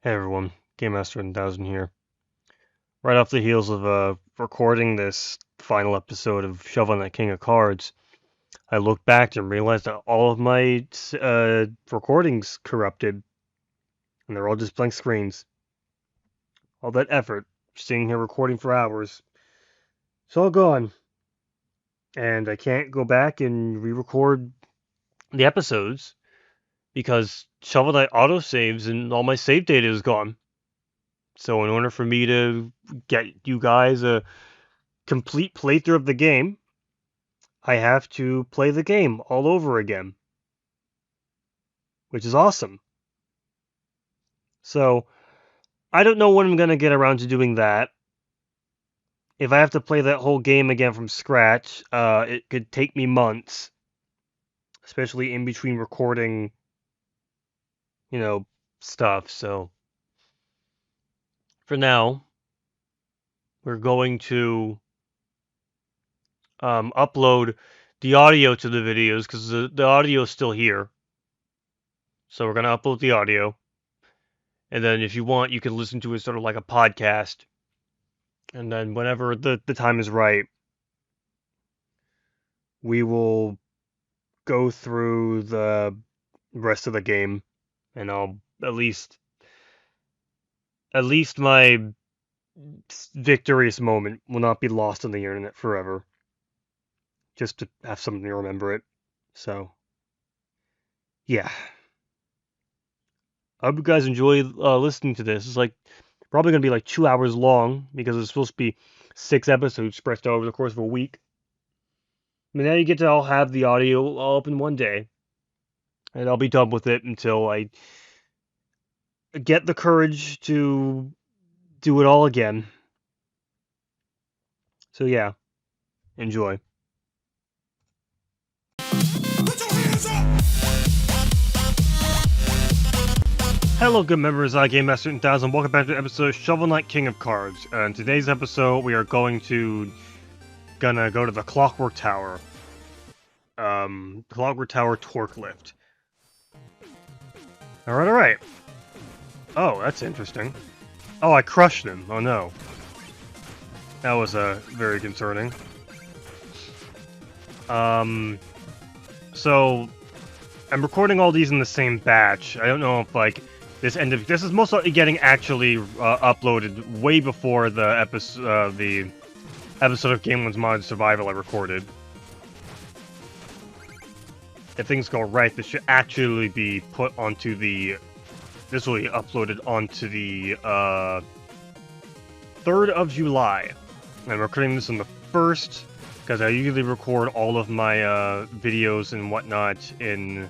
Hey everyone, Game Master 1000 here. Right off the heels of recording this final episode of Shovel Knight King of Cards, I looked back and realized that all of my recordings corrupted, and they're all just blank screens. All that effort, sitting here recording for hours, it's all gone, and I can't go back and re-record the episodes because Shovel Knight autosaves and all my save data is gone. So in order for me to get you guys a complete playthrough of the game, I have to play the game all over again, which is awesome. So, I don't know when I'm going to get around to doing that. If I have to play that whole game again from scratch, it could take me months, especially in between recording, stuff. So, for now, we're going to upload the audio to the videos because the audio is still here. So, we're going to upload the audio. And then if you want, you can listen to it sort of like a podcast. And then whenever the time is right, we will go through the rest of the game, and I'll at least my victorious moment will not be lost on the internet forever. Just to have something to remember it. So, yeah. I hope you guys enjoy listening to this. It's probably gonna be like 2 hours long because it's supposed to be 6 episodes spread over the course of a week. But now you get to all have the audio all up in one day, and I'll be done with it until I get the courage to do it all again. So yeah, enjoy. Hello, good members of Game Master 1000. Welcome back to episode of Shovel Knight King of Cards. In today's episode, we are gonna go to the Clockwork Tower. Clockwork Tower Torque Lift. Alright. Oh, that's interesting. Oh, I crushed him. Oh no. That was very concerning. So I'm recording all these in the same batch. I don't know if this is most likely getting actually uploaded way before the episode of Gamelan's Mod Survival I recorded. If things go right, this should actually be put onto the. This will be uploaded onto the 3rd of July. I'm recording this on the 1st because I usually record all of my videos and whatnot in.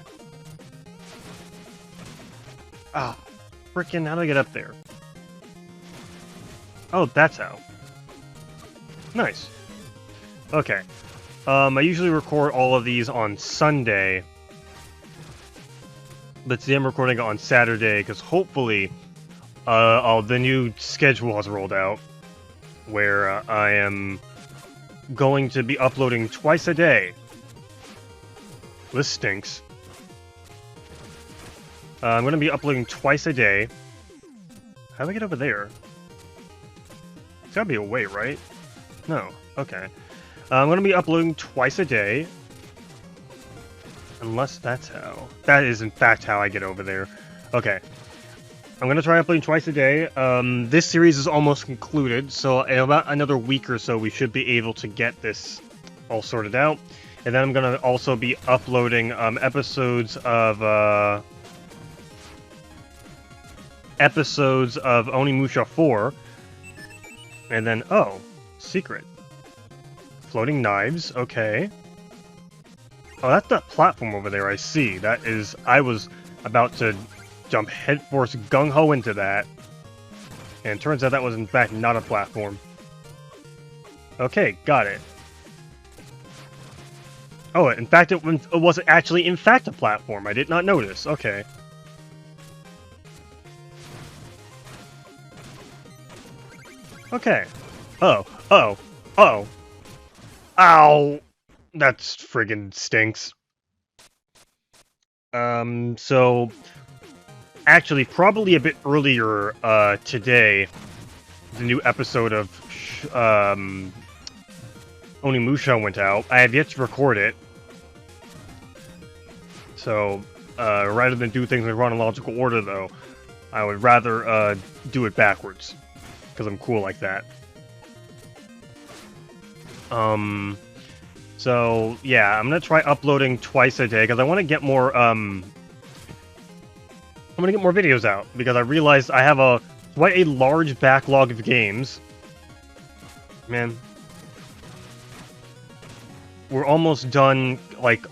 Frickin', how do I get up there? Oh, that's how. Nice. Okay. I usually record all of these on Sunday. But today I'm recording it on Saturday, because hopefully the new schedule has rolled out, where I am going to be uploading twice a day. This stinks. I'm going to be uploading twice a day. How do I get over there? It's gotta be a way, right? No. Okay. I'm going to be uploading twice a day. Unless that's how. That is, in fact, how I get over there. Okay. I'm going to try uploading twice a day. This series is almost concluded, so in about another week or so, we should be able to get this all sorted out. And then I'm going to also be uploading episodes of Onimusha 4. And then, oh, secret. Floating knives, okay. Oh, that's that platform over there, I see. I was about to jump headfirst gung-ho into that. And it turns out that was in fact not a platform. Okay, got it. Oh, in fact, it wasn't actually in fact a platform. I did not notice. Okay. Okay. Oh. Ow! That's friggin' stinks. So actually, probably a bit earlier today, the new episode of Onimusha went out. I have yet to record it. So, rather than do things in chronological order, though, I would rather do it backwards. Because I'm cool like that. So, yeah, I'm gonna try uploading twice a day, because I want to get more, I'm gonna get more videos out, because I realized I have quite a large backlog of games. Man. We're almost done, like,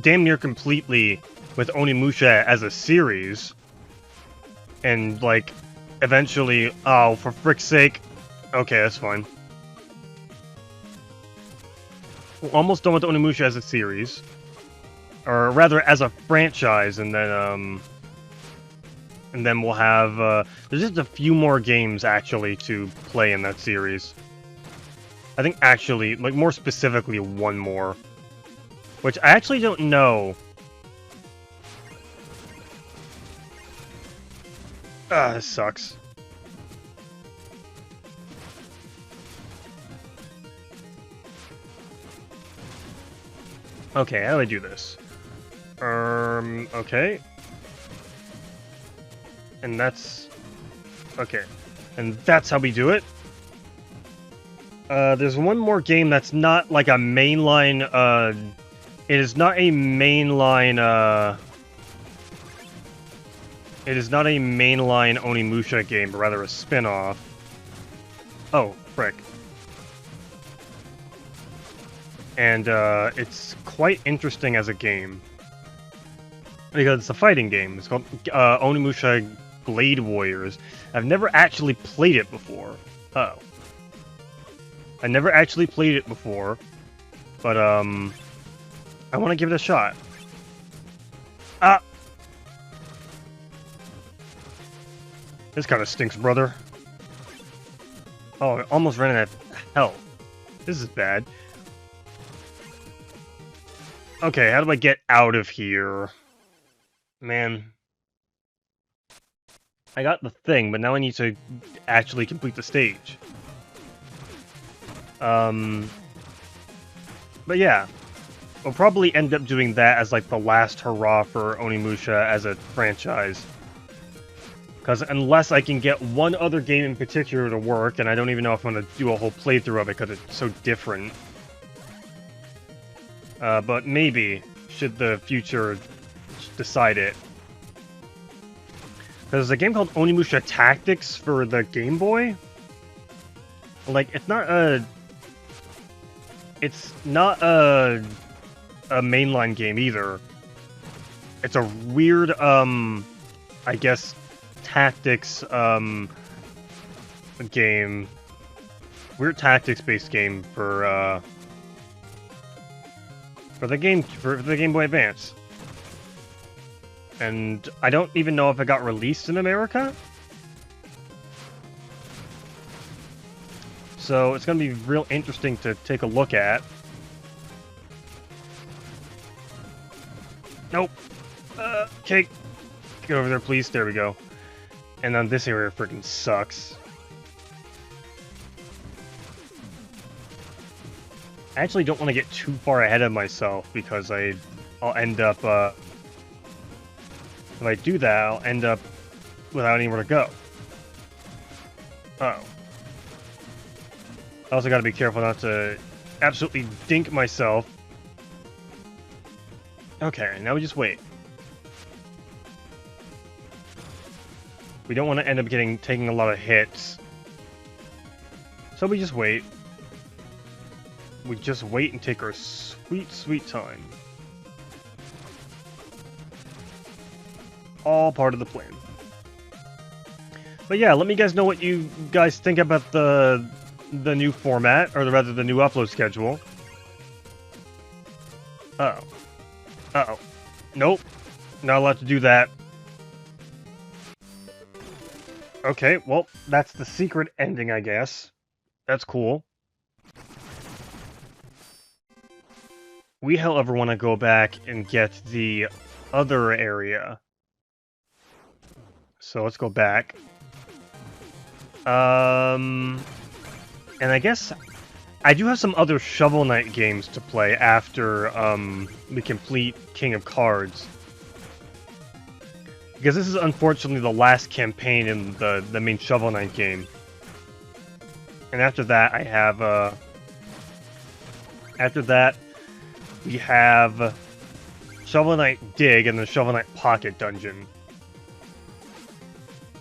damn near completely with Onimusha as a series. And, like, eventually... Oh, for frick's sake. Okay, that's fine. We're almost done with Onimusha as a series. Or rather, as a franchise, and then we'll have... there's just a few more games, actually, to play in that series. I think, actually, like, more specifically, one more. Which I actually don't know. This sucks. Okay, how do I do this? Okay. And that's... Okay. And that's how we do it? There's one more game that's not like a mainline, it is not a mainline, it is not a mainline Onimusha game, but rather a spin-off. Oh, frick. And, it's quite interesting as a game. Because it's a fighting game. It's called, Onimusha Blade Warriors. I've never actually played it before. Uh-oh. I never actually played it before, but, I want to give it a shot. Ah! This kind of stinks, brother. Oh, I almost ran out of health. This is bad. Okay, how do I get out of here? Man. I got the thing, but now I need to actually complete the stage. But yeah, we'll probably end up doing that as like the last hurrah for Onimusha as a franchise. Because unless I can get one other game in particular to work, and I don't even know if I'm going to do a whole playthrough of it because it's so different. But maybe, should the future decide it. There's a game called Onimusha Tactics for the Game Boy. Like, it's not a mainline game either. It's a weird, I guess, tactics, game. Weird tactics-based game for the Game Boy Advance. And I don't even know if it got released in America. So it's going to be real interesting to take a look at. Nope. Okay. Get over there, please. There we go. And then this area freaking sucks. I actually don't want to get too far ahead of myself because I'll end up, if I do that, I'll end up without anywhere to go. Uh-oh. I also gotta be careful not to absolutely dink myself. Okay, now we just wait. We don't want to end up taking a lot of hits. So we just wait. We just wait and take our sweet, sweet time. All part of the plan. But yeah, let me guys know what you guys think about the new format, or rather the new upload schedule. Uh-oh. Uh-oh. Nope. Not allowed to do that. Okay, well, that's the secret ending, I guess. That's cool. We, however, want to go back and get the other area. So let's go back. And I guess I do have some other Shovel Knight games to play after we complete King of Cards. Because this is unfortunately the last campaign in the main Shovel Knight game. And after that I have after that we have Shovel Knight Dig and the Shovel Knight Pocket Dungeon.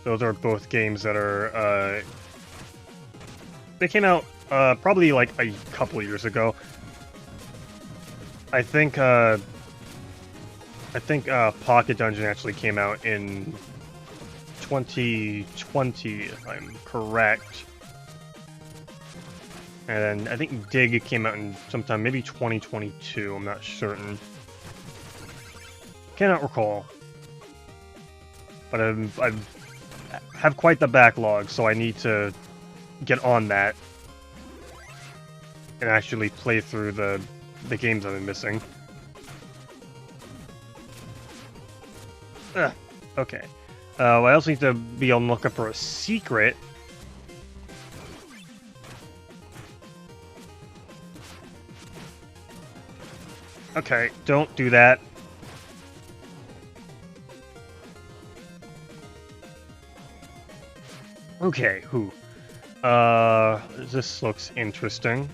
Those are both games that are they came out probably like a couple of years ago. I think Pocket Dungeon actually came out in 2020, if I'm correct. And then I think Dig came out in sometime, maybe 2022, I'm not certain. Cannot recall. But I have quite the backlog, so I need to get on that and actually play through the games I've been missing. Okay. I also need to be on the lookout for a secret. Okay, don't do that. Okay, this looks interesting.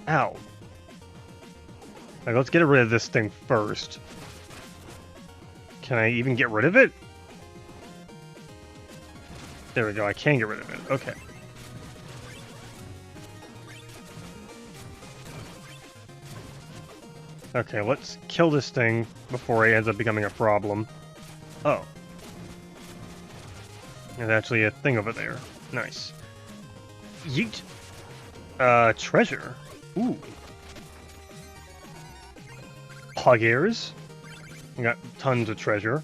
Ow. Like, let's get rid of this thing first. Can I even get rid of it? There we go, I can get rid of it. Okay. Okay, let's kill this thing before it ends up becoming a problem. Oh. There's actually a thing over there. Nice. Yeet. Treasure. Ooh. Hog ears. We got tons of treasure.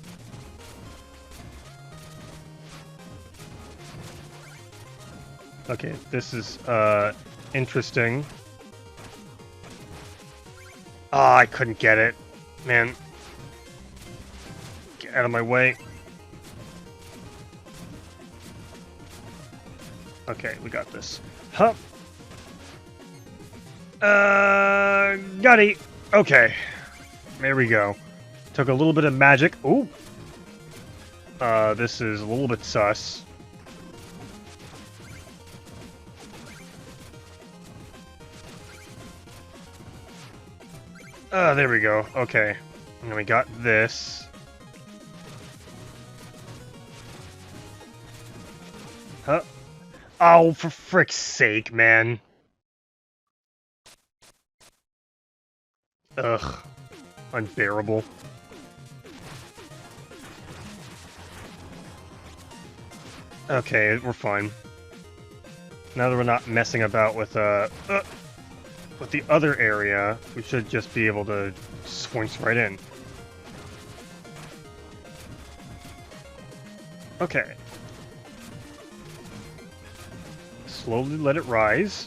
Okay, this is, interesting. Ah, I couldn't get it. Man. Get out of my way. Okay, we got this. Huh. Got it. Okay. There we go. Took a little bit of magic. Ooh. This is a little bit sus. There we go. Okay. And we got this. Huh? Oh, for frick's sake, man. Ugh. Unbearable. Okay, we're fine. Now that we're not messing about with the other area, we should just be able to swing right in. Okay. Slowly let it rise.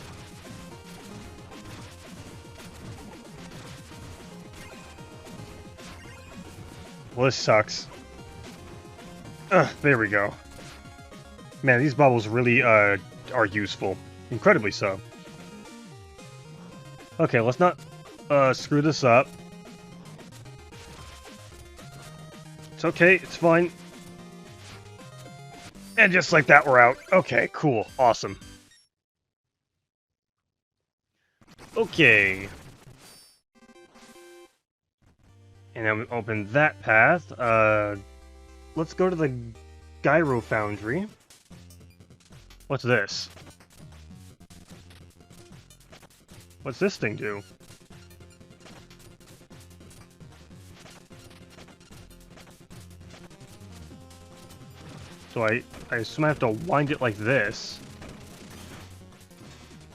Well, this sucks. There we go. Man, these bubbles really are useful. Incredibly so. Okay, let's not screw this up. It's okay, it's fine. And just like that, we're out. Okay, cool, awesome. Okay. And then we open that path. Let's go to the Gyro Foundry. What's this? What's this thing do? So I assume I have to wind it like this.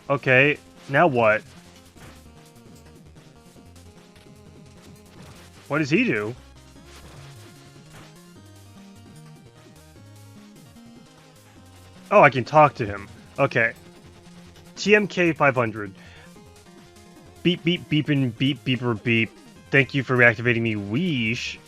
Okay, now what? What does he do? Oh, I can talk to him. Okay. TMK 500. Beep beep beepin' beep beeper beep. Thank you for reactivating me, Weesh.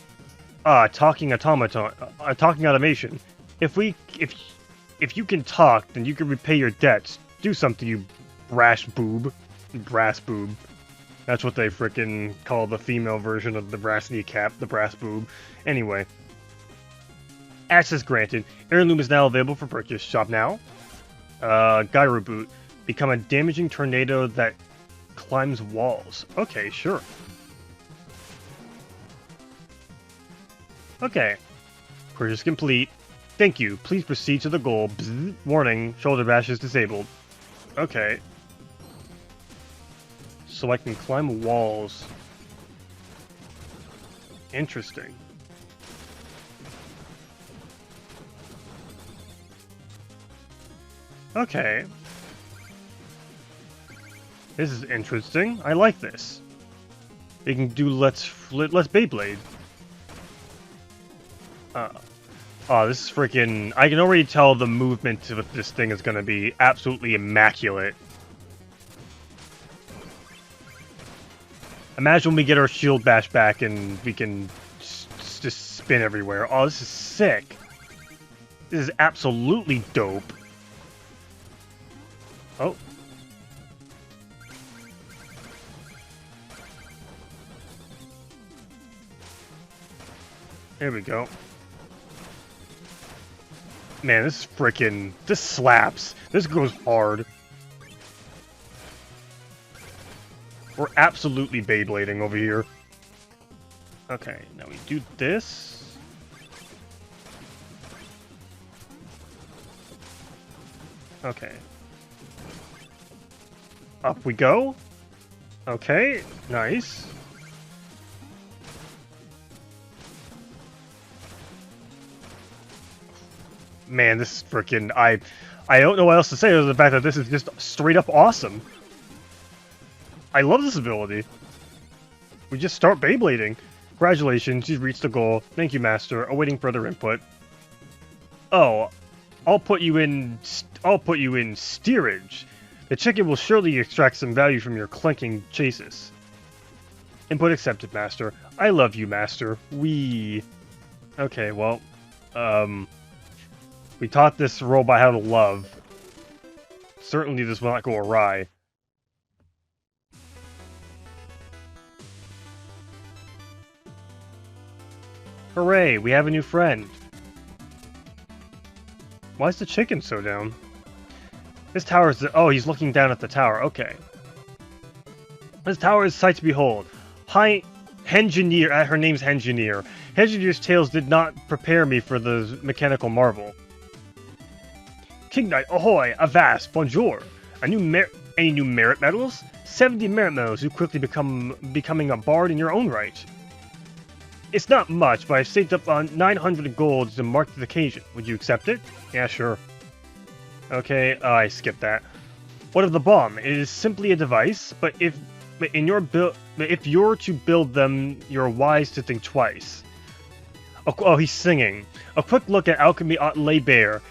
talking automaton, talking automation. If you can talk, then you can repay your debts. Do something, you brass boob. That's what they frickin' call the female version of the brass kneecap, the brass boob. Anyway. Access granted. Heirloom is now available for purchase. Shop now. Gyro boot. Become a damaging tornado that climbs walls. Okay, sure. Okay. Purchase complete. Thank you. Please proceed to the goal. Bzz. Warning. Shoulder bash is disabled. Okay. So I can climb walls. Interesting. Okay. This is interesting. I like this. You can do let's Beyblade. Oh, this is freaking... I can already tell the movement of this thing is gonna be absolutely immaculate. Imagine when we get our shield bash back and we can just spin everywhere. Oh, this is sick. This is absolutely dope. Oh. There we go. Man, this is frickin'... This slaps. This goes hard. We're absolutely Beyblading over here. Okay, now we do this. Okay. Up we go. Okay, nice. Man, this is frickin'... I don't know what else to say other than the fact that this is just straight up awesome. I love this ability. We just start Beyblading. Congratulations, you've reached the goal. Thank you, Master. Awaiting further input. Oh, I'll put you in steerage. The chicken will surely extract some value from your clanking chases. Input accepted, Master. I love you, Master. Okay, well, we taught this robot how to love. Certainly this will not go awry. Hooray, we have a new friend. Why is the chicken so down? This tower is... Oh, he's looking down at the tower. Okay. This tower is sight to behold. Hi, Hengineer. Her name's Hengineer. Hengineer's tales did not prepare me for the mechanical marvel. King Knight, ahoy, avast, bonjour. Any new merit medals? 70 merit medals, you quickly becoming a bard in your own right. It's not much, but I saved up on 900 gold to mark the occasion. Would you accept it? Yeah, sure. Okay, I skipped that. What of the bomb? It is simply a device, but if you're to build them, you're wise to think twice. Oh, he's singing. A quick look at alchemy ought lay bare.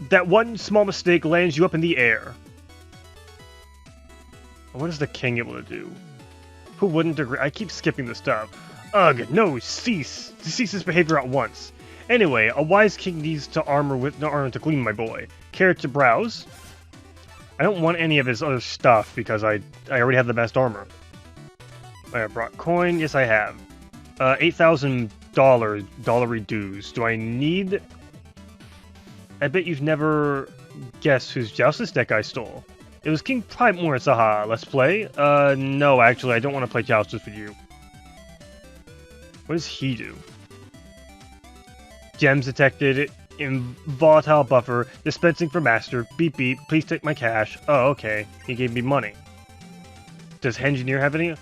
That one small mistake lands you up in the air. What is the king able to do? Who wouldn't agree? I keep skipping this stuff. Ugh, no, cease this behavior at once. Anyway, a wise king needs to armor with no armor to glean, my boy. Care to browse? I don't want any of his other stuff because I already have the best armor. I brought coin. Yes, I have. $8,000 dues. Do I need? I bet you've never guessed whose Joustus deck I stole. It was King Primorus. Aha, let's play. No, actually, I don't want to play Joustus with you. What does he do? Gems detected. In volatile buffer. Dispensing for master. Beep beep. Please take my cash. Oh, okay. He gave me money. Does Engineer have any?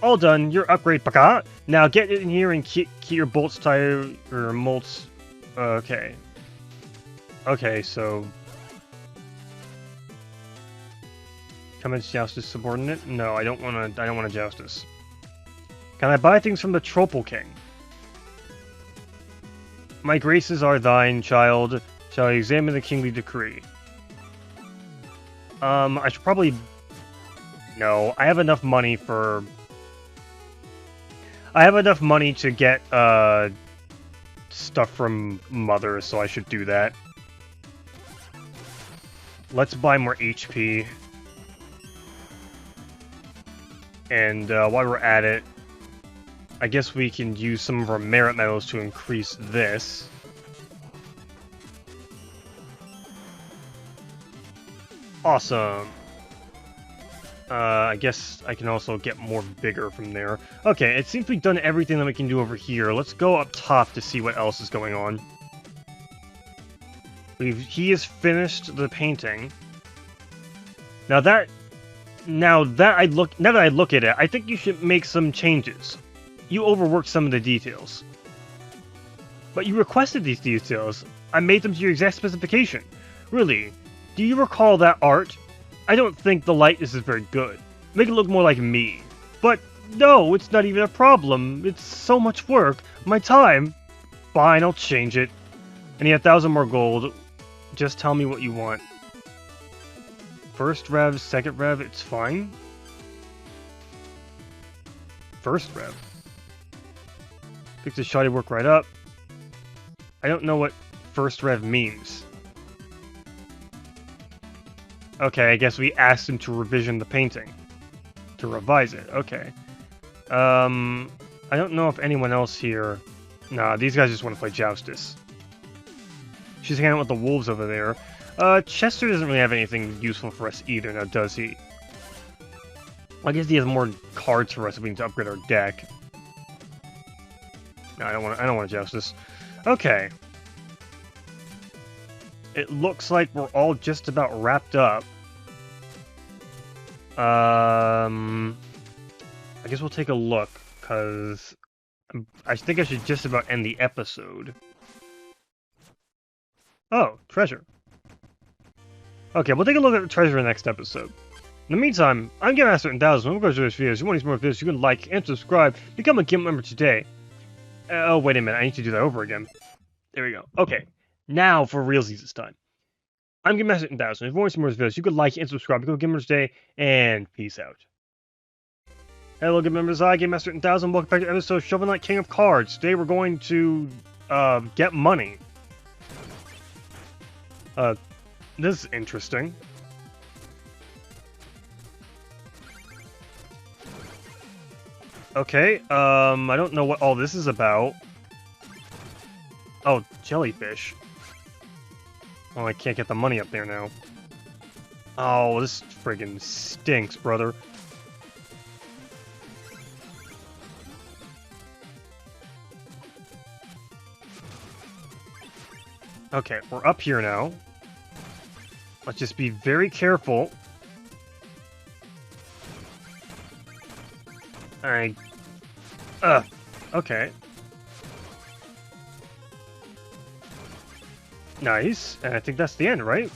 All done. Your upgrade, baka. Now get in here and keep your bolts tied or molts. Okay. Okay, so. Come as Joustus subordinate? No, I don't want to. I don't want a Joustus. Can I buy things from the Tropal King? My graces are thine, child. Shall I examine the kingly decree? I should probably... No, I have enough money for... I have enough money to get, stuff from Mother, so I should do that. Let's buy more HP. And while we're at it, I guess we can use some of our merit medals to increase this. Awesome. I guess I can also get more vigor from there. Okay, it seems we've done everything that we can do over here. Let's go up top to see what else is going on. He has finished the painting. Now that I look at it, I think you should make some changes. You overworked some of the details. But you requested these details. I made them to your exact specification. Really, do you recall that art? I don't think the lightness is very good. Make it look more like me. But no, it's not even a problem. It's so much work. My time. Fine, I'll change it. I need 1,000 more gold. Just tell me what you want. First rev, second rev, it's fine. First rev. Pick the shoddy work right up. I don't know what first rev means. Okay, I guess we asked him to revision the painting. To revise it, okay. I don't know if anyone else here... Nah, these guys just want to play Joustus. She's hanging out with the wolves over there. Chester doesn't really have anything useful for us either, now does he? I guess he has more cards for us if we need to upgrade our deck. No, I don't want to Joustus. Okay. It looks like we're all just about wrapped up. I guess we'll take a look, because I think I should just about end the episode. Oh, treasure. Okay, we'll take a look at the treasure in the next episode. In the meantime, I'm GameLan1000. When we go to this video, if you want to see more of this, you can like and subscribe. Become a Gimp member today. Oh, wait a minute. I need to do that over again. There we go. Okay. Now for realsies this time. I'm GameLan1000. If you want to see more of this, you can like and subscribe. Become a Gimp member today, and peace out. Hello, Gimp members. I, GameLan1000. Welcome back to episode Shovel Knight King of Cards. Today we're going to get money. This is interesting. Okay, I don't know what all this is about. Oh, jellyfish. Oh, I can't get the money up there now. Oh, this friggin' stinks, brother. Okay, we're up here now. Let's just be very careful. Okay. Nice, and I think that's the end, right?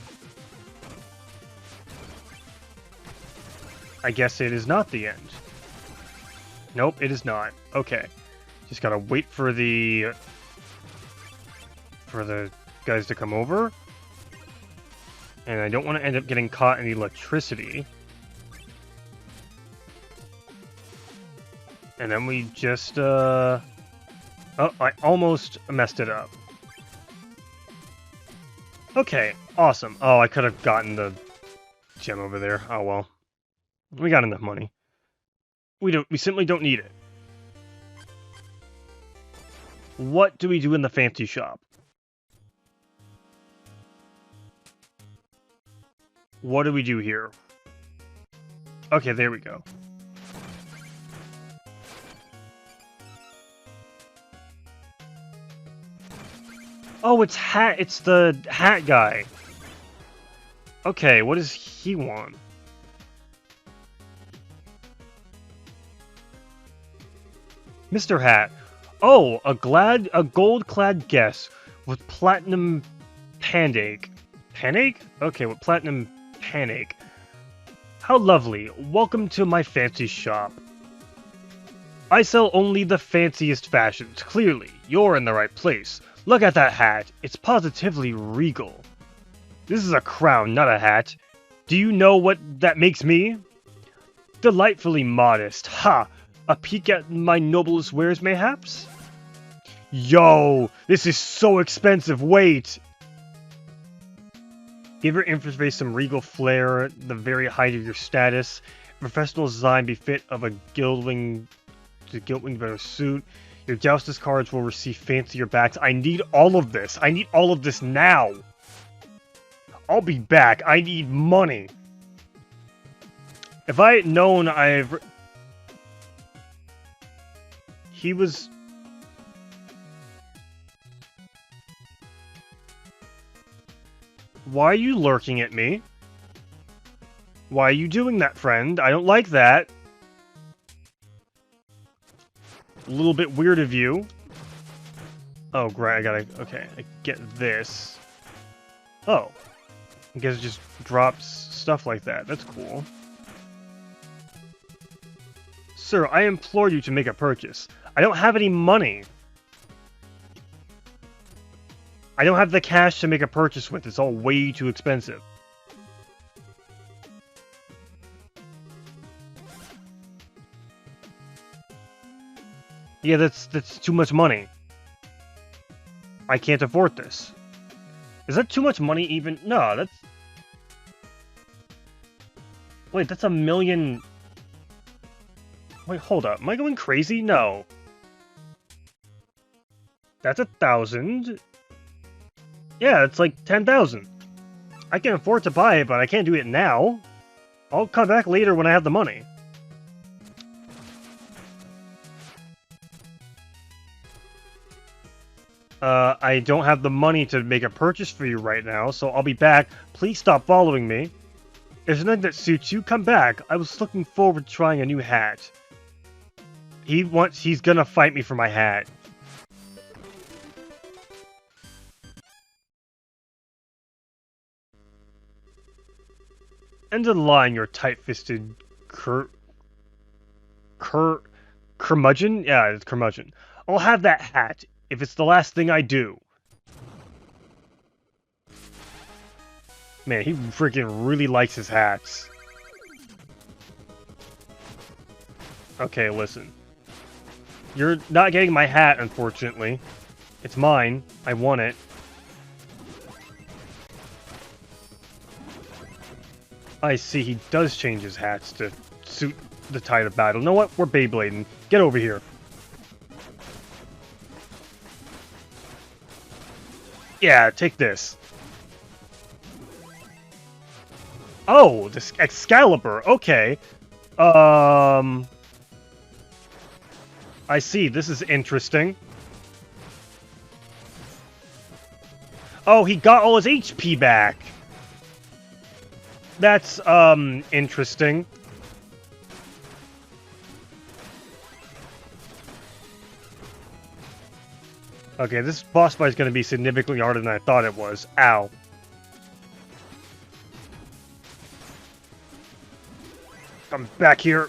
I guess it is not the end. Nope, it is not. Okay. Just gotta wait for the guys to come over. And I don't want to end up getting caught in the electricity. And then we just, Oh, I almost messed it up. Okay, awesome. Oh, I could have gotten the gem over there. Oh, well. We got enough money. We simply don't need it. What do we do in the fancy shop? What do we do here? Okay, there we go. Oh, it's the hat guy. Okay, what does he want? Mr. Hat. Oh, a gold-clad guest with platinum panake. Panake? Okay, with platinum panake. How lovely. Welcome to my fancy shop. I sell only the fanciest fashions. Clearly, you're in the right place. Look at that hat. It's positively regal. This is a crown, not a hat. Do you know what that makes me? Delightfully modest. Ha! A peek at my noblest wares, mayhaps? Yo, this is so expensive, wait! Give your interface some regal flair, the very height of your status. Professional design befit of a Guildwing better suit. Your Joustus cards will receive fancier backs. I need all of this. I need all of this now. I'll be back. I need money. If I had known He was... Why are you lurking at me? Why are you doing that, friend? I don't like that. A little bit weird of you. Oh, great, I gotta... Okay, I get this. Oh. I guess it just drops stuff like that. That's cool. Sir, I implore you to make a purchase. I don't have any money. I don't have the cash to make a purchase with. It's all way too expensive. Yeah, that's too much money. I can't afford this. Is that too much money even? No, that's... Wait, that's $1 million... Wait, hold up. Am I going crazy? No. That's 1,000. Yeah, it's like 10,000. I can afford to buy it, but I can't do it now. I'll come back later when I have the money. I don't have the money to make a purchase for you right now, so I'll be back. Please stop following me. If there's nothing that suits you, come back. I was looking forward to trying a new hat. He's gonna fight me for my hat. End of the line, your tight-fisted curmudgeon? Yeah, it's curmudgeon. I'll have that hat, if it's the last thing I do. Man, he freaking really likes his hats. Okay, listen. You're not getting my hat, unfortunately. It's mine. I want it. I see, he does change his hats to suit the tide of battle. You know what? We're Beyblading. Get over here. Yeah, take this. Oh, this Excalibur. Okay. I see. This is interesting. Oh, he got all his HP back. That's, interesting. Okay, this boss fight is going to be significantly harder than I thought it was. Ow. I'm back here.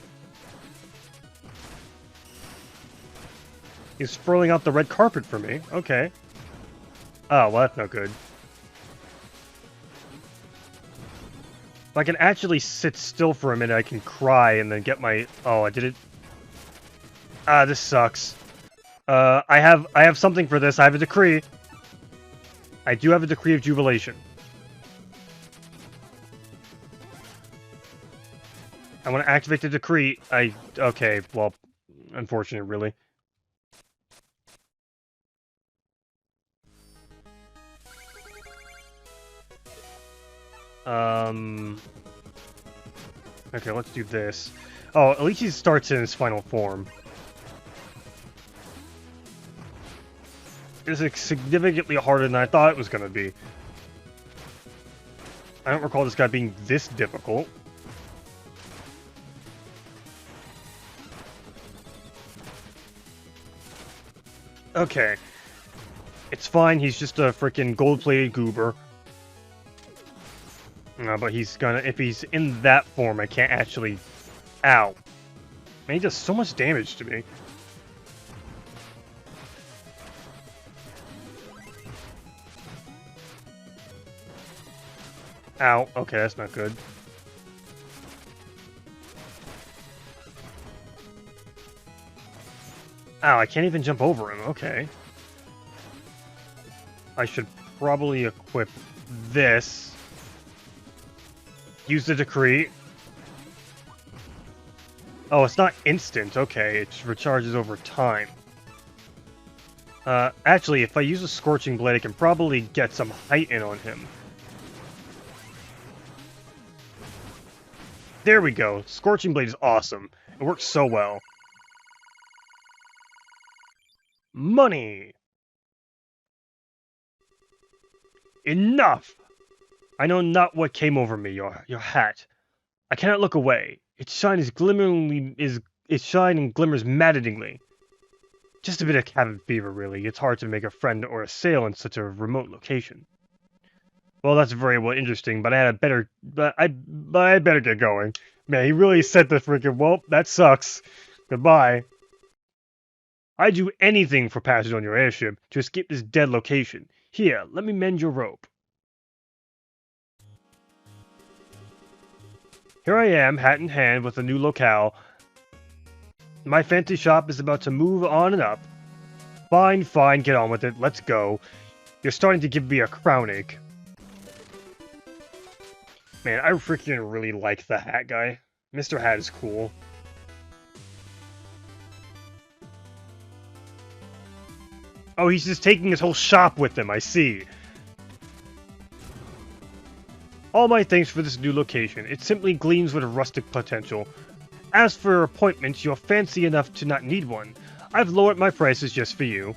He's furling out the red carpet for me. Okay. Oh, well, that's no good. If I can actually sit still for a minute, I can cry and then get my... Oh, I did it. Ah, this sucks. I have something for this. I have a decree. I do have a decree of jubilation. I want to activate the decree. Okay, well, unfortunate, really. Okay, let's do this. Oh, at least he starts in his final form. This is significantly harder than I thought it was going to be. I don't recall this guy being this difficult. Okay. It's fine, he's just a freaking gold-plated goober. But he's gonna... If he's in that form, I can't actually... Ow. Man, he does so much damage to me. Ow. Okay, that's not good. Ow, I can't even jump over him. Okay. I should probably equip this. Use the decree. Oh, it's not instant. Okay, it just recharges over time. Actually, if I use a Scorching Blade, I can probably get some height in on him. There we go. Scorching Blade is awesome. It works so well. Money! Enough! I know not what came over me, your hat. I cannot look away. Its shine is its shine and glimmers maddeningly. Just a bit of cabin fever, really. It's hard to make a friend or a sale in such a remote location. Well, that's very well interesting, but I better get going. Man, he really said the freaking, well, that sucks. Goodbye. I'd do anything for passage on your airship to escape this dead location. Here, let me mend your rope. Here I am, hat in hand, with a new locale. My fancy shop is about to move on and up. Fine, fine, get on with it. Let's go. You're starting to give me a crown ache. Man, I freaking really like the hat guy. Mr. Hat is cool. Oh, he's just taking his whole shop with him, I see. All my thanks for this new location. It simply gleams with rustic potential. As for appointments, you're fancy enough to not need one. I've lowered my prices just for you.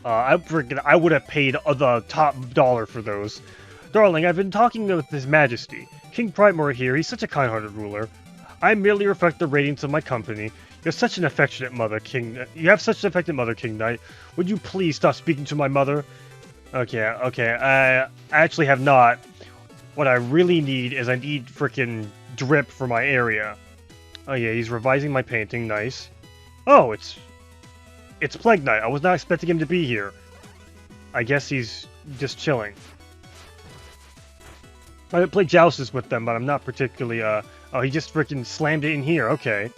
I would have paid the top dollar for those. Darling, I've been talking with His Majesty. King Primor here, he's such a kind-hearted ruler. I merely reflect the ratings of my company. You're such an affectionate mother, King. You have such an affectionate mother, King Knight. Would you please stop speaking to my mother? Okay, I actually have not. What I really need is I need frickin' drip for my area. Oh yeah, he's revising my painting, nice. Oh, it's Plague Knight. I was not expecting him to be here. I guess he's just chilling. I didn't play Joustus with them, but I'm not particularly, oh, he just frickin' slammed it in here, okay.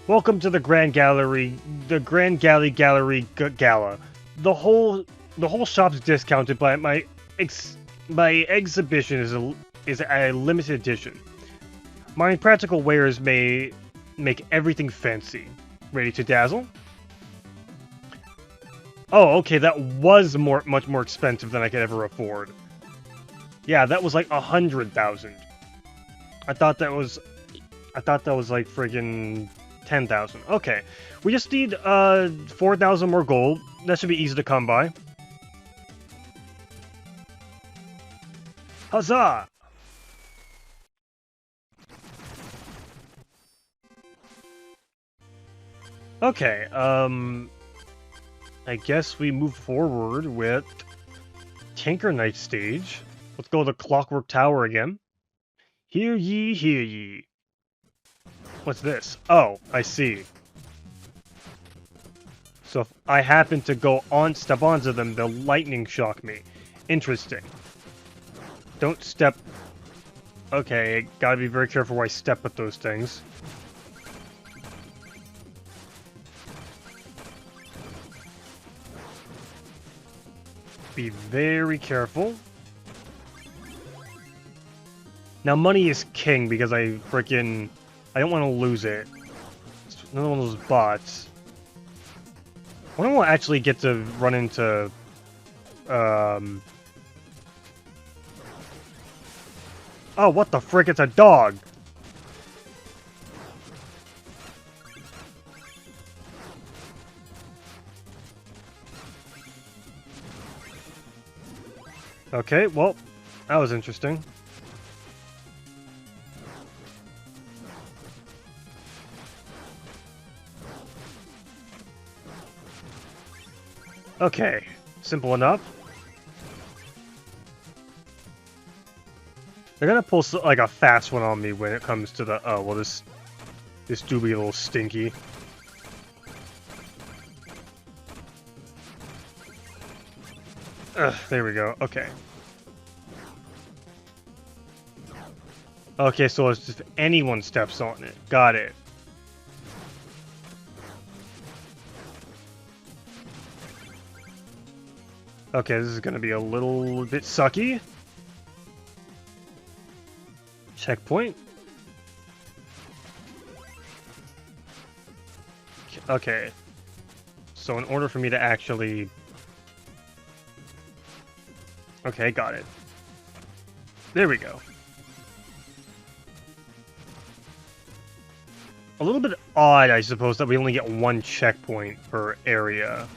Welcome to the Grand Gallery, Gallery Gala. The whole shop's discounted, but my exhibition is a limited edition. My impractical wares may make everything fancy. Ready to dazzle? Oh, okay, that was much more expensive than I could ever afford. Yeah, that was like 100,000. I thought that was like friggin' 10,000. Okay, we just need 4,000 more gold. That should be easy to come by. Huzzah! Okay, I guess we move forward with Tinker Knight stage. Let's go to the Clockwork Tower again. Hear ye, hear ye. What's this? Oh, I see. So if I happen to step onto them, they'll lightning shock me. Interesting. Don't step... Okay, gotta be very careful where I step with those things. Be very careful. Now money is king because I don't want to lose it. It's another one of those bots. When will I actually get to run into oh, what the frick? It's a dog. Okay, well, that was interesting. Okay, simple enough. They're gonna pull like a fast one on me when it comes to the... Oh, well, this do be a little stinky. Ugh, there we go. Okay. Okay, so it's just if anyone steps on it. Got it. Okay, this is gonna be a little bit sucky. Checkpoint. Okay. So in order for me to actually... Okay, got it. There we go. A little bit odd, I suppose, that we only get one checkpoint per area.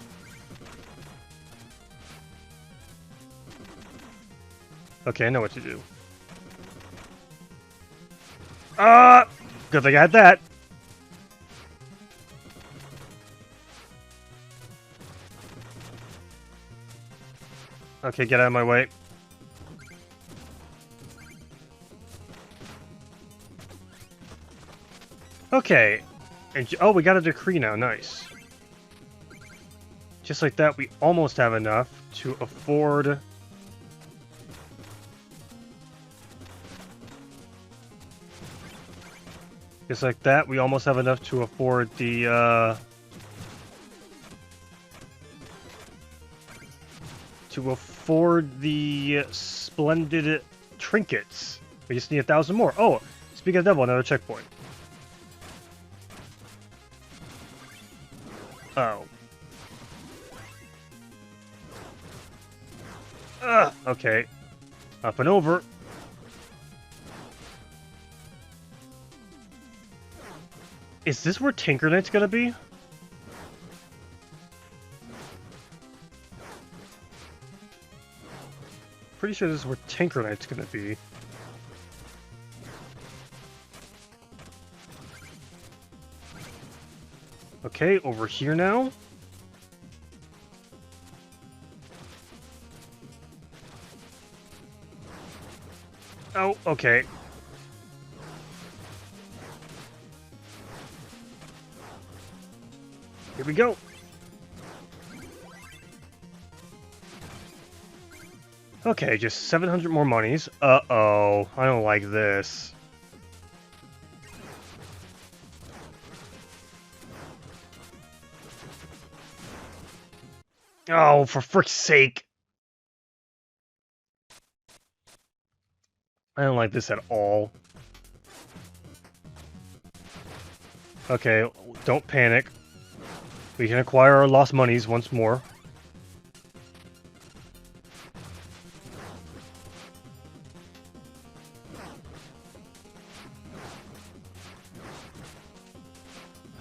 Okay, I know what to do. Good thing I had that. Okay, get out of my way. Okay. And oh, we got a decree now. Nice. Just like that, we almost have enough to afford... Just like that, we almost have enough to afford the, to afford the splendid trinkets. We just need 1,000 more. Oh, speaking of devil, another checkpoint. Oh. Okay. Up and over. Is this where Tinker Knight's gonna be? Pretty sure this is where Tinker Knight's gonna be. Okay, over here now. Oh, okay. Here we go. Okay, just 700 more monies. Uh-oh, I don't like this. Oh, for frick's sake. I don't like this at all. Okay, don't panic. We can acquire our lost monies once more.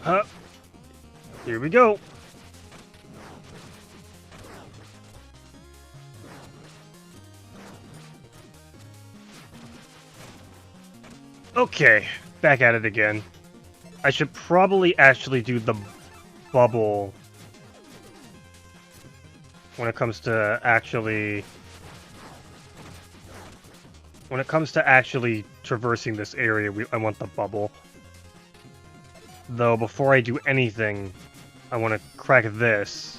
Huh. Here we go. Okay, back at it again. I should probably actually do the bubble when it comes to actually traversing this area. I want the bubble. Though before I do anything, I want to crack this.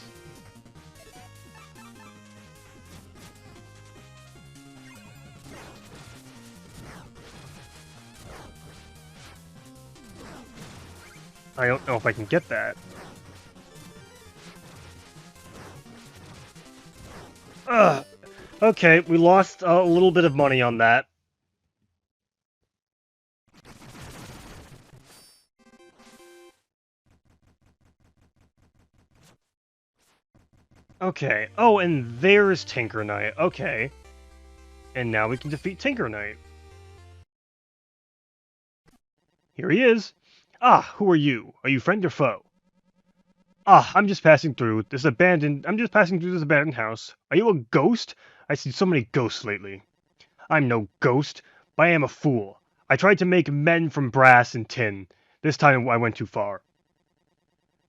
I don't know if I can get that. Ugh. Okay, we lost a little bit of money on that. Okay. Oh, and there's Tinker Knight. Okay. And now we can defeat Tinker Knight. Here he is. Ah, who are you? Are you friend or foe? Ah, I'm just passing through this abandoned house. Are you a ghost? I've seen so many ghosts lately. I'm no ghost, but I am a fool. I tried to make men from brass and tin. This time I went too far.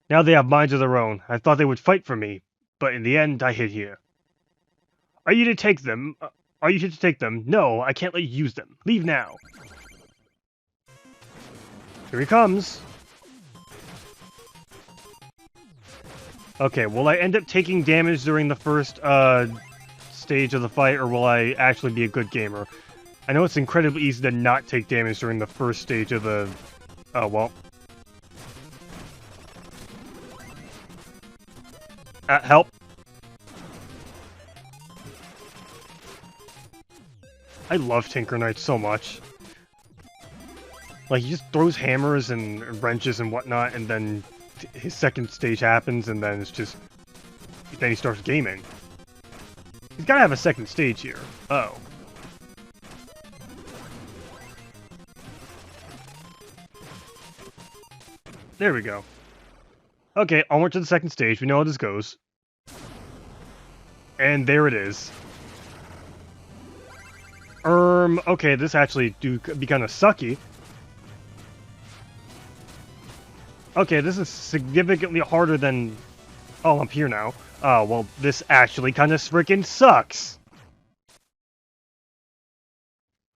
Now they have minds of their own. I thought they would fight for me, but in the end I hid here. Are you to take them? Are you here to take them? No, I can't let you use them. Leave now. Here he comes. Okay, will I end up taking damage during the first stage of the fight, or will I actually be a good gamer? I know it's incredibly easy to not take damage during the first stage of the... Oh, well. Help. I love Tinker Knight so much. Like, he just throws hammers and wrenches and whatnot, and then his second stage happens, and then it's just... Then he starts gaming. He's gotta have a second stage here. Oh. There we go. Okay, onward to the second stage. We know how this goes. And there it is. Okay, this actually do be kind of sucky. Okay, this is significantly harder than... Oh, I'm here now. Oh, well, this actually kind of freaking sucks.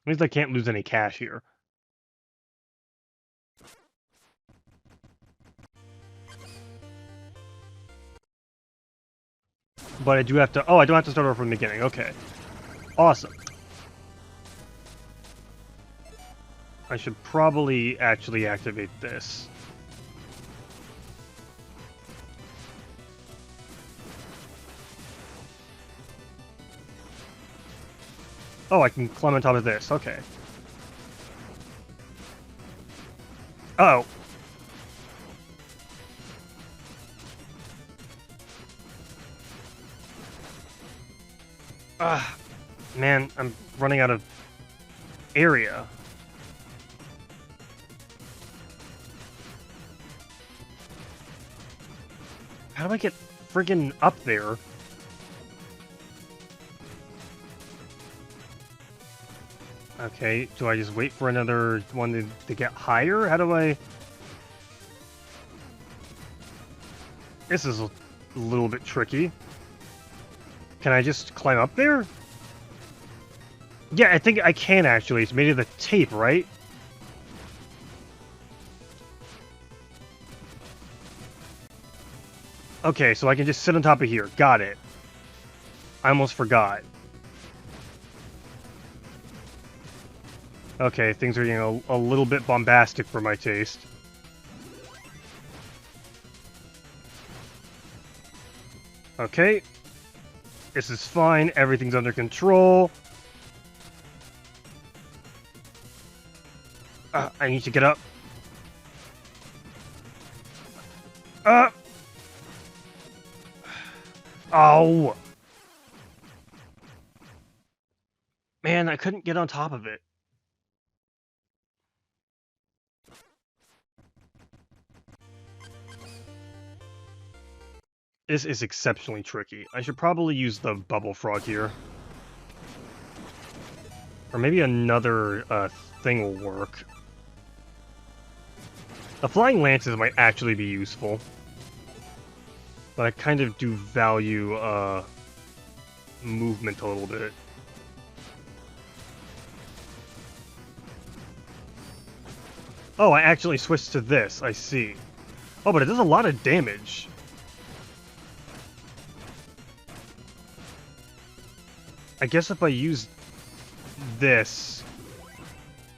Means I can't lose any cash here. But I do have to... Oh, I don't have to start over from the beginning. Okay. Awesome. I should probably actually activate this. Oh, I can climb on top of this. Okay. Oh. Man, I'm running out of area. How do I get friggin' up there? Okay, do I just wait for another one to get higher? How do I... This is a little bit tricky. Can I just climb up there? Yeah, I think I can actually. It's made of the tape, right? Okay, so I can just sit on top of here. Got it. I almost forgot. Okay, things are getting a little bit bombastic for my taste. Okay. This is fine. Everything's under control. I need to get up. Oh! Man, I couldn't get on top of it. This is exceptionally tricky. I should probably use the bubble frog here. Or maybe another thing will work. The flying lances might actually be useful. But I kind of do value movement a little bit. Oh, I actually switched to this. I see. Oh, but it does a lot of damage. I guess if I use this...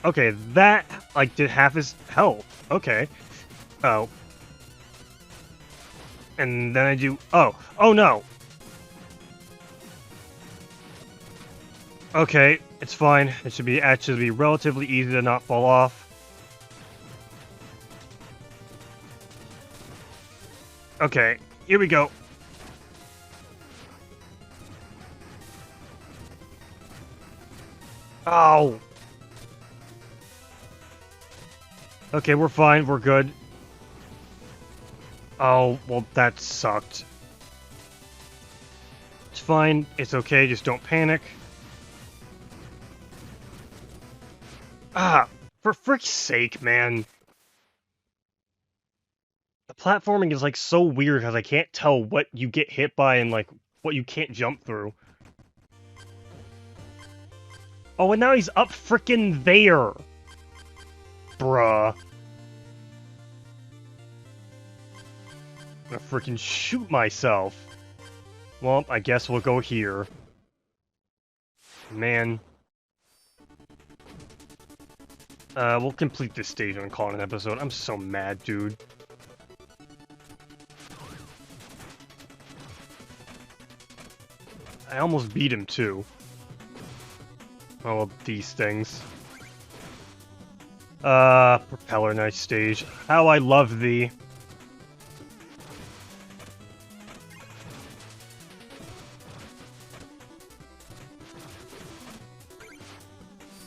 Okay, that, like, did half his health. Okay. Oh. And then I do... Oh. Oh, no! Okay, it's fine. It should be actually be relatively easy to not fall off. Okay, here we go. Oh! Okay, we're fine. We're good. Oh, well, that sucked. It's fine. It's okay. Just don't panic. Ah! For frick's sake, man. The platforming is, like, so weird because I can't tell what you get hit by and, like, what you can't jump through. Oh, and now he's up frickin' there! Bruh. I'm gonna frickin' shoot myself. Well, I guess we'll go here. Man. We'll complete this stage and call it an episode. I'm so mad, dude. I almost beat him, too. All of these things. Propeller Knight stage. How I love thee.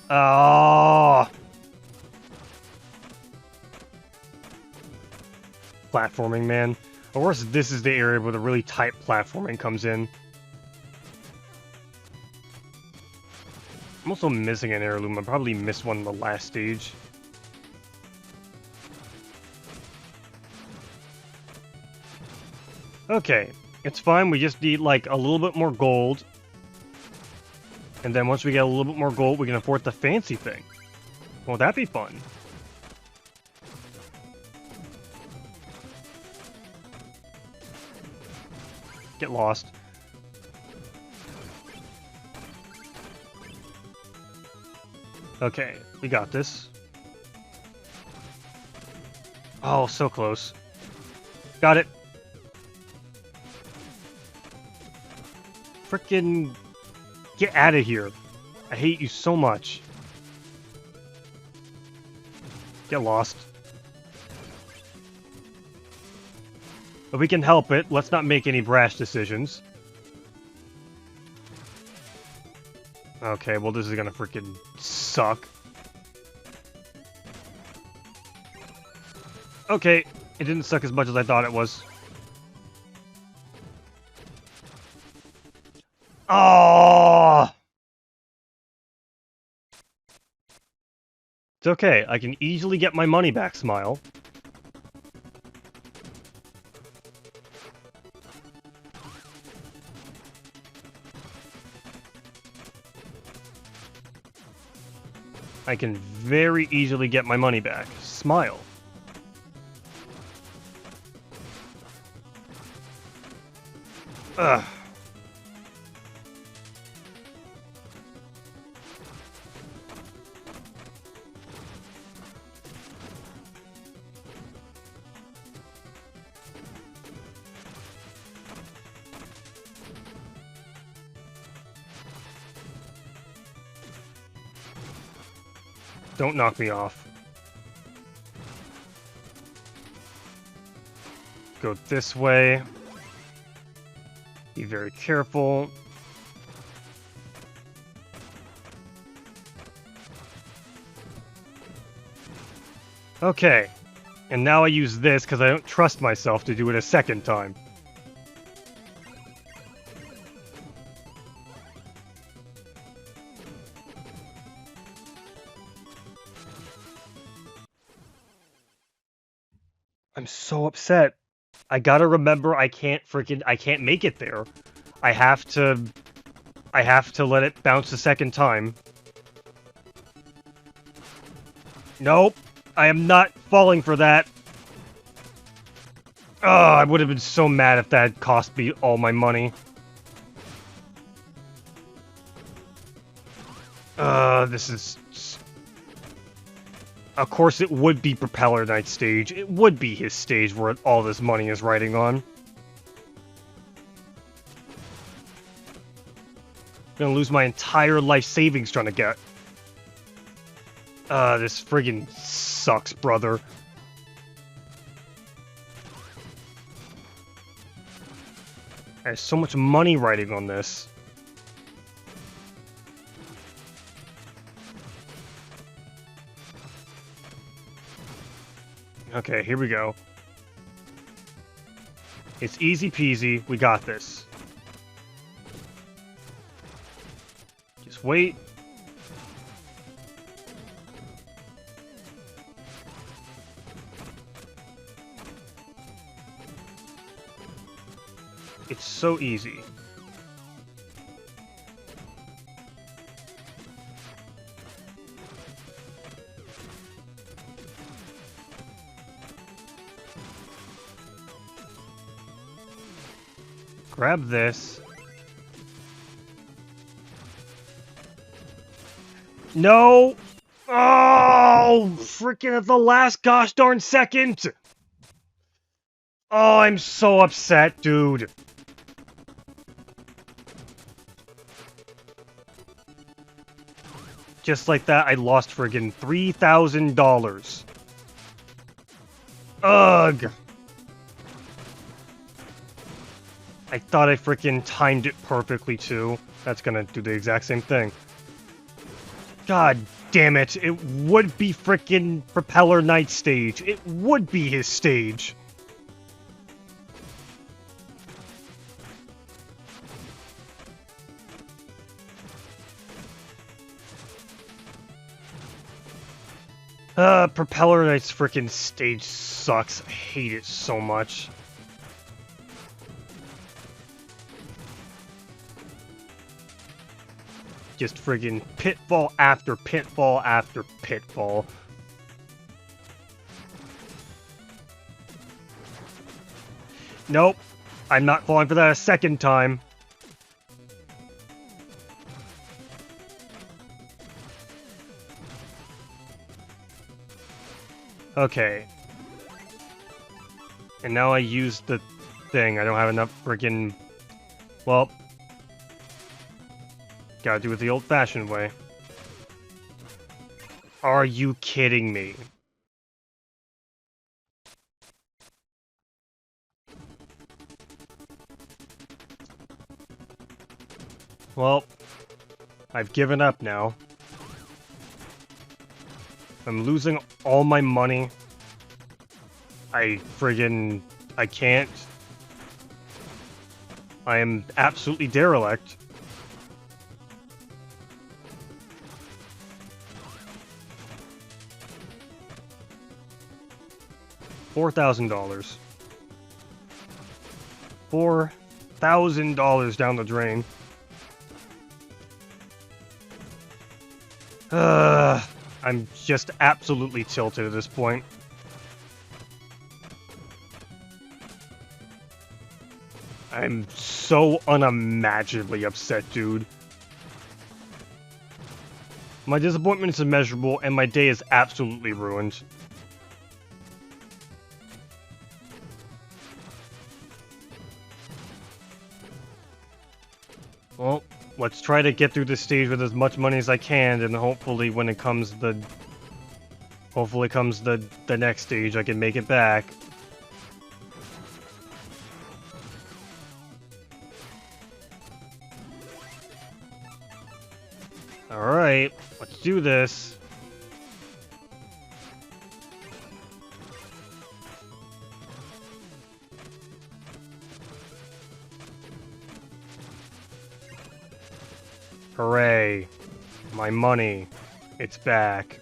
Oh! Platforming, man. Of course, this is the area where the really tight platforming comes in. I'm also missing an heirloom. I probably missed one in the last stage. Okay, it's fine. We just need, like, a little bit more gold. And then once we get a little bit more gold, we can afford the fancy thing. Won't that be fun? Get lost. Okay, we got this. Oh, so close. Got it. Frickin' get out of here. I hate you so much. Get lost. If we can help it, let's not make any brash decisions. Okay, well this is gonna freaking suck. Okay, it didn't suck as much as I thought it was. Oh! It's okay, I can easily get my money back, Smile. I can very easily get my money back. Smile. Ugh. Don't knock me off. Go this way. Be very careful. Okay. And now I use this because I don't trust myself to do it a second time. I'm so upset. I gotta remember I can't make it there. I have to let it bounce a second time. Nope. I am not falling for that. Oh, I would have been so mad if that cost me all my money. This is... Of course it would be Propeller Knight's stage. It would be his stage where all this money is riding on. I'm gonna lose my entire life savings trying to get. This friggin' sucks, brother. There's so much money riding on this. Okay, here we go. It's easy peasy. We got this. Just wait. It's so easy. Grab this. No! Oh! Freaking at the last gosh darn second! Oh, I'm so upset, dude. just like that, I lost friggin' $3,000. Ugh! I thought I frickin' timed it perfectly, too. That's gonna do the exact same thing. God damn it, it would be frickin' Propeller Knight's stage. It would be his stage. Propeller Knight's frickin' stage sucks. I hate it so much. Just friggin' pitfall after pitfall after pitfall. Nope. I'm not falling for that a second time. Okay. And now I use the thing. I don't have enough friggin'... Well... Gotta do it the old-fashioned way. Are you kidding me? Well, I've given up now. I'm losing all my money. I can't. I am absolutely derelict. $4,000. $4,000 down the drain. I'm just absolutely tilted at this point. I'm so unimaginably upset, dude. My disappointment is immeasurable, and my day is absolutely ruined. Well, let's try to get through this stage with as much money as I can, and hopefully when it comes the next stage, I can make it back. Alright, let's do this. Hooray. My money. It's back.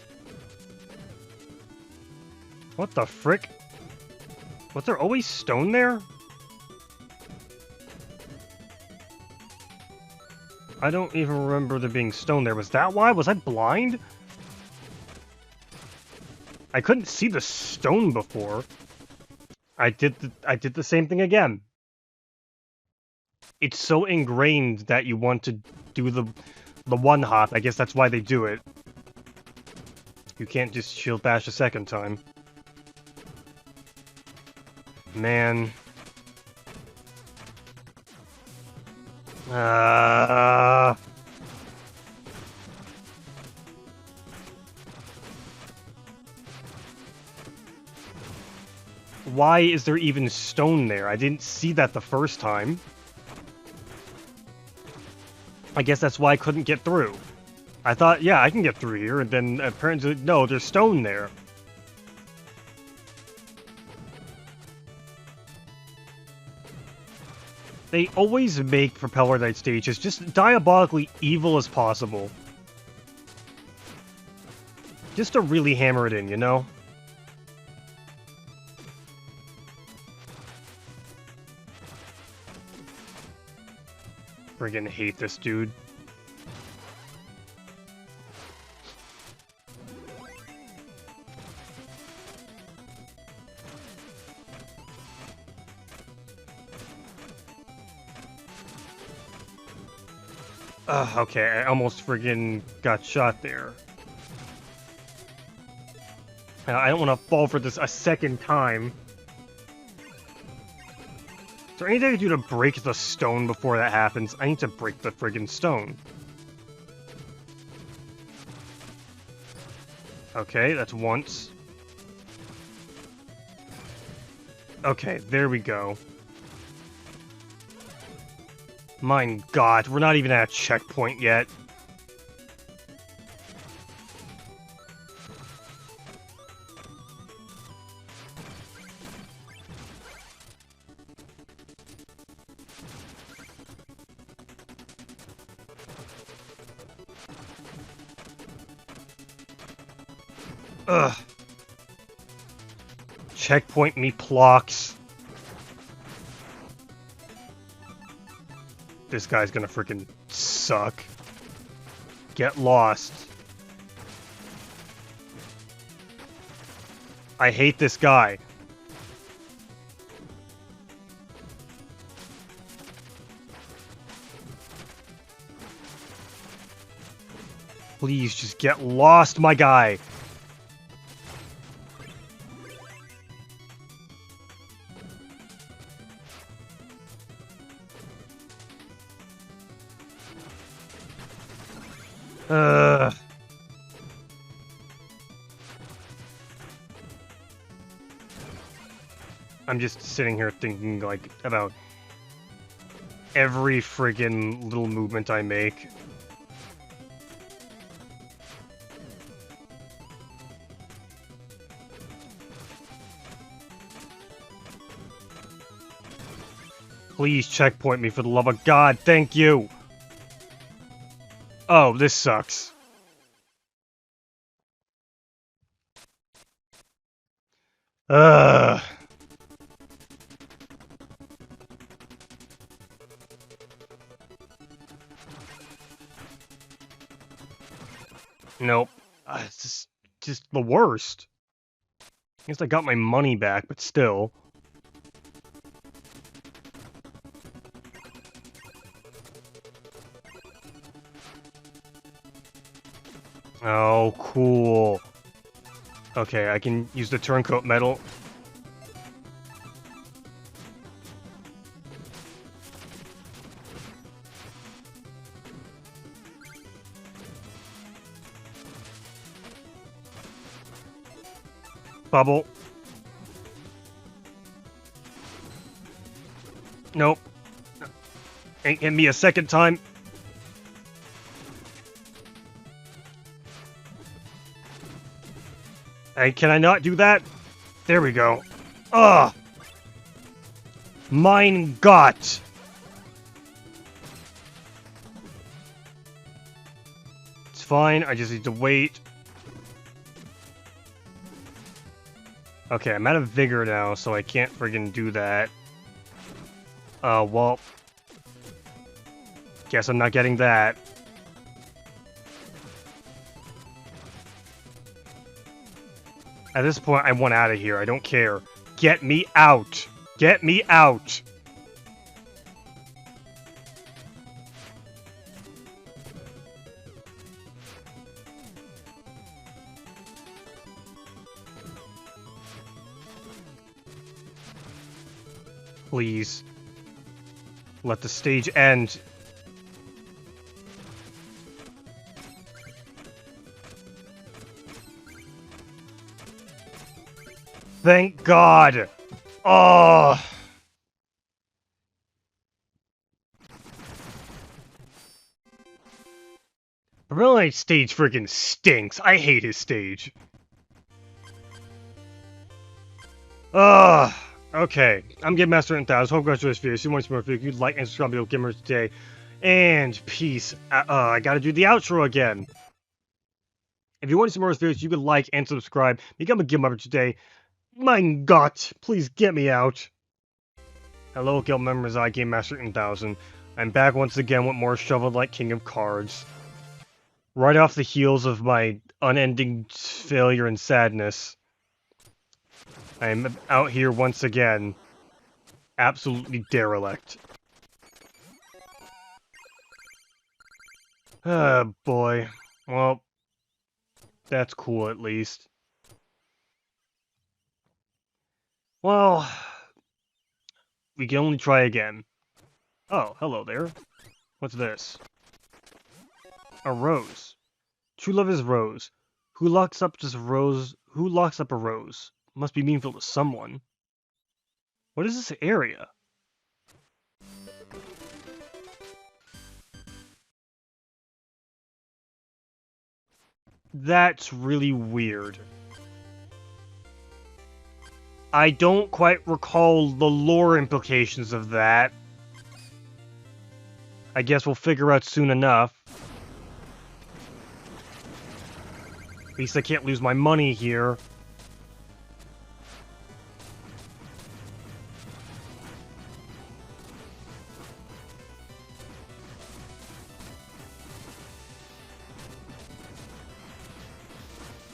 What the frick? Was there always stone there? I don't even remember there being stone there. Was that why? Was I blind? I couldn't see the stone before. I did the same thing again. It's so ingrained that you want to do the one hop. I guess that's why they do it. You can't just shield bash a second time. Man. Why is there even stone there? I didn't see that the first time. I guess that's why I couldn't get through. I thought, yeah, I can get through here, and then apparently, no, there's stone there. They always make Propeller Knight stages just diabolically evil as possible. Just to really hammer it in, you know? Friggin' hate this dude. Okay, I almost friggin' got shot there. I don't want to fall for this a second time. Is there anything I can do to break the stone before that happens? I need to break the friggin' stone. Okay, that's once. Okay, there we go. My God, we're not even at a checkpoint yet. Ugh. Checkpoint me, Plox. This guy's gonna freaking suck. Get lost. I hate this guy. Please just get lost, my guy. I'm just sitting here thinking, like, about every friggin' little movement I make. Please checkpoint me for the love of God, thank you! Oh, this sucks. Ugh. Nope. It's just the worst. I guess I got my money back, but still. Oh, cool. Okay, I can use the turncoat metal. Bubble. Nope. Ain't hit me a second time. Hey, can I not do that? There we go. Ugh! Mein Gott! It's fine, I just need to wait. Okay, I'm out of vigor now, so I can't friggin' do that. Well... Guess I'm not getting that. At this point, I want out of here. I don't care. Get me out! Get me out! Please. Let the stage end. Thank God! Oh! Really, stage freaking stinks. I hate his stage. Ugh. Okay, I'm Game Master 1000. Hope you guys enjoyed this video. If you want to see more videos, you like and subscribe to Gamers today. And peace. I gotta do the outro again. If you want to see more of this videos, you could like and subscribe. Become a Game Member today. My God, please get me out. Hello, guild members. I Game Master 1000. I'm back once again with more Shovel Knight King of Cards. Right off the heels of my unending failure and sadness. I'm out here once again. Absolutely derelict. Oh boy. Well, that's cool at least. Well, we can only try again. Oh, hello there. What's this? A rose. True love is rose. Who locks up just a rose? Who locks up a rose? Must be meaningful to someone. What is this area? That's really weird. I don't quite recall the lore implications of that. I guess we'll figure out soon enough. At least I can't lose my money here.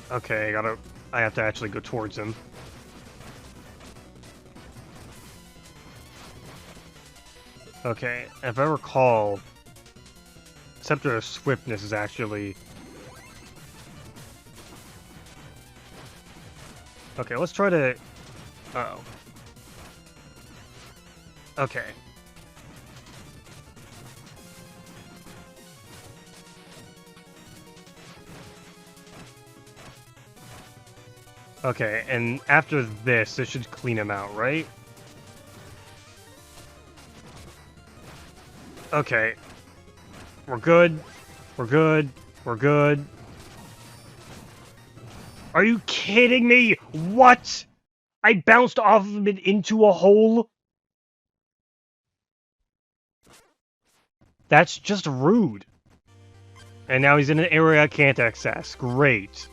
Okay, I have to actually go towards him. Okay, if I recall, Scepter of Swiftness is actually... Okay, let's try to... Uh-oh. Okay. Okay, and after this should clean him out, right? Okay. We're good. We're good. We're good. Are you kidding me? What? I bounced off of it into a hole? That's just rude. And now he's in an area I can't access. Great.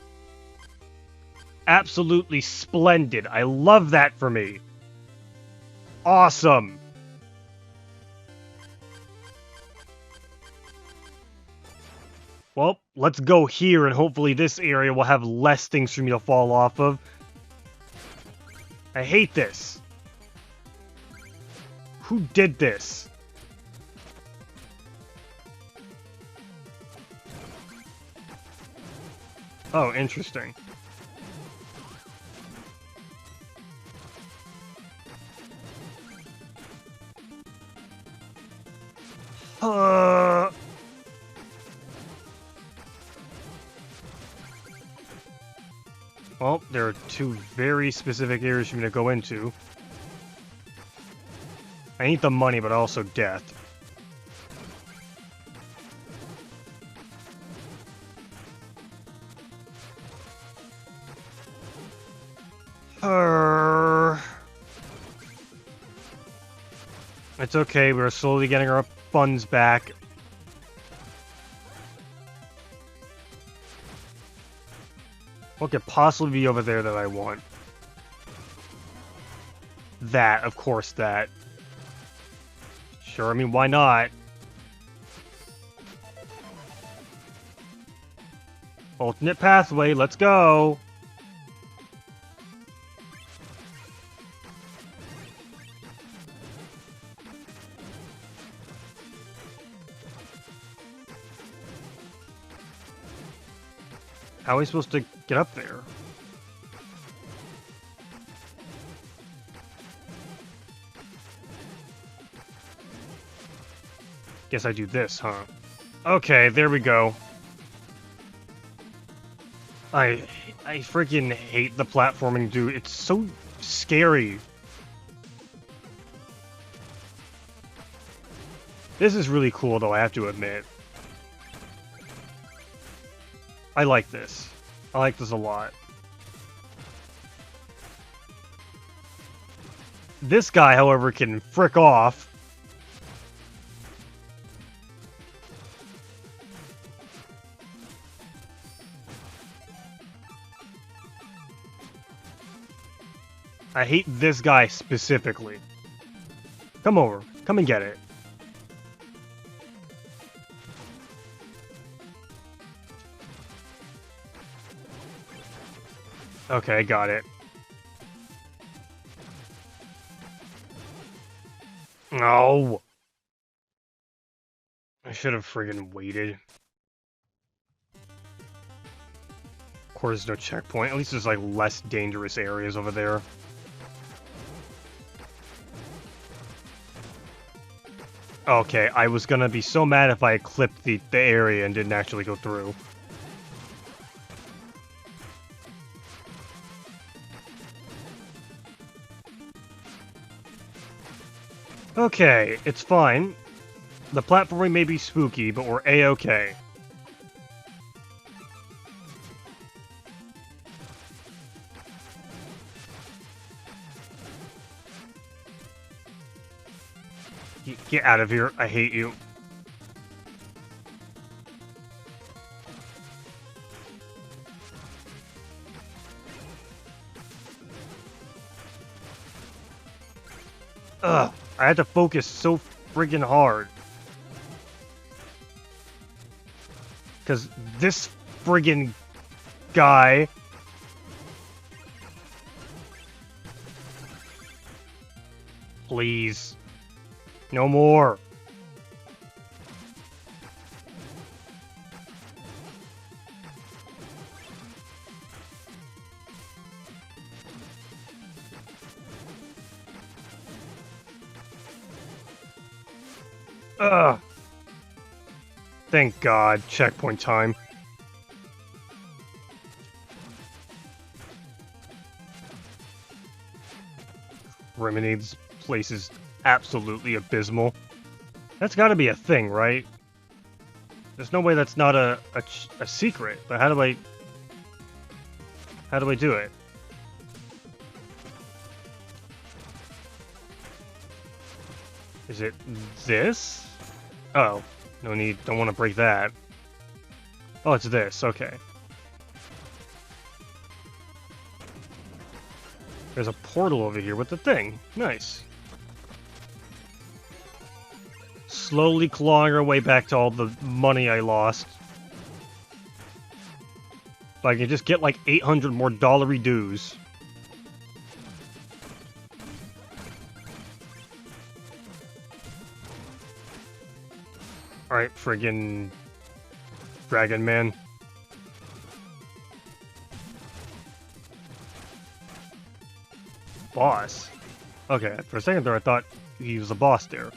Absolutely splendid. I love that for me. Awesome. Well, let's go here, and hopefully this area will have less things for me to fall off of. I hate this. Who did this? Oh, interesting. Well, there are two very specific areas for me to go into. I need the money, but also death. It's okay, we're slowly getting our funds back. What could possibly be over there that I want? That, of course, that. Sure, I mean, why not? Alternate pathway, let's go! How are we supposed to get up there? Guess I do this, huh? Okay, there we go. I freaking hate the platforming, dude. It's so scary. This is really cool, though, I have to admit. I like this. I like this a lot. This guy, however, can frick off. I hate this guy specifically. Come over. Come and get it. Okay, got it. No! I should have friggin' waited. Of course, there's no checkpoint. At least there's, like, less dangerous areas over there. Okay, I was gonna be so mad if I clipped the area and didn't actually go through. Okay, it's fine. The platforming may be spooky, but we're A-okay. Get out of here. I hate you. Ugh. I had to focus so friggin' hard. Because this friggin' guy... Please. No more. Ugh. Thank God. Checkpoint time. This place is absolutely abysmal. That's gotta be a thing, right? There's no way that's not a secret, but how do I do it? Is it this? Oh, no need, don't want to break that. Oh, it's this, okay. There's a portal over here with the thing. Nice. Slowly clawing our way back to all the money I lost. If I can just get like 800 more dollary dues. Alright, friggin' Dragon Man. Boss? Okay, for a second there I thought he was a boss there.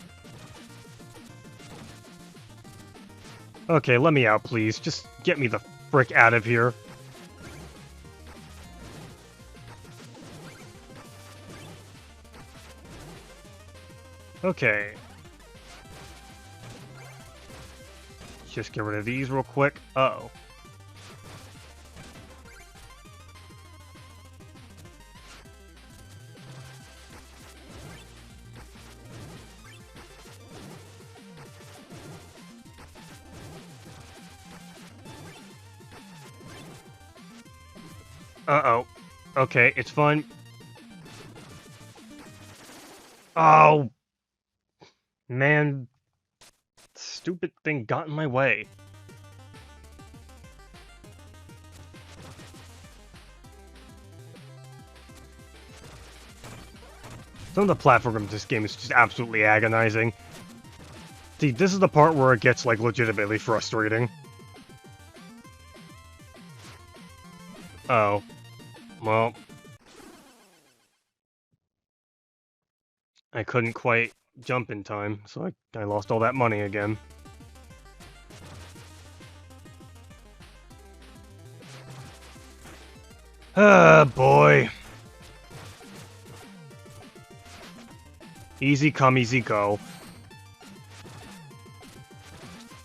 Okay, let me out, please. Just get me the frick out of here. Okay. Just get rid of these real quick. Uh-oh. Uh-oh. Okay, it's fine. Oh! Man. Stupid thing got in my way. Some of the platform in this game is just absolutely agonizing. See, this is the part where it gets, like, legitimately frustrating. Oh. Well. I couldn't quite jump in time, so I lost all that money again. Ah, boy. Easy come, easy go.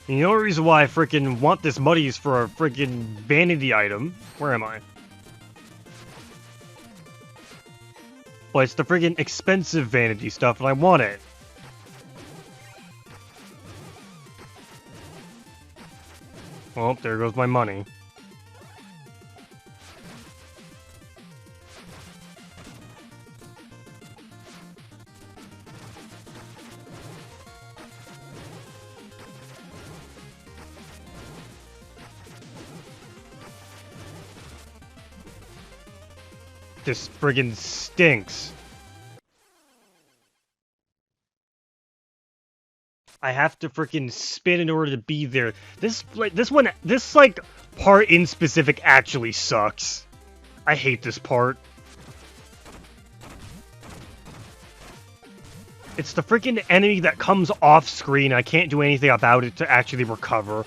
And the only reason why I freaking want this money is for a freaking vanity item. Where am I? But it's the freaking expensive vanity stuff, and I want it. Well, there goes my money. This friggin' stinks. I have to freaking spin in order to be there. This part in specific actually sucks. I hate this part. It's the freaking enemy that comes off screen. I can't do anything about it to actually recover.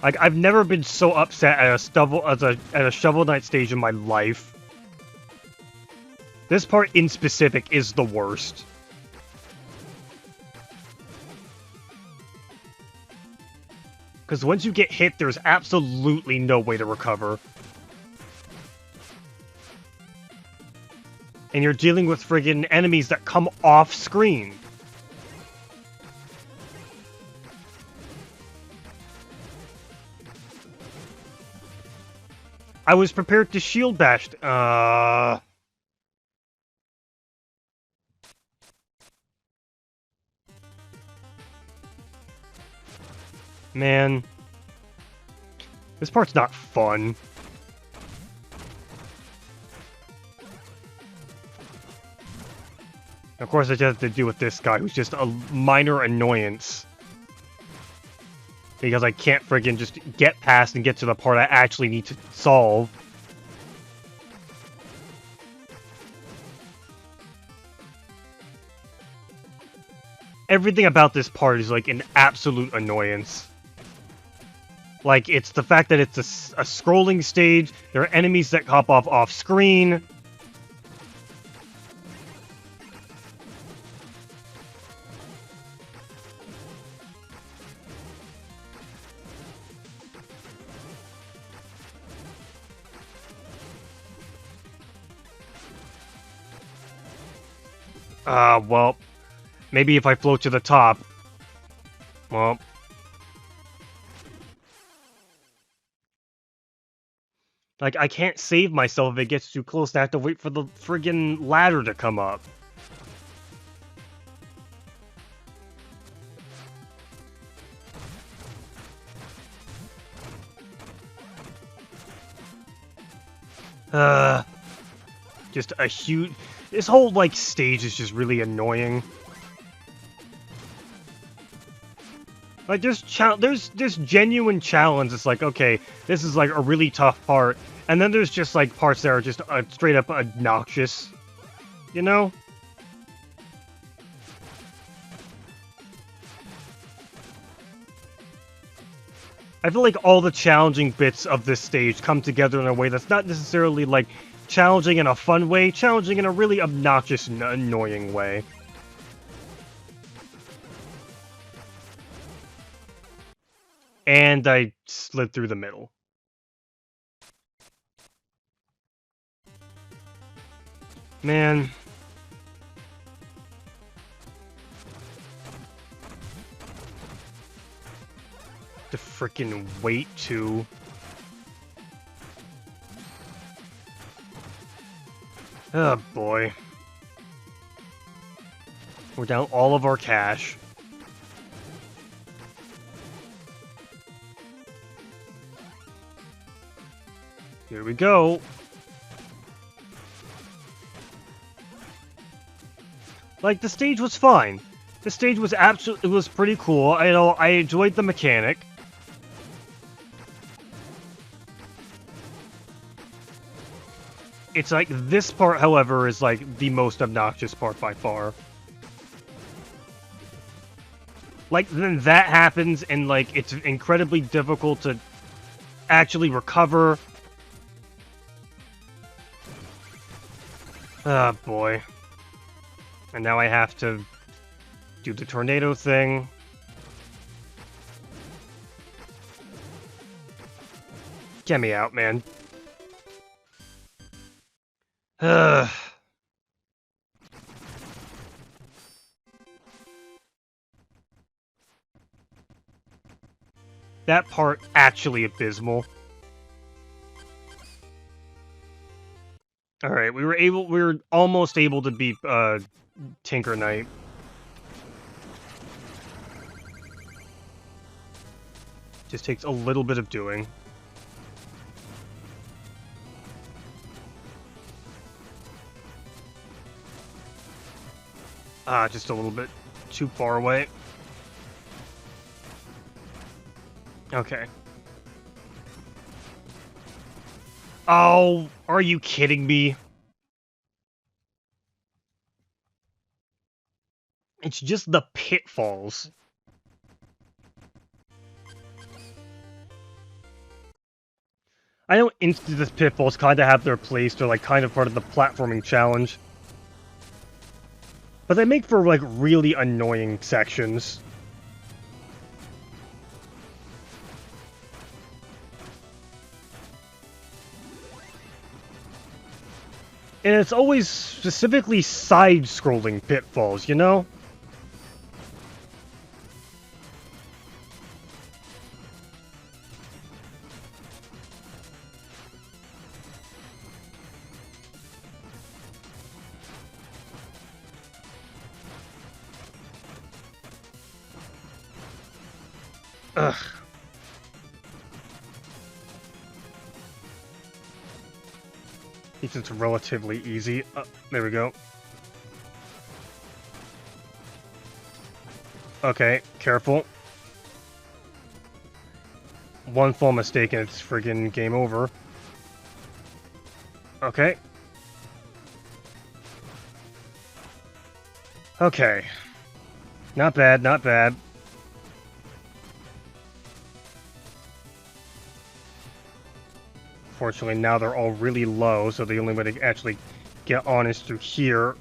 Like, I've never been so upset at a Shovel Knight stage in my life. This part in specific is the worst. Because once you get hit, there's absolutely no way to recover. And you're dealing with friggin' enemies that come off screen. I was prepared to shield bash. Man. This part's not fun. Of course, I just have to deal with this guy, who's just a minor annoyance. Because I can't friggin' just get past and get to the part I actually need to solve. Everything about this part is like an absolute annoyance. Like, it's the fact that it's a scrolling stage, there are enemies that hop off screen. Well, maybe if I float to the top. Well. Like, I can't save myself if it gets too close, I have to wait for the friggin' ladder to come up. Just a huge... This whole, like, stage is just really annoying. Like, there's genuine challenge. It's like, okay, this is, like, a really tough part. And then there's just, like, parts that are just straight up obnoxious. You know? I feel like all the challenging bits of this stage come together in a way that's not necessarily, like, challenging in a fun way, challenging in a really obnoxious and annoying way. And I slid through the middle. Man. To frickin' wait to... Oh boy. We're down all of our cash. Here we go. Like, the stage was fine. The stage was absolutely... It was pretty cool. I enjoyed the mechanic. It's like, this part, however, is like the most obnoxious part by far. Like, then that happens, and like, it's incredibly difficult to actually recover. Oh boy. And now I have to do the tornado thing. Get me out, man. Ugh. That part actually abysmal. Alright, we were almost able to beat Tinker Knight. Just takes a little bit of doing. Just a little bit too far away. Okay. Oh, are you kidding me? It's just the pitfalls. I know the pitfalls kind of have their place. They're like kind of part of the platforming challenge. But they make for, like, really annoying sections. And it's always specifically side-scrolling pitfalls, you know? Ugh. It's relatively easy. There we go. Okay, careful. One fall mistake and it's friggin' game over. Okay. Okay. Not bad, not bad. Fortunately, now they're all really low, so the only way to actually get on is through here.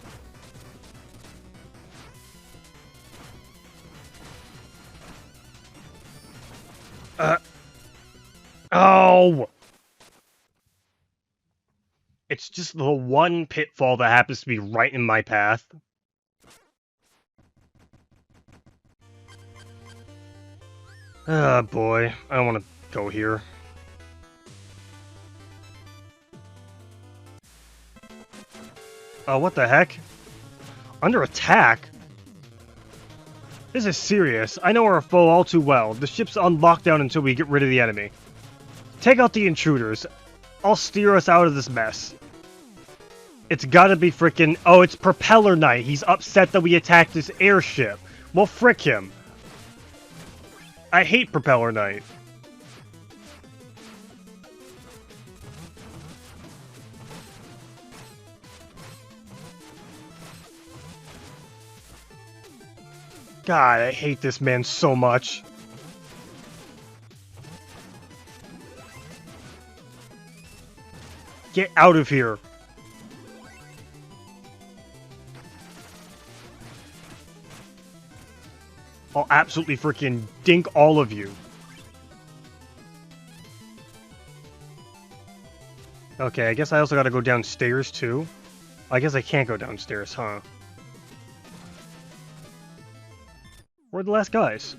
Oh! It's just the one pitfall that happens to be right in my path. Ah, boy. I don't want to go here. Oh, what the heck? Under attack? This is serious. I know our foe all too well. The ship's on lockdown until we get rid of the enemy. Take out the intruders. I'll steer us out of this mess. It's gotta be frickin'... Oh, it's Propeller Knight. He's upset that we attacked this airship. Well, frick him. I hate Propeller Knight. God, I hate this man so much. Get out of here. I'll absolutely freaking dink all of you. Okay, I guess I also gotta go downstairs too. I guess I can't go downstairs, huh? Where are the last guys?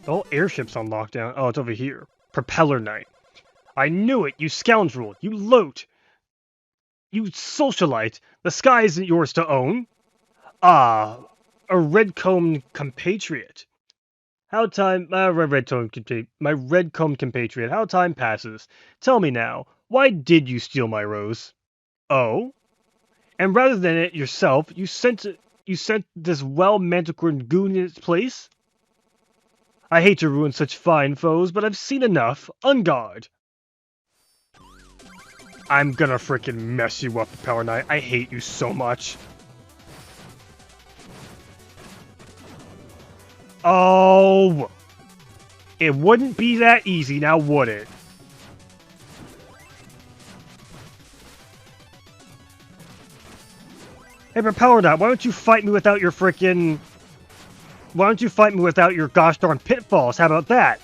The whole airship's on lockdown. Oh, it's over here. Propeller Knight. I knew it, you scoundrel! You loat! You socialite! The sky isn't yours to own! Ah, a red-combed compatriot. How time... my red-combed compatriot, how time passes. Tell me now, why did you steal my rose? Oh? And rather than it yourself, you sent this well-manticored goon in its place? I hate to ruin such fine foes, but I've seen enough. On guard! I'm gonna frickin' mess you up, Propeller Knight. I hate you so much. Oh! It wouldn't be that easy, now would it? Hey, Propeller Knight, why don't you fight me without your frickin'... Why don't you fight me without your gosh darn pitfalls? How about that?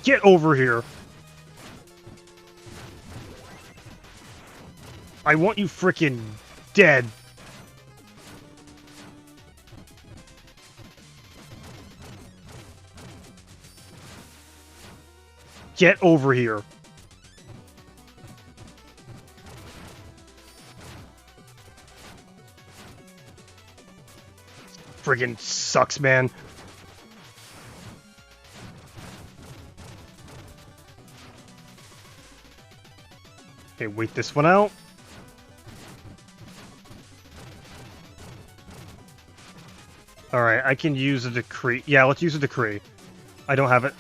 Get over here. I want you frickin' dead. Get over here. Friggin' sucks, man. Okay, wait this one out. Alright, I can use a decree. Yeah, let's use a decree. I don't have it.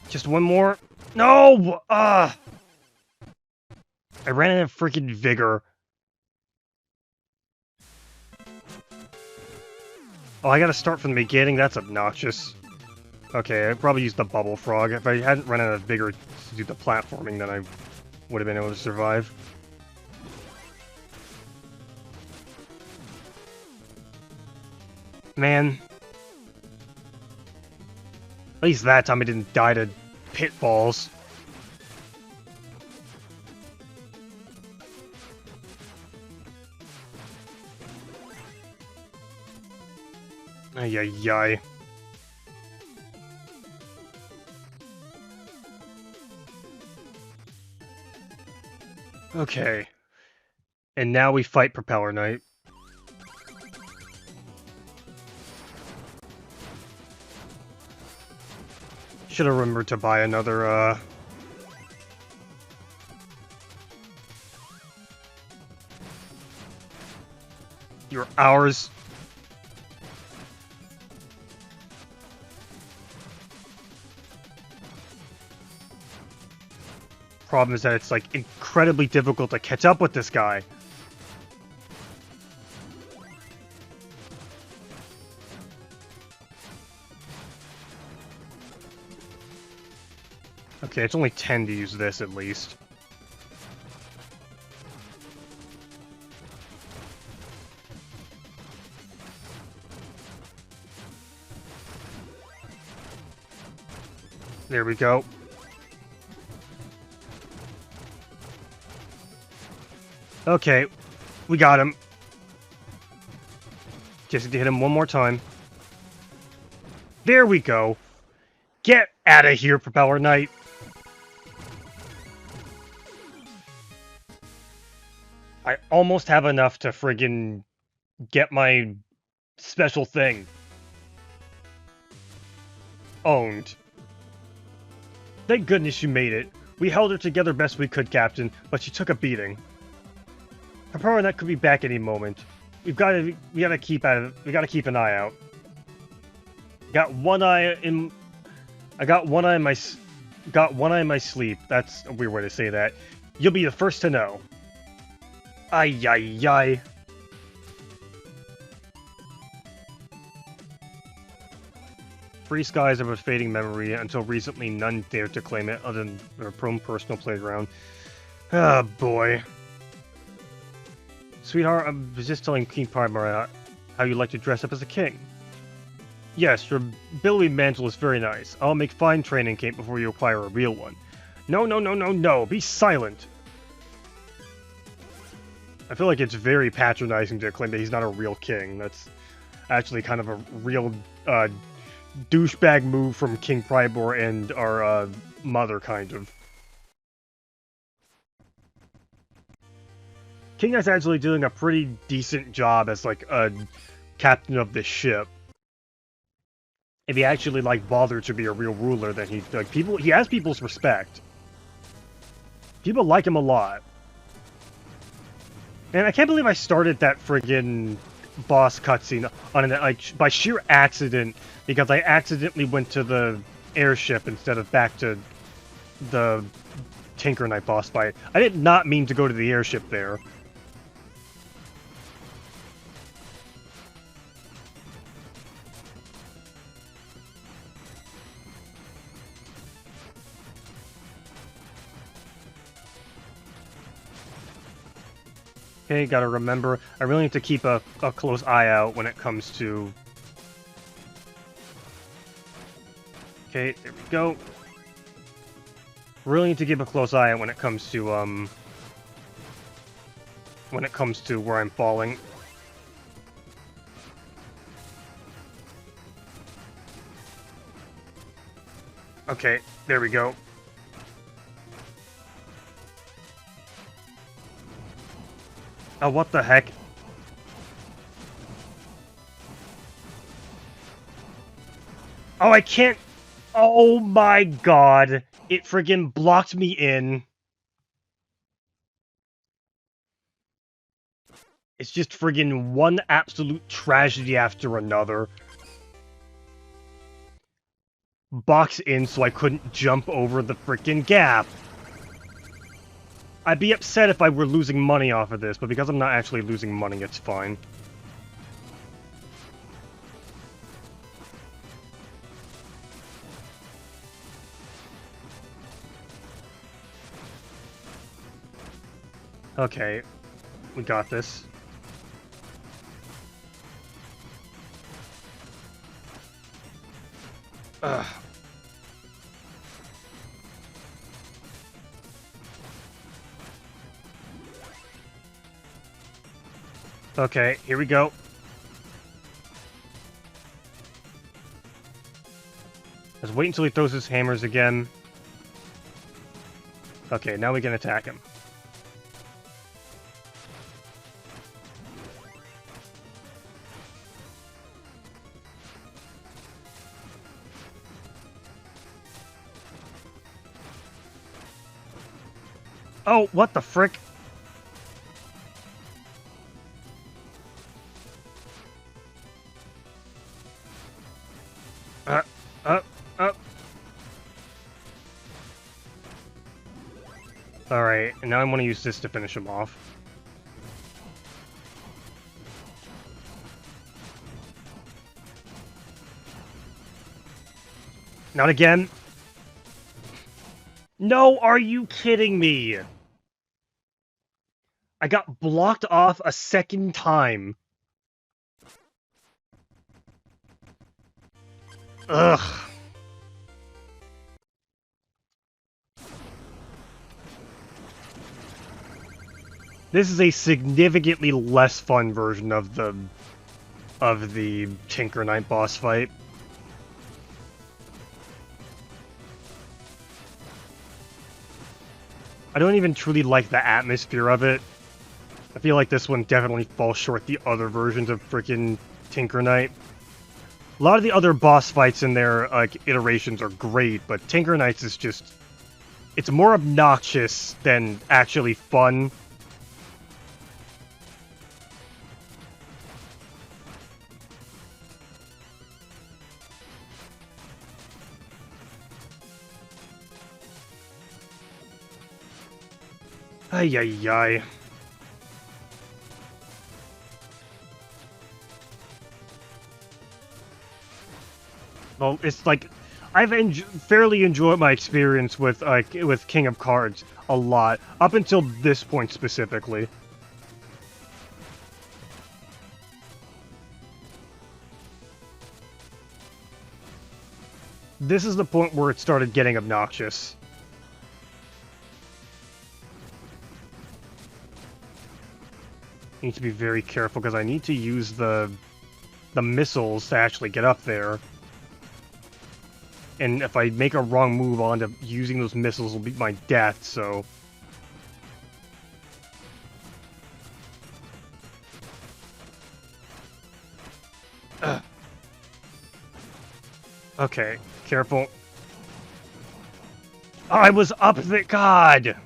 Just one more. No! I ran out of freaking vigor. Oh, I gotta start from the beginning? That's obnoxious. Okay, I'd probably use the bubble frog. If I hadn't run out of vigor to do the platforming, then I would have been able to survive. Man. At least that time I didn't die to pitfalls. Ay, ay, ay. Okay. And now we fight Propeller Knight. Should have remembered to buy another, You're ours. Problem is that it's, like, incredibly difficult to catch up with this guy. Okay, it's only 10 to use this, at least. There we go. Okay, we got him. Just need to hit him one more time. There we go. Get out of here, Propeller Knight. I almost have enough to friggin' get my special thing. Owned. Thank goodness you made it. We held her together best we could, Captain, but she took a beating. Propeller Knight could be back any moment. We gotta keep an eye out. Got one eye in my sleep. That's a weird way to say that. You'll be the first to know. Ay, ay, ay. Free skies of a fading memory. Until recently, none dared to claim it other than their own personal playground. Ah, boy. Sweetheart, I was just telling King Primar how you like to dress up as a king. Yes, your billowy mantle is very nice. I'll make fine training camp before you acquire a real one. No, no, no, no, no! Be silent! I feel like it's very patronizing to claim that he's not a real king. That's actually kind of a real douchebag move from King Prybor and our mother, kind of. King is actually doing a pretty decent job as, like, a captain of this ship. If he actually, like, bothered to be a real ruler, then he has people's respect. People like him a lot. And I can't believe I started that friggin' boss cutscene on an, like, by sheer accident, because I accidentally went to the airship instead of back to the Tinker Knight boss fight. I did not mean to go to the airship there. Okay, gotta remember, I really need to keep a close eye out when it comes to... Okay, there we go. Really need to keep a close eye out when it comes to, where I'm falling. Okay, there we go. Oh, what the heck? Oh, I can't... Oh my god! It friggin' blocked me in. It's just friggin' one absolute tragedy after another. Box in so I couldn't jump over the frickin' gap. I'd be upset if I were losing money off of this, but because I'm not actually losing money, it's fine. Okay, we got this. Ugh. Okay, here we go. Let's wait until he throws his hammers again. Okay, now we can attack him. Oh, what the frick? Uh, uh, uh. Alright, and now I want to use this to finish him off. Not again. No, are you kidding me? I got blocked off a second time. Ugh. This is a significantly less fun version of the Tinker Knight boss fight. I don't even truly like the atmosphere of it. I feel like this one definitely falls short the other versions of freaking Tinker Knight. A lot of the other boss fights in their like iterations are great, but Tinker Knight's is just... it's more obnoxious than actually fun. Ay, ay, ay. Well, it's like I've fairly enjoyed my experience with King of Cards a lot up until this point specifically. This is the point where it started getting obnoxious. Need to be very careful because I need to use the missiles to actually get up there. And if I make a wrong move, I'll end up using those missiles will be my death, so... Ugh. Okay, careful. Oh, I was up the... God!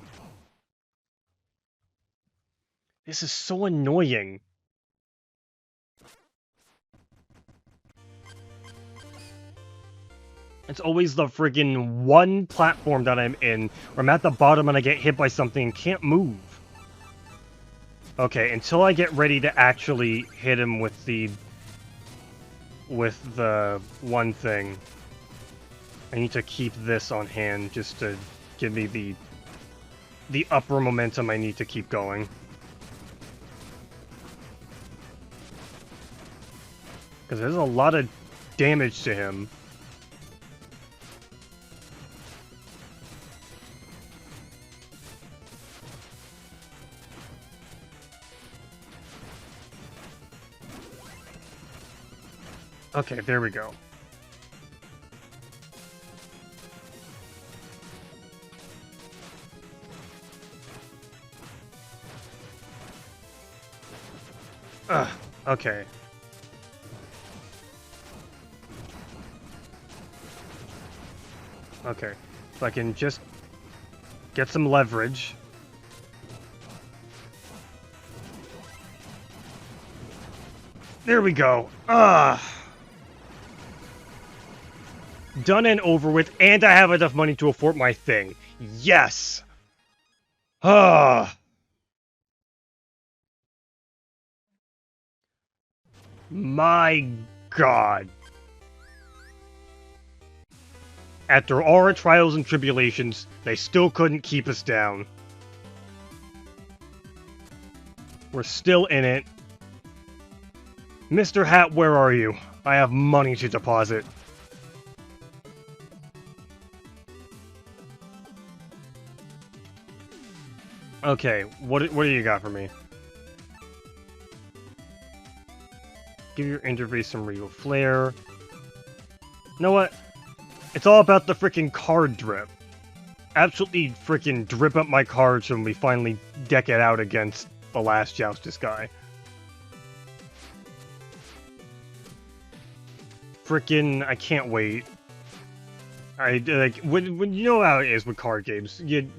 This is so annoying. It's always the friggin' one platform that I'm in, where I'm at the bottom and I get hit by something and can't move. Okay, until I get ready to actually hit him with the one thing, I need to keep this on hand just to give me the upper momentum I need to keep going. Because there's a lot of damage to him. Okay, there we go. Okay. Okay. If I can just get some leverage. There we go. Done and over with, and I have enough money to afford my thing. Yes! My God. After all our trials and tribulations, they still couldn't keep us down. We're still in it. Mr. Hat, where are you? I have money to deposit. Okay, what do you got for me? Give your interface some real flair. You know what? It's all about the freaking card drip. Absolutely freaking drip up my cards when we finally deck it out against the last Joustus guy. Freaking, I can't wait. Like when you know how it is with card games, you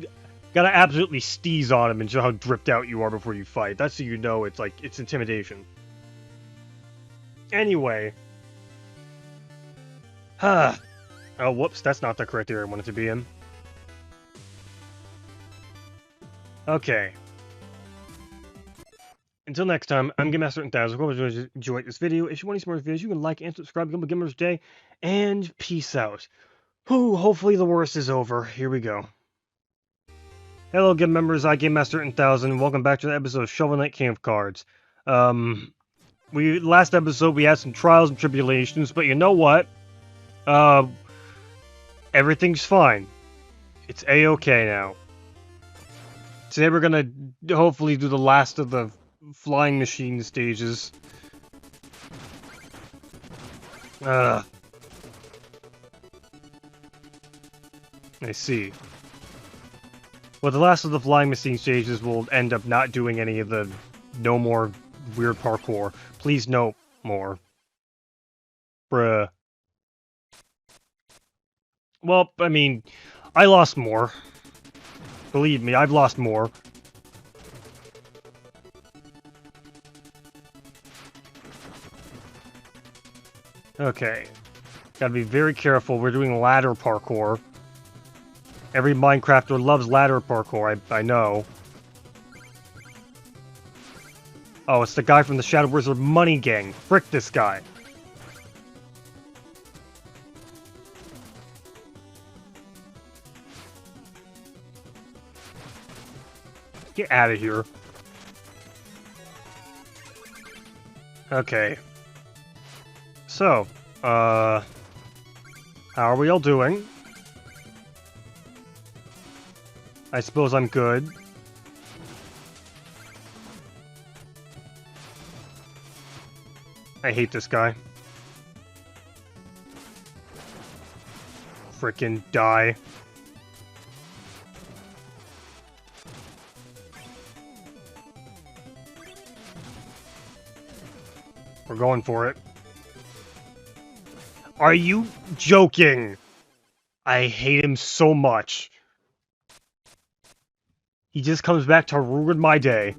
gotta absolutely steeze on him and show how dripped out you are before you fight. That's so you know it's like it's intimidation. Anyway. Oh, whoops, that's not the correct area I wanted to be in. Okay. Until next time, I'm GameLan. I hope you enjoyed this video. If you want to see more videos, you can like and subscribe. Become a Gamer's Day, and peace out. Hopefully the worst is over. Here we go. Hello, Game members. I GameLan. Welcome back to the episode of Shovel Knight King of Cards. Last episode we had some trials and tribulations, but you know what? Everything's fine. It's a-okay now. Today we're gonna hopefully do the last of the flying machine stages. I see. Well, the last of the flying machine stages will end up not doing any of the no more weird parkour. Please no more. Bruh. Well, I mean, I lost more. Believe me, I've lost more. Okay. Gotta be very careful. We're doing ladder parkour. Every Minecrafter loves ladder parkour, I know. Oh, it's the guy from the Shadow Wizard Money Gang. Frick this guy. Get out of here. Okay. So, how are we all doing? I suppose I'm good. I hate this guy. Frickin' die. We're going for it. Are you joking? I hate him so much. He just comes back to ruin my day.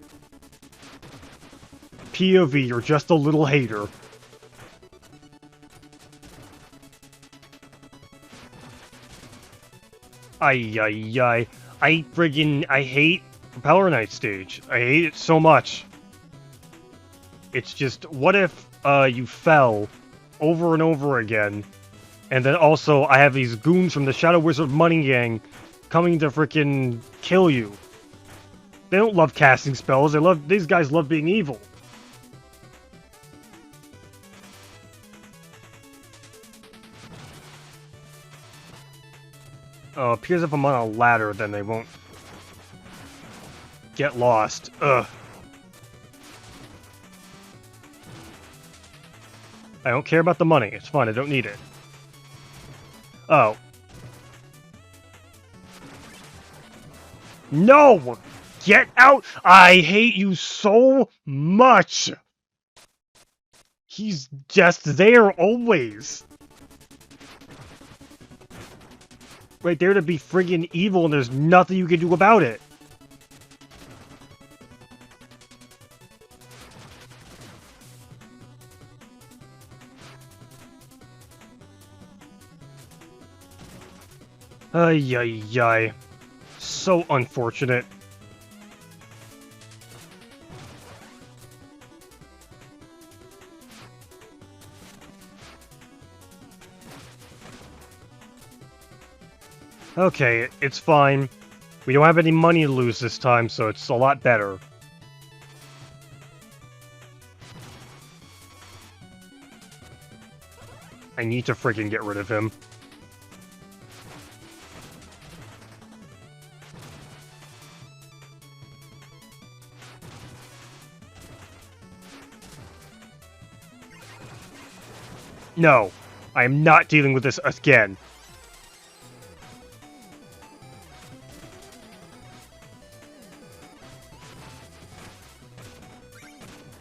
POV, you're just a little hater. Ay. I hate Propeller Knight stage. I hate it so much. It's just, what if you fell over and over again, and then also I have these goons from the Shadow Wizard Money Gang coming to frickin' kill you. They don't love casting spells, these guys love being evil. Oh, appears if I'm on a ladder, then they won't get lost. Ugh. I don't care about the money. It's fine. I don't need it. Oh. No! Get out! I hate you so much! He's just there always. Right there to be friggin' evil, and there's nothing you can do about it. Ay. So unfortunate. Okay, it's fine. We don't have any money to lose this time, so it's a lot better. I need to freaking get rid of him. No, I am not dealing with this again.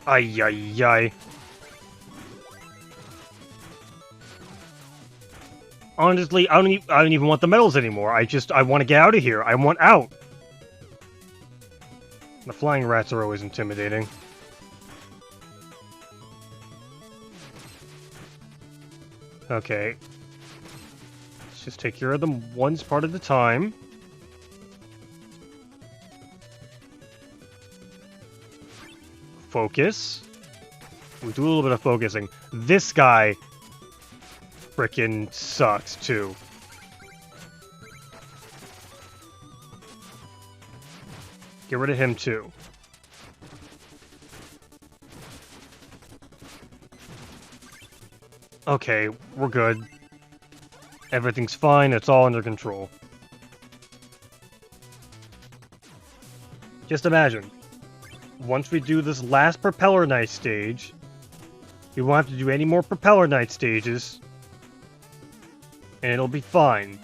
Ay, ay, ay. Honestly, I don't even want the medals anymore. I want to get out of here. I want out. The flying rats are always intimidating. Okay. Let's just take care of them one part at a time. Focus. We do a little bit of focusing. This guy frickin' sucks, too. Get rid of him, too. Okay, we're good. Everything's fine, it's all under control. Just imagine, once we do this last Propeller Knight stage, we won't have to do any more Propeller Knight stages, and it'll be fine.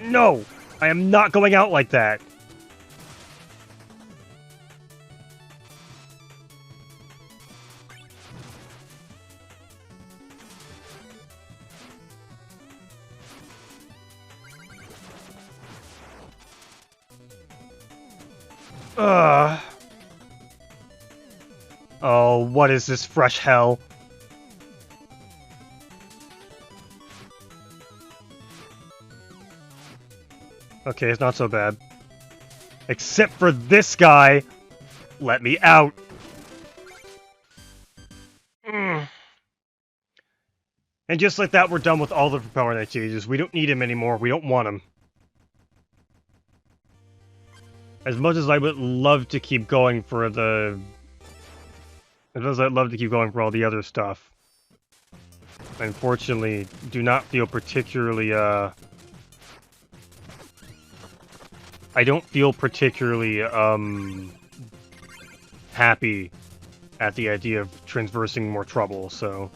No! I am not going out like that! Oh, what is this fresh hell? Okay, it's not so bad. Except for this guy! Let me out! And just like that, we're done with all the Propeller Knight stages. We don't need him anymore. We don't want him. As much as I would love to keep going for the... As much as I'd love to keep going for all the other stuff. I unfortunately do not feel particularly, I don't feel particularly, happy at the idea of traversing more trouble, so...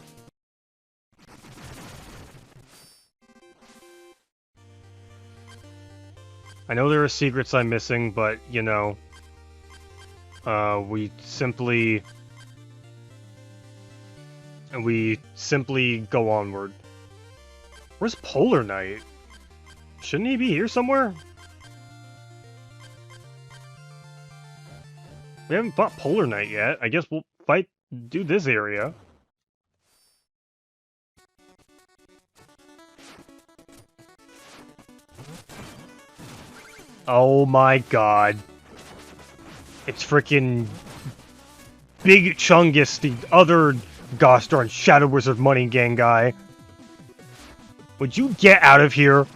I know there are secrets I'm missing, but, you know... we simply go onward. Where's Polar Knight? Shouldn't he be here somewhere? We haven't fought Polar Knight yet. I guess we'll do this area. Oh my god. It's frickin' Big Chungus, the other gosh darn Shadow Wizard Money Gang guy. Would you get out of here?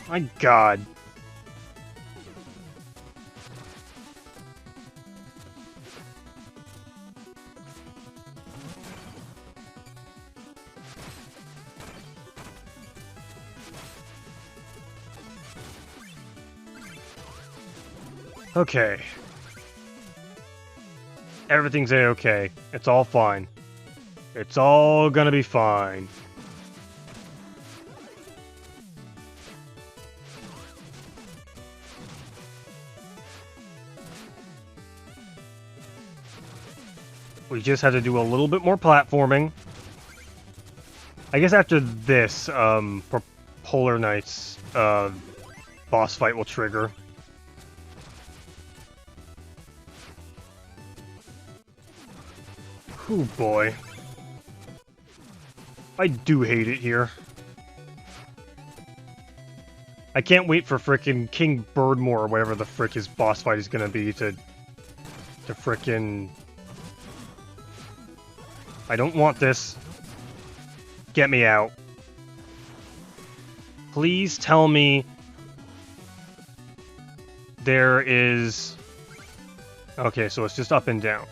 My god. Okay. Everything's a-okay. It's all fine. It's all gonna be fine. We just had to do a little bit more platforming. I guess after this, Polar Knight's, boss fight will trigger. Oh boy. I do hate it here. I can't wait for frickin' King Birdmore or whatever the frick his boss fight is gonna be to frickin'... I don't want this. Get me out. Please tell me there is... Okay, so it's just up and down.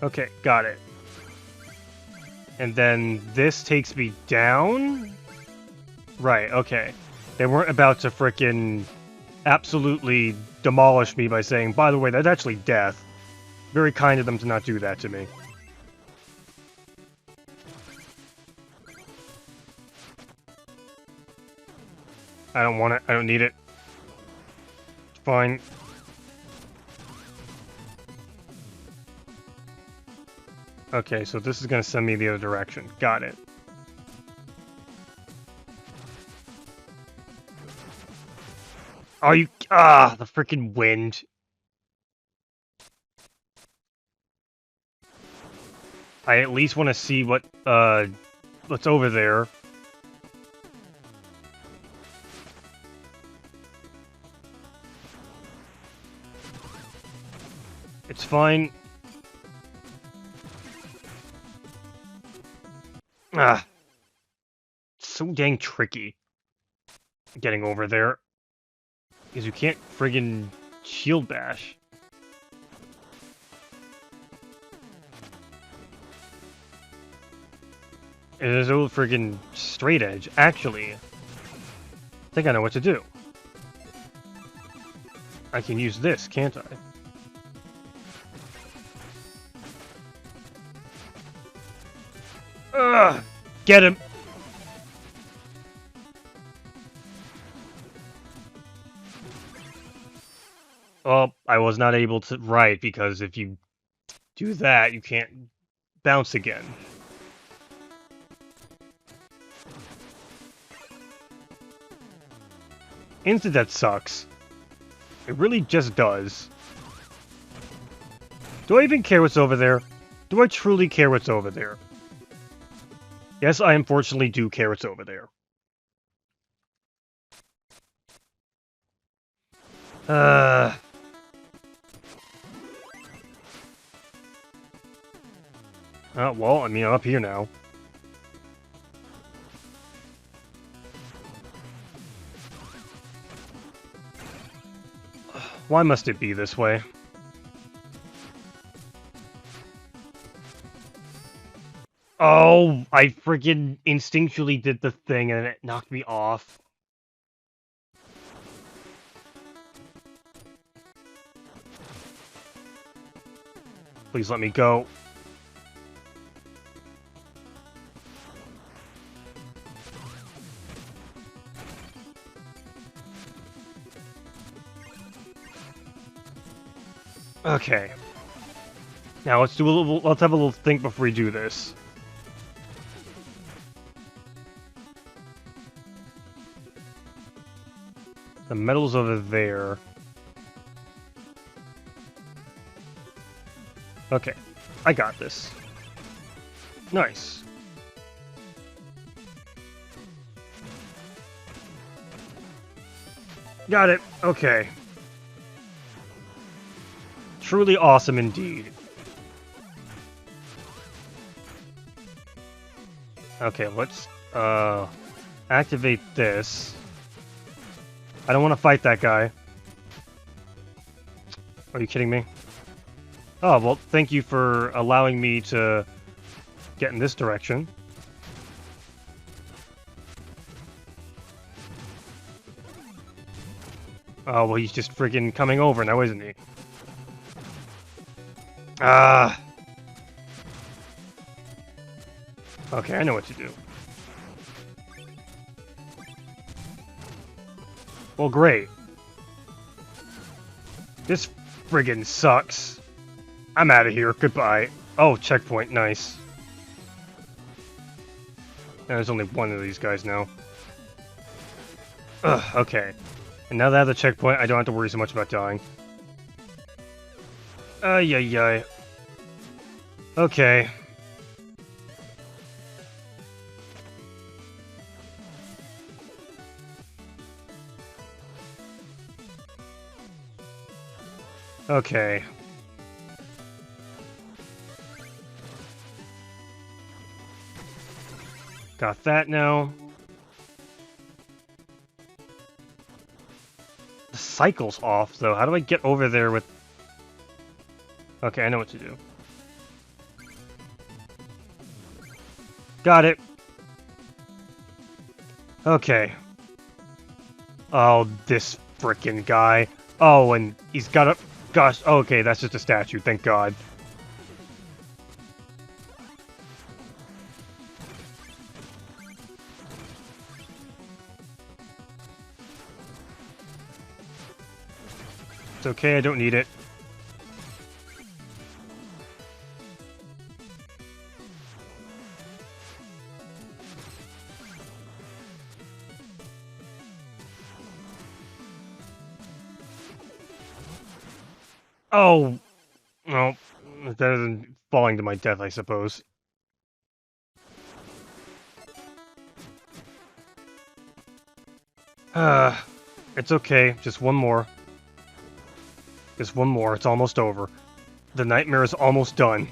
Okay, got it. And then this takes me down? Right, okay. They weren't about to frickin' absolutely demolish me by saying, by the way, that's actually death. Very kind of them to not do that to me. I don't want it. I don't need it. It's fine. Okay, so this is gonna send me the other direction. Got it. Oh, you... Ah, the freaking wind. I at least want to see what's over there. It's fine. Ah. It's so dang tricky getting over there. Because you can't friggin' shield bash. It is a friggin' straight edge. Actually, I think I know what to do. I can use this, can't I? Ugh! Get him! Oh, I was not able to... Right, because if you do that, you can't bounce again. Insta-death sucks. It really just does. Do I even care what's over there? Do I truly care what's over there? Yes, I unfortunately do care what's over there. Well, I mean, I'm up here now. Why must it be this way? Oh, I freaking instinctually did the thing and it knocked me off. Please let me go. Okay. Now let's do a little. Let's have a little think before we do this. The metal's over there. Okay, I got this. Nice. Got it. Okay. Truly awesome indeed. Okay, let's activate this. I don't want to fight that guy. Are you kidding me? Oh, well, thank you for allowing me to get in this direction. Oh, well, he's just friggin' coming over now, isn't he? Ah. Okay, I know what to do. Well, great. This friggin' sucks. I'm out of here. Goodbye. Oh, checkpoint. Nice. And there's only one of these guys now. Ugh, okay. And now that I have the checkpoint, I don't have to worry so much about dying. Ay, ay, ay. Okay. Okay. Got that now. The cycle's off, though. How do I get over there with... Okay, I know what to do. Got it. Okay. Oh, this frickin' guy. Oh, and he's got a... Gosh, okay, that's just a statue, thank God. It's okay, I don't need it. Oh! Well, it's better than falling to my death, I suppose. It's okay, just one more. Just one more, it's almost over. The nightmare is almost done.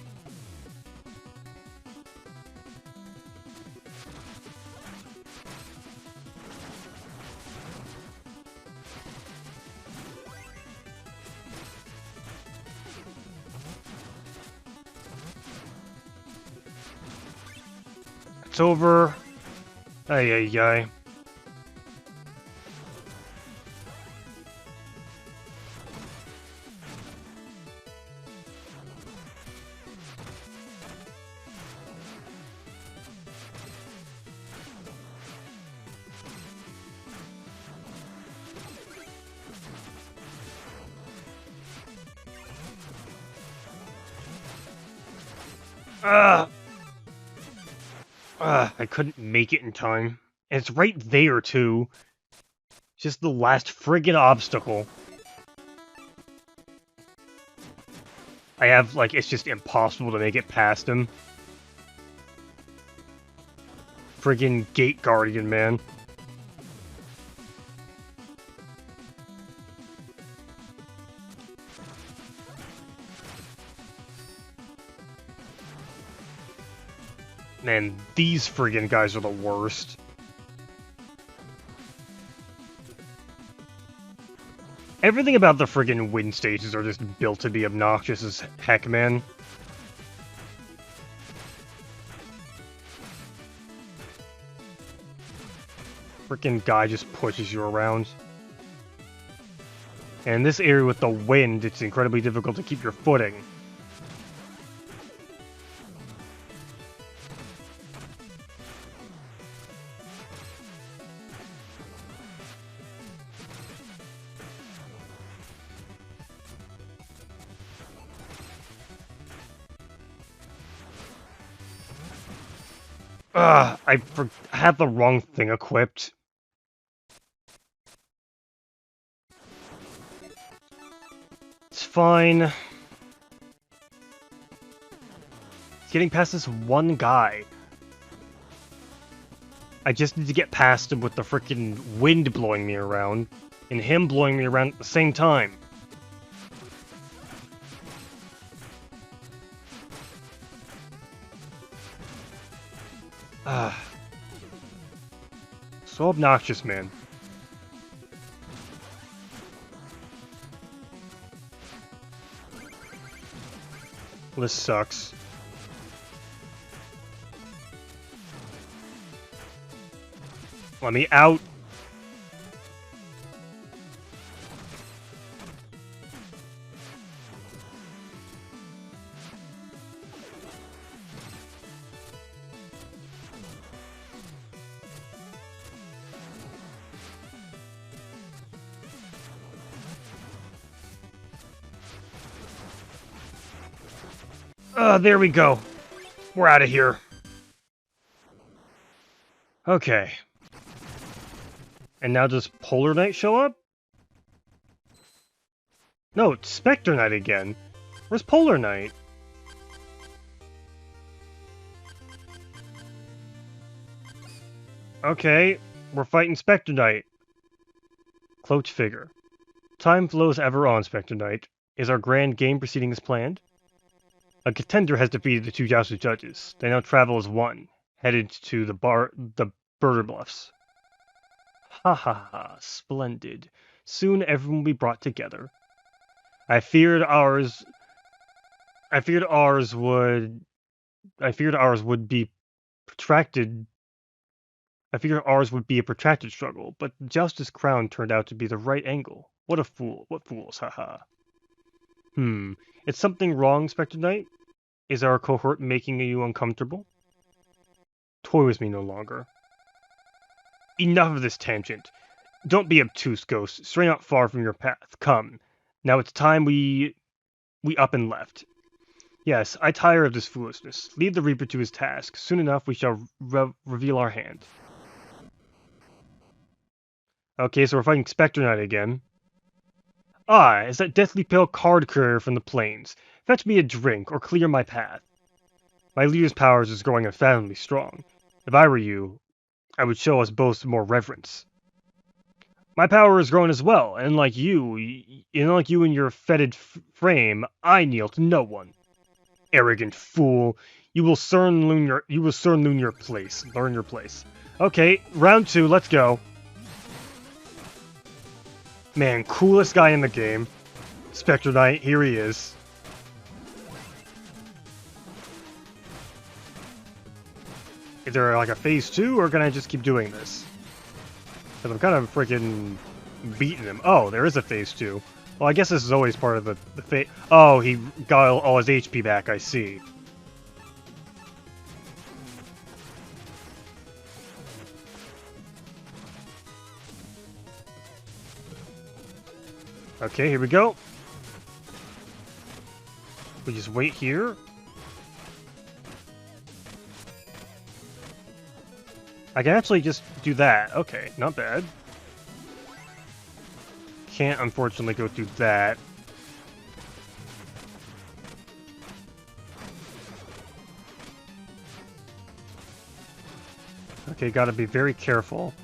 It's over. Ay, ay, ay. I couldn't make it in time. And it's right there, too. Just the last friggin' obstacle. I have, like, it's just impossible to make it past him. Friggin' Gate Guardian, man. Man, these friggin' guys are the worst. Everything about the friggin' wind stages are just built to be obnoxious as heck, man. Frickin' guy just pushes you around. And in this area with the wind, it's incredibly difficult to keep your footing. I had the wrong thing equipped. It's fine. It's getting past this one guy. I just need to get past him with the frickin' wind blowing me around, and him blowing me around at the same time. So obnoxious, man. Well, this sucks. Let me out. There we go. We're out of here. Okay. And now does Polar Knight show up? No, it's Spectre Knight again. Where's Polar Knight? Okay, we're fighting Spectre Knight. Cloaked figure. Time flows ever on, Spectre Knight. Is our grand game proceeding as planned? A contender has defeated the two jousted judges. They now travel as one, headed to the Birder Bluffs. Ha ha ha, splendid. Soon everyone will be brought together. I feared ours would be protracted. I figured ours would be a protracted struggle, but the Justice Crown turned out to be the right angle. What a fool. What fools, haha. Is something wrong, Spectre Knight? Is our cohort making you uncomfortable? Toy with me no longer. Enough of this tangent. Don't be obtuse, Ghost. Stray not far from your path. Come. Now it's time we up and left. Yes, I tire of this foolishness. Leave the Reaper to his task. Soon enough we shall reveal our hand. Okay, so we're fighting Spectre Knight again. Ah, it's that deathly pale card courier from the plains. Fetch me a drink, or clear my path. My leader's powers is growing unfathomably strong. If I were you, I would show us both more reverence. My power is growing as well, and like you in your fetid frame, I kneel to no one. Arrogant fool! You will soon learn your place. Learn your place. Okay, round 2. Let's go. Man, coolest guy in the game. Spectre Knight, here he is. Is there like a phase 2, or can I just keep doing this? Because I'm kind of freaking beating him. Oh, there is a phase 2. Well, I guess this is always part of the phase. Oh, he got all his HP back, I see. Okay, here we go. We just wait here. I can actually just do that. Okay, not bad. Can't, unfortunately, go through that. Okay, gotta be very careful.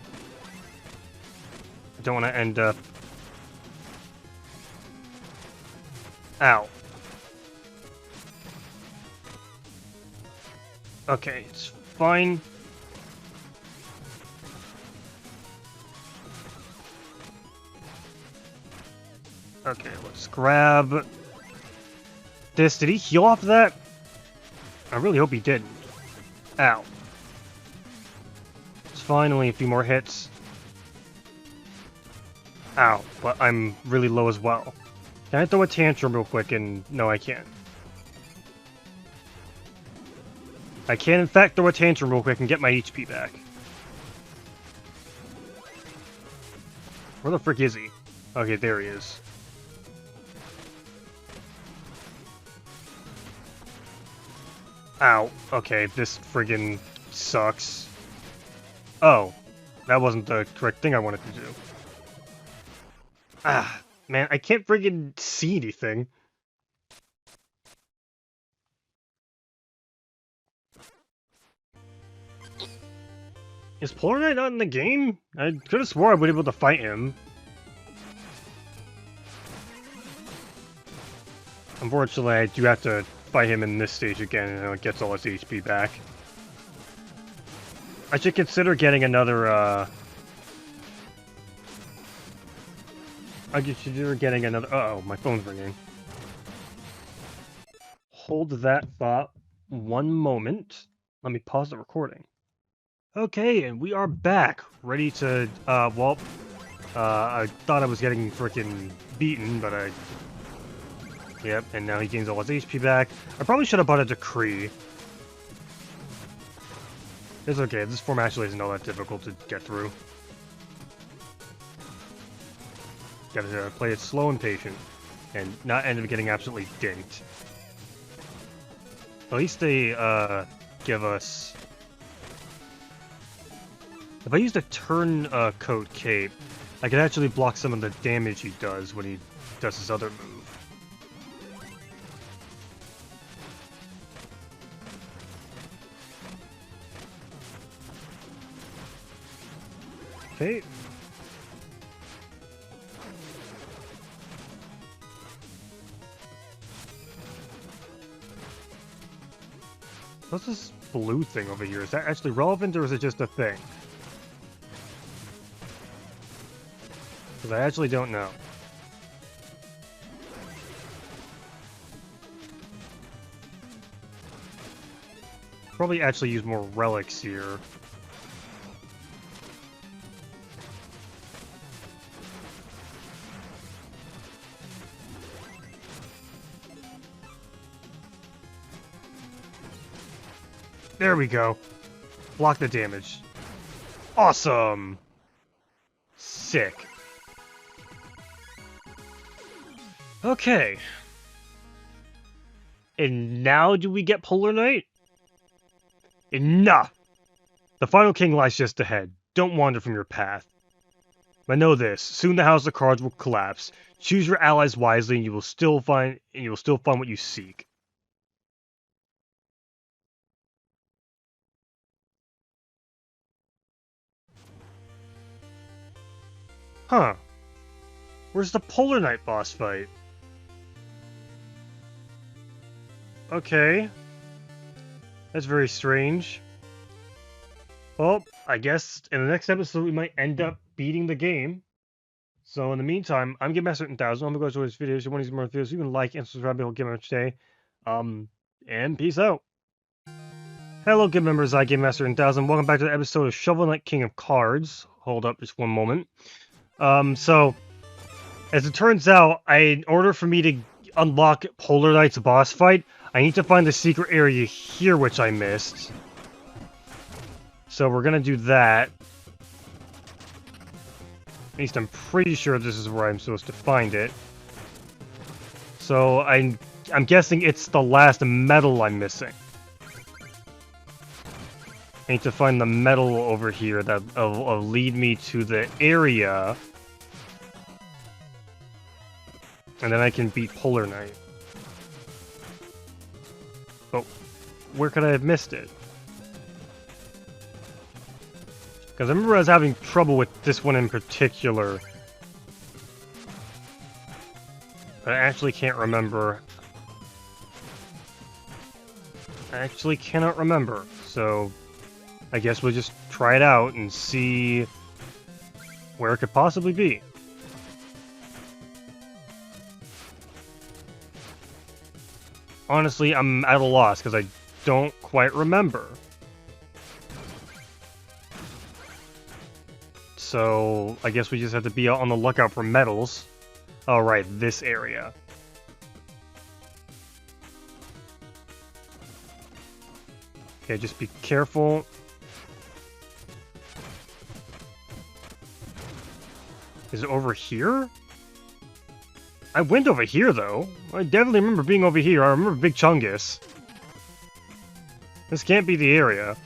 I don't want to end up... Ow. Okay, it's fine. Okay, let's grab this. Did he heal off that? I really hope he didn't. Ow. It's fine, only a few more hits. Ow, but I'm really low as well. Can I throw a tantrum real quick and... No, I can't. I can, in fact, throw a tantrum real quick and get my HP back. Where the frick is he? Okay, there he is. Ow. Okay, this friggin' sucks. Oh. That wasn't the correct thing I wanted to do. Ah. Man, I can't friggin' see anything. Is Polar Knight not in the game? I could have swore I would be able to fight him. Unfortunately, I do have to fight him in this stage again, and it gets all his HP back. I should consider getting another, I should consider getting another... Uh-oh, my phone's ringing. Hold that thought one moment. Let me pause the recording. Okay, and we are back, ready to, well, I thought I was getting frickin' beaten, but I... Yep, and now he gains all his HP back. I probably should have bought a Decree. It's okay, this form actually isn't all that difficult to get through. Gotta play it slow and patient, and not end up getting absolutely dinked. At least they, give us... If I used a turncoat cape, I could actually block some of the damage he does when he does his other move. Okay. What's this blue thing over here? Is that actually relevant, or is it just a thing? Because I actually don't know. Probably actually use more relics here. There we go. Block the damage. Awesome! Sick. Okay. And now do we get Polar Knight? Enough! The final king lies just ahead. Don't wander from your path. But know this, soon the House of Cards will collapse. Choose your allies wisely and you will still find what you seek. Huh. Where's the Polar Knight boss fight? Okay. That's very strange. Well, I guess in the next episode we might end up beating the game. So in the meantime, I'm Gamelan 1000. I'm gonna go to this video. If you want to see more videos, you can like and subscribe to Gamelan today. And peace out. Hello, good members. I'm Gamelan 1000. Welcome back to the episode of Shovel Knight King of Cards. Hold up, just one moment. So as it turns out, in order for me to unlock Polar Knight's boss fight, I need to find the secret area here, which I missed. So we're gonna do that. At least I'm pretty sure this is where I'm supposed to find it. So I'm guessing it's the last medal I'm missing. I need to find the medal over here that'll lead me to the area. And then I can beat Polar Knight. But where could I have missed it? Because I remember I was having trouble with this one in particular. But I actually can't remember. I actually cannot remember. So I guess we'll just try it out and see where it could possibly be. Honestly, I'm at a loss because I don't quite remember. So I guess we just have to be on the lookout for medals. Oh, right, this area. Okay, just be careful. Is it over here? I went over here, though. I definitely remember being over here. I remember Big Chungus. This can't be the area.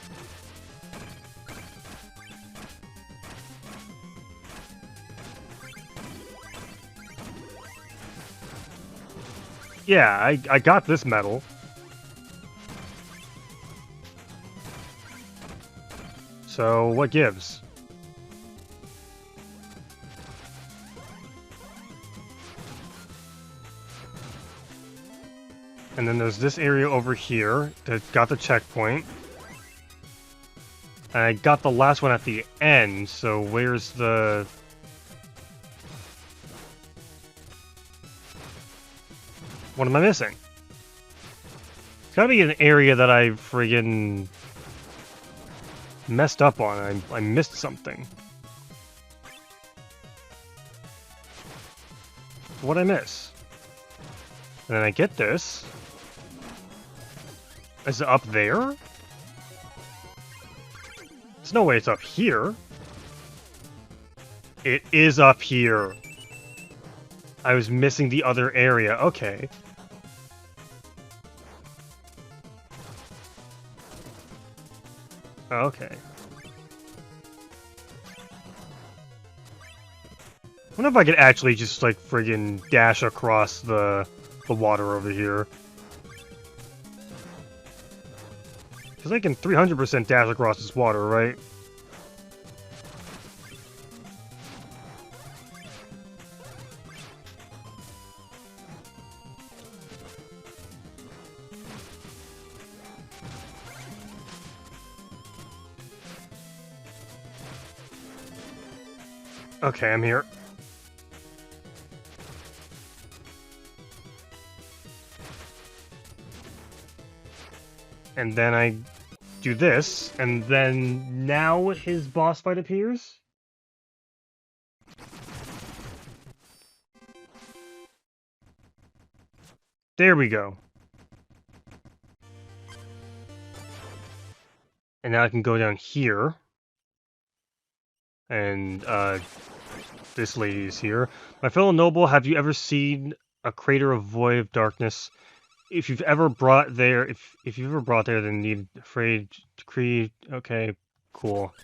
Yeah, I got this medal. So, what gives? And then there's this area over here that got the checkpoint. And I got the last one at the end, so where's the... What am I missing? It's gotta be an area that I friggin' messed up on. I missed something. What'd I miss? And then I get this. Is it up there? There's no way it's up here. It is up here. I was missing the other area. Okay. Okay. I wonder if I could actually just, like, friggin' dash across the water over here. Because I can 300% dash across this water, right? Okay, I'm here. And then I do this, and then now his boss fight appears? There we go. And now I can go down here. And, this lady is here. My fellow noble, have you ever seen a crater of void of darkness? If you've ever brought there, if you've ever brought there, then need afraid decree. Okay, cool.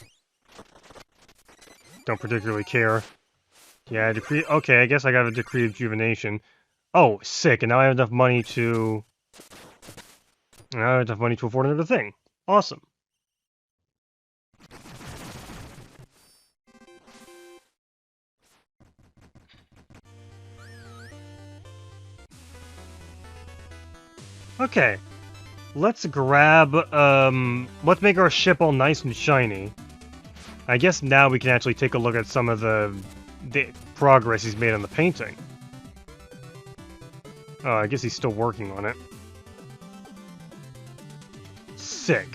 Don't particularly care. Yeah, decree. Okay, I guess I got a decree of rejuvenation. Oh, sick! And now I have enough money to. Now I have enough money to afford another thing. Awesome. Okay. Let's grab, let's make our ship all nice and shiny. I guess now we can actually take a look at some of the progress he's made on the painting. Oh, I guess he's still working on it. Sick.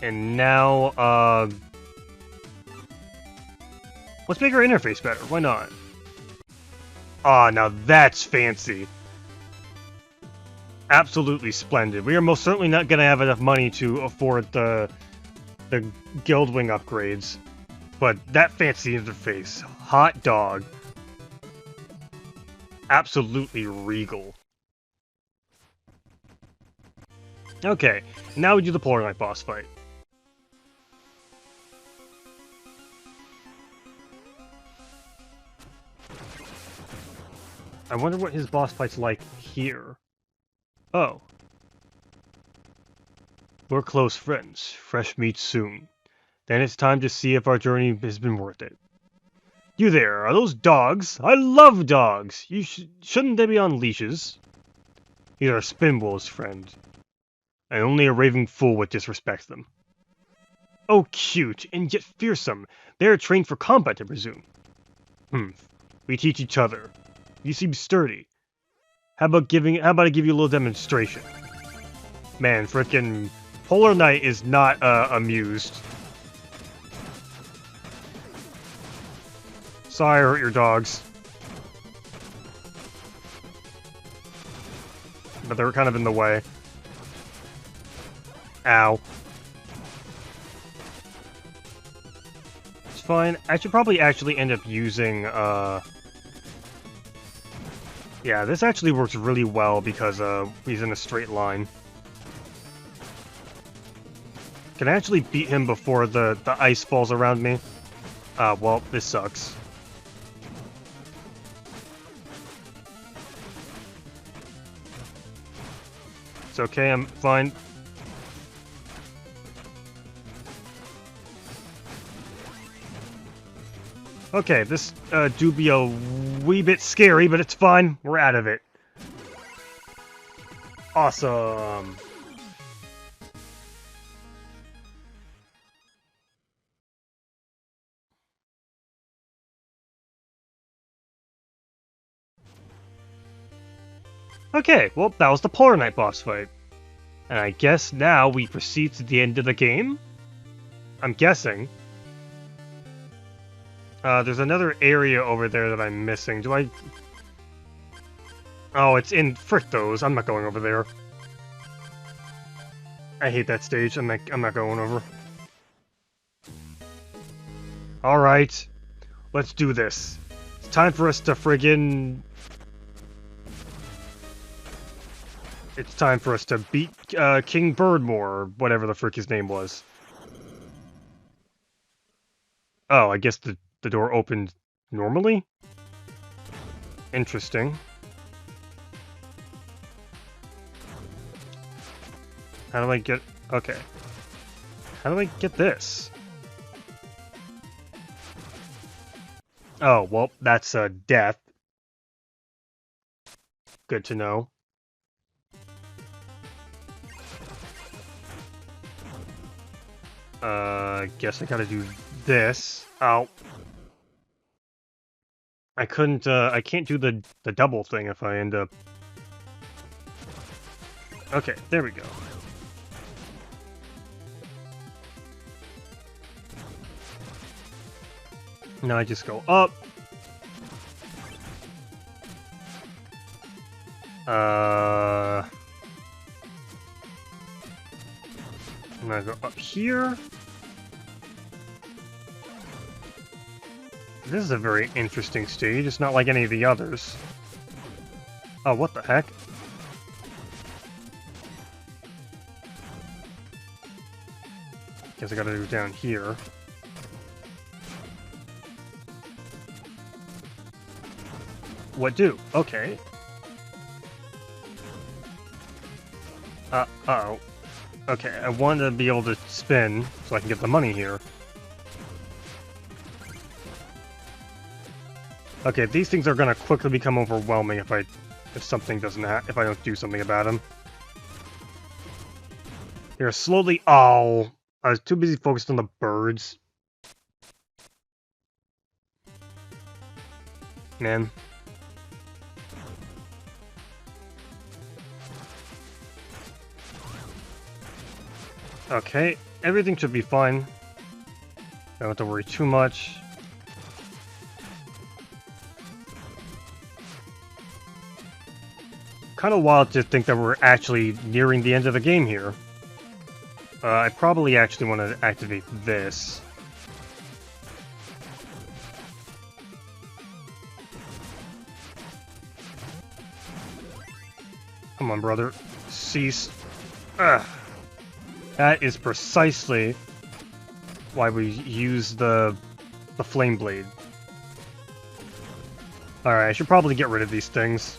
And now, let's make our interface better. Why not? Ah, now that's fancy. Absolutely splendid. We are most certainly not going to have enough money to afford the Guildwing upgrades. But that fancy interface. Hot dog. Absolutely regal. Okay, now we do the Polar Knight boss fight. I wonder what his boss fight's like here. Oh. We're close friends. Fresh meat soon. Then it's time to see if our journey has been worth it. You there, are those dogs? I love dogs! Shouldn't they be on leashes? These are Spinwolves, friend. And only a raving fool would disrespect them. Oh, cute, and yet fearsome. They are trained for combat, I presume. We teach each other. You seem sturdy. How about I give you a little demonstration? Man, frickin' Polar Knight is not, amused. Sorry I hurt your dogs. But they were kind of in the way. Ow. It's fine. I should probably actually end up using, yeah, this actually works really well because, he's in a straight line. Can I actually beat him before the ice falls around me? Well, this sucks. It's okay, I'm fine. Okay, this, do be a wee bit scary, but it's fine. We're out of it. Awesome. Okay, well, that was the Polar Knight boss fight. And I guess now we proceed to the end of the game? I'm guessing. There's another area over there that I'm missing. Do I... Oh, it's in... Frick those. I'm not going over there. I hate that stage. I'm not going over. Alright. Let's do this. It's time for us to friggin... It's time for us to beat King Birdmore, or whatever the frick his name was. Oh, I guess the door opened normally? Interesting. How do I get... Okay. How do I get this? Oh, well, that's death. Good to know. Guess I gotta do this. Ow. I couldn't, I can't do the double thing if I end up... Okay, there we go. Now I just go up. I'm gonna go up here. This is a very interesting stage. It's not like any of the others. Oh, what the heck? Guess I gotta do down here. What do? Okay. Uh-oh. Okay, I want to be able to spin so I can get the money here. Okay, these things are gonna quickly become overwhelming if something doesn't if I don't do something about them. They're slowly... Oh! I was too busy focused on the birds. Man. Okay, everything should be fine. Don't have to worry too much. Kind of wild to think that we're actually nearing the end of the game here. I probably actually want to activate this. Come on, brother. Cease. Ugh. That is precisely why we use the flame blade. Alright, I should probably get rid of these things.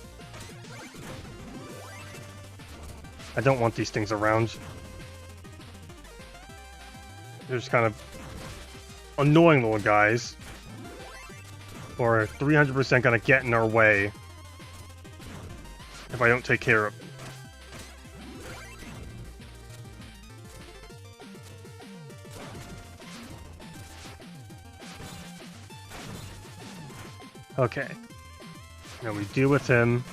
I don't want these things around. They're just kind of annoying little guys. Or 300% gonna get in our way if I don't take care of them. Okay. Now we deal with him.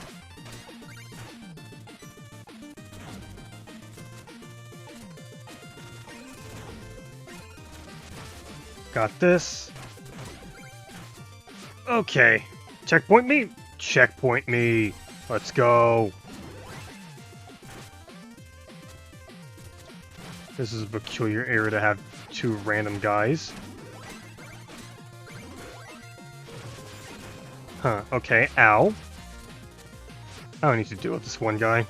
Got this. Okay. Checkpoint me? Checkpoint me. Let's go. This is a peculiar area to have two random guys. Huh, okay, ow. I don't need to deal with this one guy.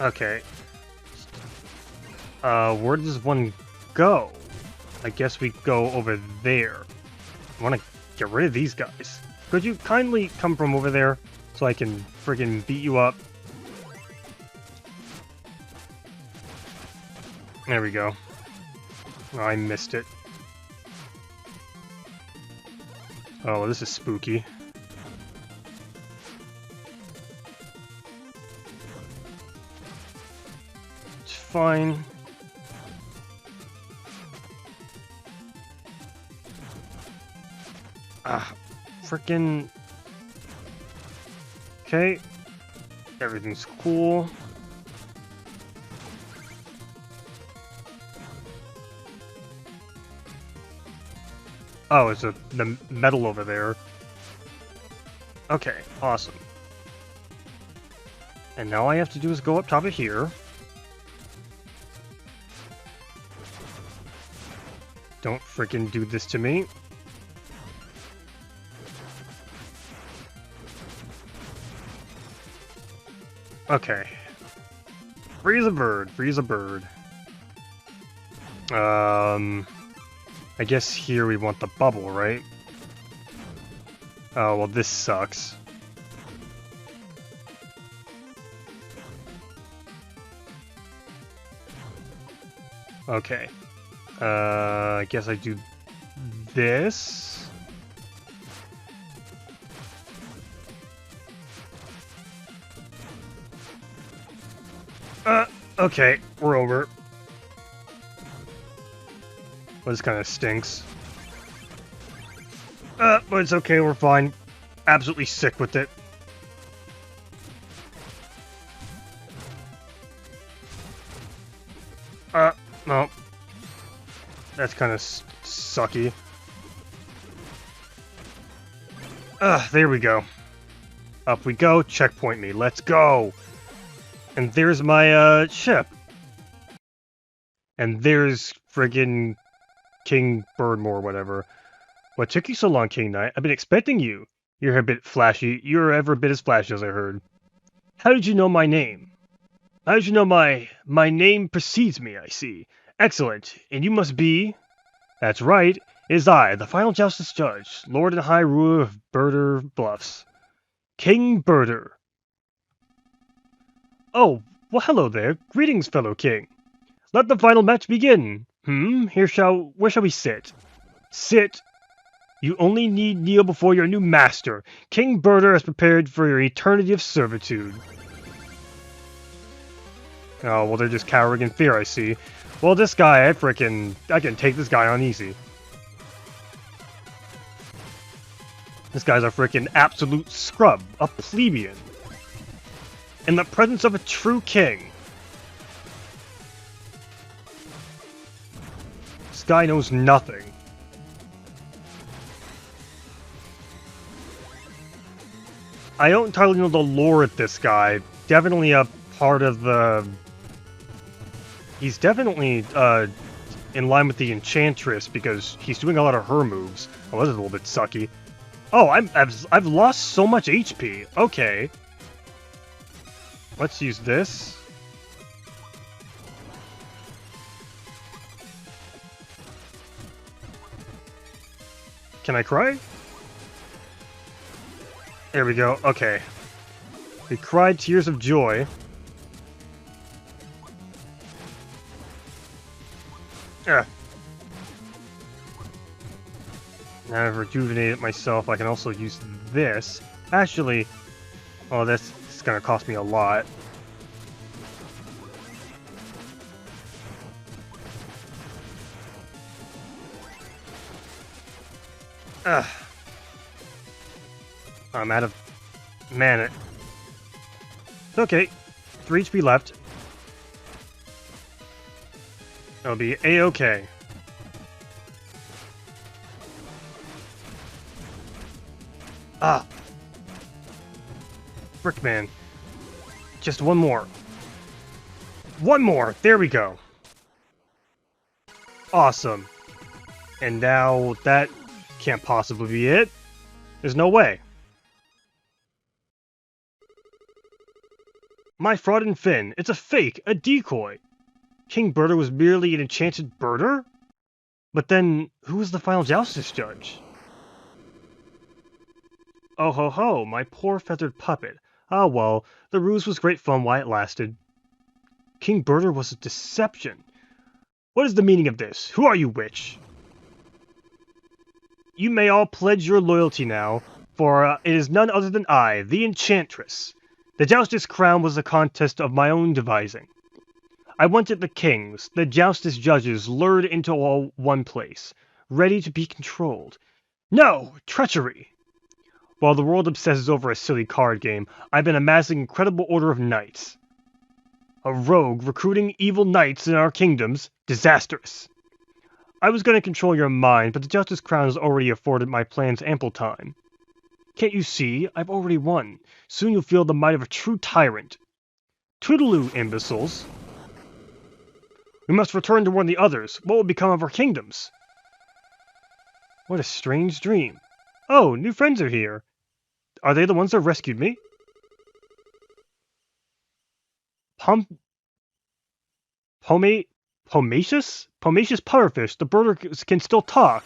Okay. Where does one go? I guess we go over there. I want to get rid of these guys. Could you kindly come from over there so I can friggin' beat you up? There we go. Oh, I missed it. Oh, this is spooky. It's fine. Ah, frickin'... Okay. Everything's cool. Oh, it's the metal over there. Okay, awesome. And now all I have to do is go up top of here. Don't frickin' do this to me. Okay. Freeze a bird, freeze a bird. I guess here we want the bubble, right? Oh, well, this sucks. Okay. I guess I do this. Okay, we're over. Well, this kind of stinks. But it's okay, we're fine. Absolutely sick with it. No. That's kind of sucky. There we go. Up we go, checkpoint me, let's go! And there's my, ship. And there's friggin' King Birdmore, whatever. What took you so long, King Knight? I've been expecting you. You're a bit flashy. You're ever a bit as flashy as I heard. How did you know my name? How did you know my name precedes me, I see. Excellent. And you must be... That's right. It is I, the final justice judge, Lord and High Ruler of Birder Bluffs. King Birder. Oh, well hello there. Greetings, fellow king. Let the final match begin. Where shall we sit? Sit. You only need kneel before your new master. King Birder has prepared for your eternity of servitude. Oh, well, they're just cowering in fear, I see. Well, this guy, I can take this guy on easy. This guy's a frickin' absolute scrub, a plebeian. In the presence of a true king. This guy knows nothing. I don't entirely know the lore of this guy. Definitely a part of the... He's definitely in line with the Enchantress because he's doing a lot of her moves. Oh, this is a little bit sucky. Oh, I've lost so much HP. Okay. Let's use this. Can I cry? There we go. Okay. We cried tears of joy. Now I've rejuvenated myself, I can also use this. Actually, oh, this is gonna cost me a lot. I'm out of mana. Okay, 3 HP left. It'll be A-okay. Ah! Frick, man. Just one more. One more! There we go! Awesome. And now that can't possibly be it. There's no way. My fraud and fin. It's a fake, a decoy. King Birder was merely an enchanted birder? But then, who was the final justice judge? Oh ho ho, my poor feathered puppet. Ah well, the ruse was great fun while it lasted. King Birder was a deception. What is the meaning of this? Who are you, witch? You may all pledge your loyalty now, for it is none other than I, the Enchantress. The joustess crown was a contest of my own devising. I wanted the kings, the joustess judges, lured into all one place, ready to be controlled. No! Treachery! While the world obsesses over a silly card game, I've been amassing an incredible order of knights. A rogue recruiting evil knights in our kingdoms? Disastrous! I was going to control your mind, but the Justice Crown has already afforded my plans ample time. Can't you see? I've already won. Soon you'll feel the might of a true tyrant. Toodaloo, imbeciles. We must return to warn the others. What will become of our kingdoms? What a strange dream. Oh, new friends are here. Are they the ones that rescued me? Pomacious? Pomacious pufferfish. The birder can still talk.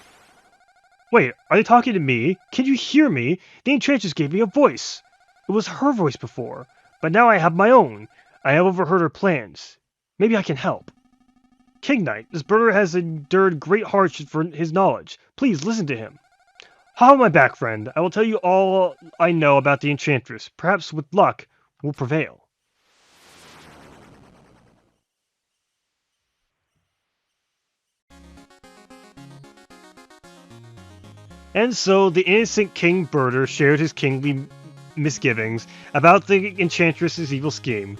Wait, are they talking to me? Can you hear me? The Enchantress gave me a voice. It was her voice before, but now I have my own. I have overheard her plans. Maybe I can help. King Knight, this birder has endured great hardship for his knowledge. Please listen to him. How am I back, friend? I will tell you all I know about the Enchantress. Perhaps with luck, we'll prevail. And so the innocent King Birder shared his kingly misgivings about the Enchantress's evil scheme.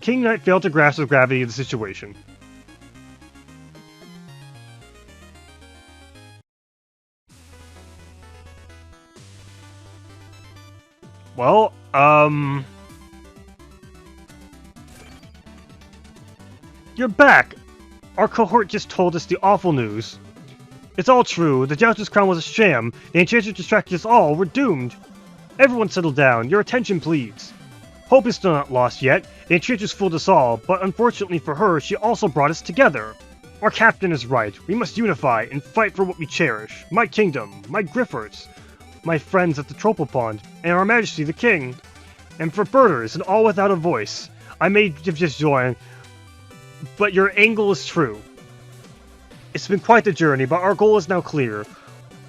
King Knight failed to grasp the gravity of the situation. Well, you're back! Our cohort just told us the awful news. It's all true. The Jouster's crown was a sham. The Enchantress distracted us all. We're doomed. Everyone settle down. Your attention, please. Hope is still not lost yet. The Enchantress fooled us all, but unfortunately for her, she also brought us together. Our captain is right. We must unify and fight for what we cherish. My kingdom, my griffers, my friends at the Tropal Pond, and our Majesty the King. And for birders and all without a voice, I may have just joined, but your angle is true. It's been quite the journey, but our goal is now clear.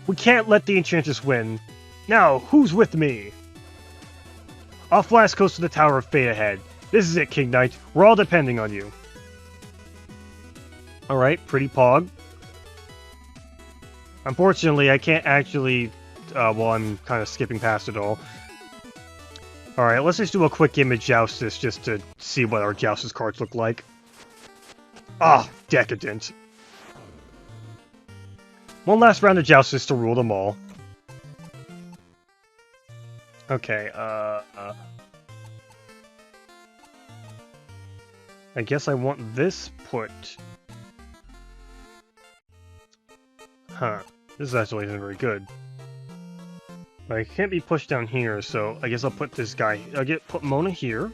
We can't let the Enchantress win. Now, who's with me? I'll flash coast to the Tower of Fate ahead. This is it, King Knight. We're all depending on you. Alright, pretty pog. Unfortunately, I can't actually... well, I'm kind of skipping past it all. Alright, let's just do a quick image Joustus just to see what our Joustus cards look like. Ah, decadent. One last round of Joustus to rule them all. Okay, I guess I want this put... Huh. This actually isn't very good. But I can't be pushed down here, so I guess I'll put this guy... put Mona here.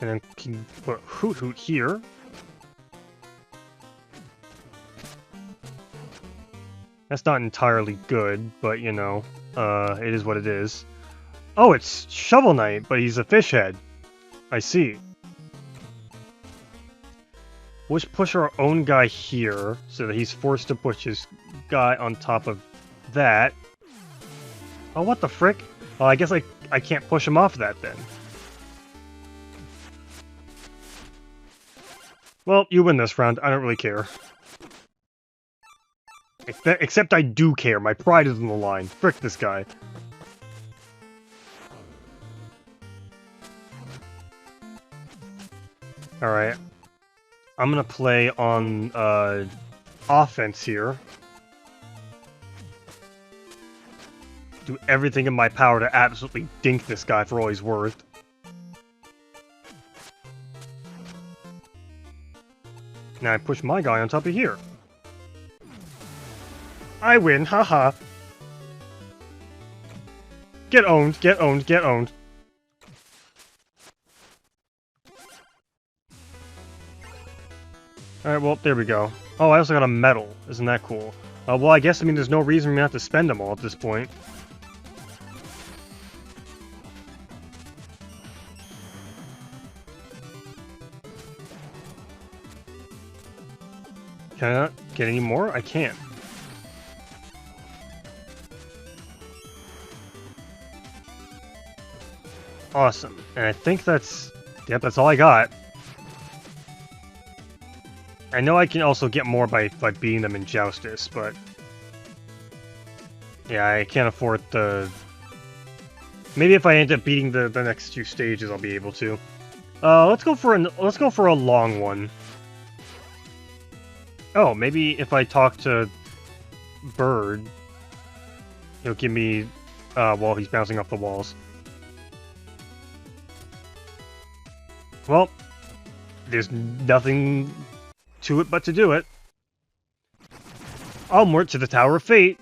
And then can put Hoot Hoot here. That's not entirely good, but you know, it is what it is. Oh, it's Shovel Knight, but he's a fish head. I see. We'll just push our own guy here, so that he's forced to push his guy on top of that. Oh, what the frick? Oh, I guess I can't push him off that then. Well, you win this round. I don't really care. Except I do care. My pride is on the line. Frick this guy. Alright. I'm gonna play on offense here. Do everything in my power to absolutely dink this guy for all he's worth. Now I push my guy on top of here. I win, haha. Get owned, get owned, get owned. Alright, well, there we go. Oh, I also got a medal. Isn't that cool? Well, I guess, there's no reason for me not to spend them all at this point. Can I not get any more? I can't. Awesome. And I think that's... Yep, that's all I got. I know I can also get more by beating them in Joustus, but... Yeah, I can't afford the... Maybe if I end up beating the next two stages, I'll be able to. Let's go for a long one. Oh, maybe if I talk to Bird, he'll give me... while he's bouncing off the walls. Well, there's nothing to it but to do it. Onward to the Tower of Fate.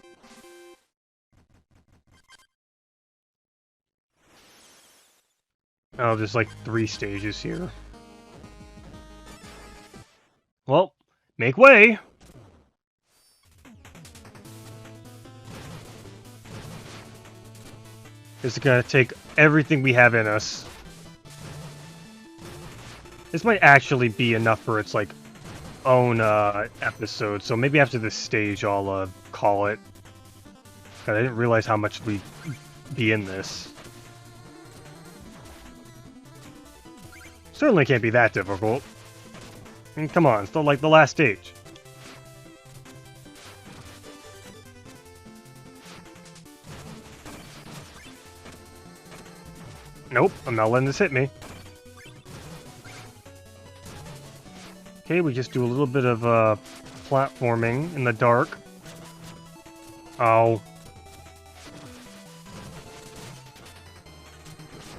Oh, there's like 3 stages here. Well, make way! This is gonna take everything we have in us. This might actually be enough for its, like, own, episode, so maybe after this stage I'll, call it. God, I didn't realize how much we'd be in this. Certainly can't be that difficult. I mean, come on, it's not like the last stage. Nope, I'm not letting this hit me. Okay, we just do a little bit of platforming in the dark. Oh.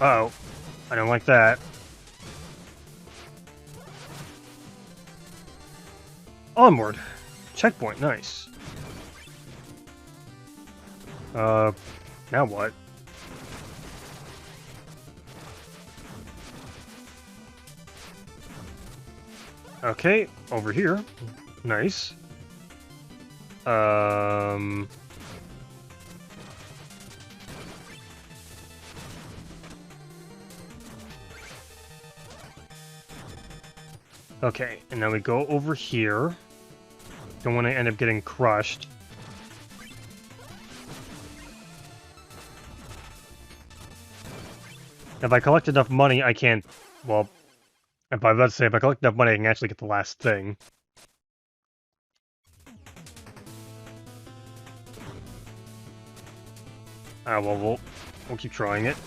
Uh-oh. I don't like that. Onward. Checkpoint, nice. Now what? Okay, over here. Nice. Okay, and now we go over here. Don't want to end up getting crushed. If I collect enough money, I can't... Well, if I was about to say, if I collect enough money, I can actually get the last thing. Well, we'll keep trying it.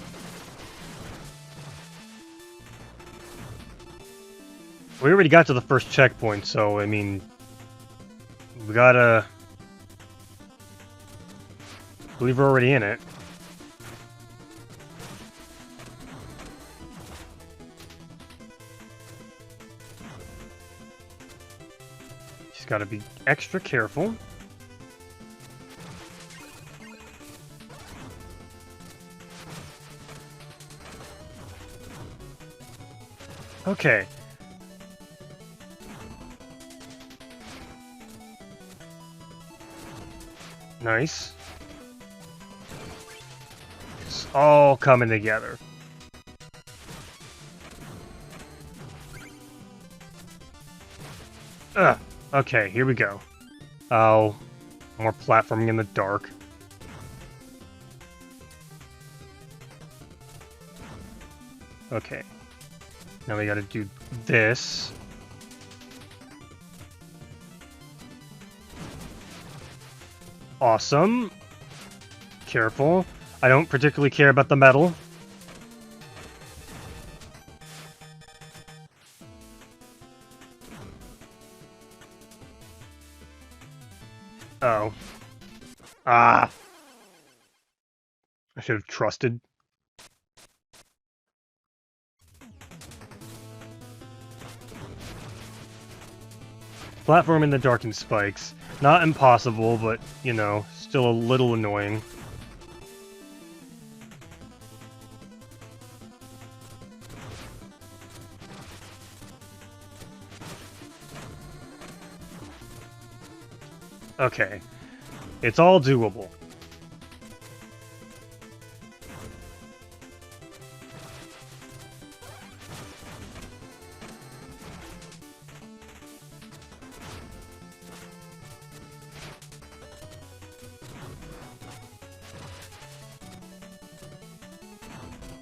We already got to the first checkpoint, so, I mean... We gotta... I believe we're already in it. Just gotta be extra careful. Okay. Nice. It's all coming together. Ugh. Okay, here we go. Oh, more platforming in the dark. Okay. Now we gotta do this. Awesome. Careful. I don't particularly care about the metal. Oh. Ah. I should have trusted. Platform in the darkened spikes. Not impossible, but, you know, still a little annoying. Okay. It's all doable.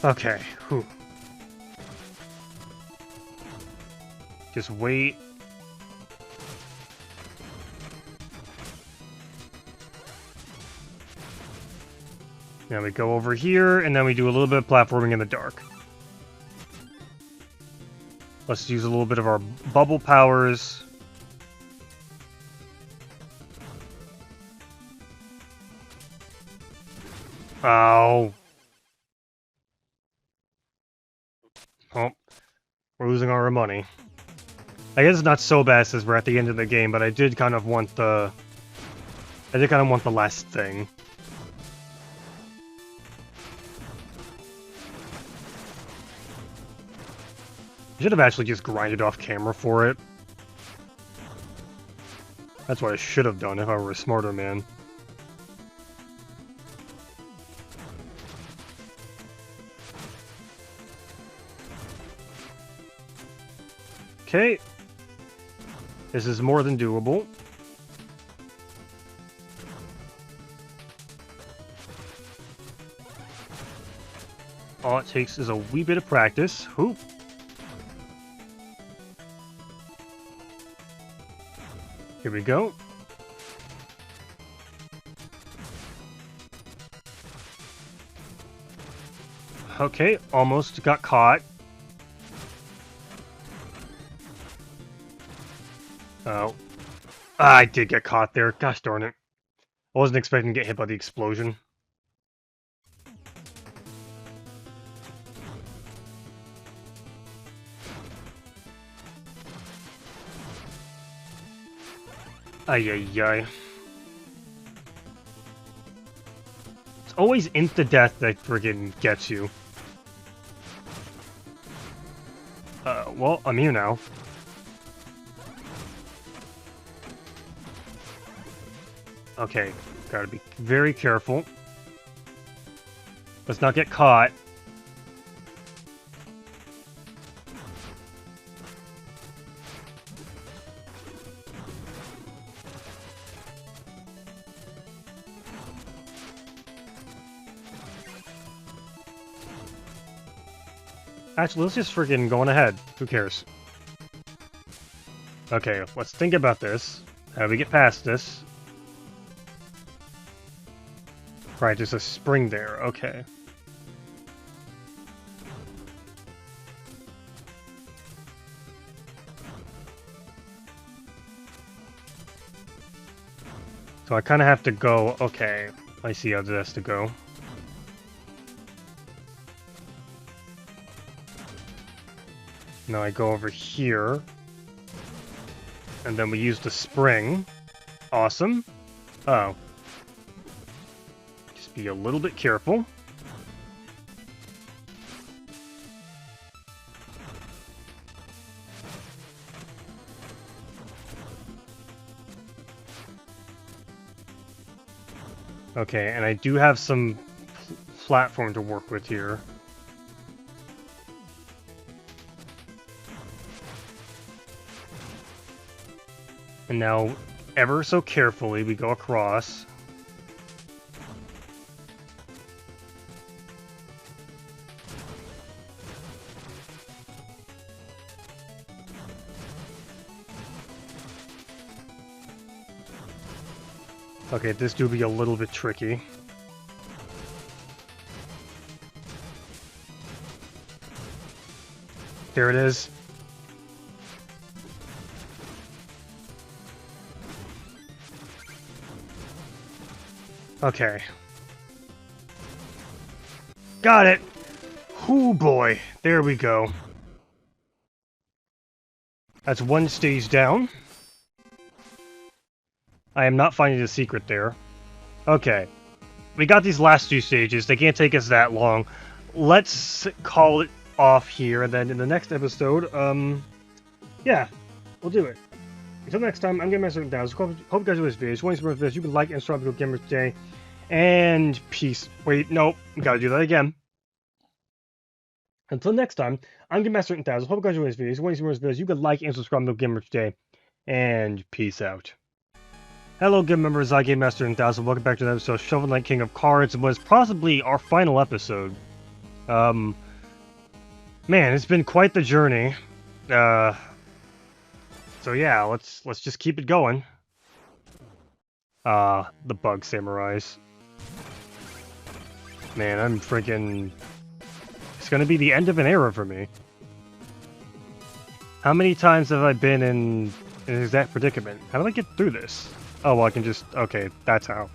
Okay, whew. Just wait. Now we go over here, and then we do a little bit of platforming in the dark. Let's use a little bit of our bubble powers. Oh. Oh. We're losing all our money. I guess it's not so bad since we're at the end of the game, but I did kind of want the... I did kind of want the last thing. I should have actually just grinded off camera for it. That's what I should have done if I were a smarter man. Okay. This is more than doable. All it takes is a wee bit of practice. Whoop. Here we go. Okay, almost got caught. Oh. I did get caught there. Gosh darn it. I wasn't expecting to get hit by the explosion. Ay, ay, ay. It's always insta-death that friggin' gets you. Well, I'm here now. Okay, gotta be very careful. Let's not get caught. Actually, let's just friggin' go on ahead. Who cares? Okay, let's think about this. How do we get past this? Right, there's a spring there. Okay. So I kind of have to go... Okay, I see how this has to go. Now I go over here. And then we use the spring. Awesome. Oh. Just be a little bit careful. Okay, and I do have some platform to work with here. And now, ever so carefully, we go across. Okay, this do be a little bit tricky. There it is. Okay. Got it! Hoo boy, there we go. That's one stage down. I am not finding the secret there. Okay. We got these last two stages. They can't take us that long. Let's call it off here, and then in the next episode, yeah, we'll do it. Until next time, I'm Gamelan. Hope you guys enjoyed this video. If you want to support this, you can like and subscribe to Gamers Today. And peace. Wait, nope. Gotta do that again. Until next time, I'm Gamelan. Hope you guys enjoyed this video. If you want to support this, you can like and subscribe to Gamers Today. And peace out. Hello, good members. I'm Gamelan. Welcome back to another episode of Shovel Knight King of Cards. It was possibly our final episode. Man, it's been quite the journey. So yeah, let's just keep it going. The bug samurais. Man, I'm freaking... It's gonna be the end of an era for me. How many times have I been in an exact predicament? How do I get through this? Oh, well, I can just... Okay, that's how.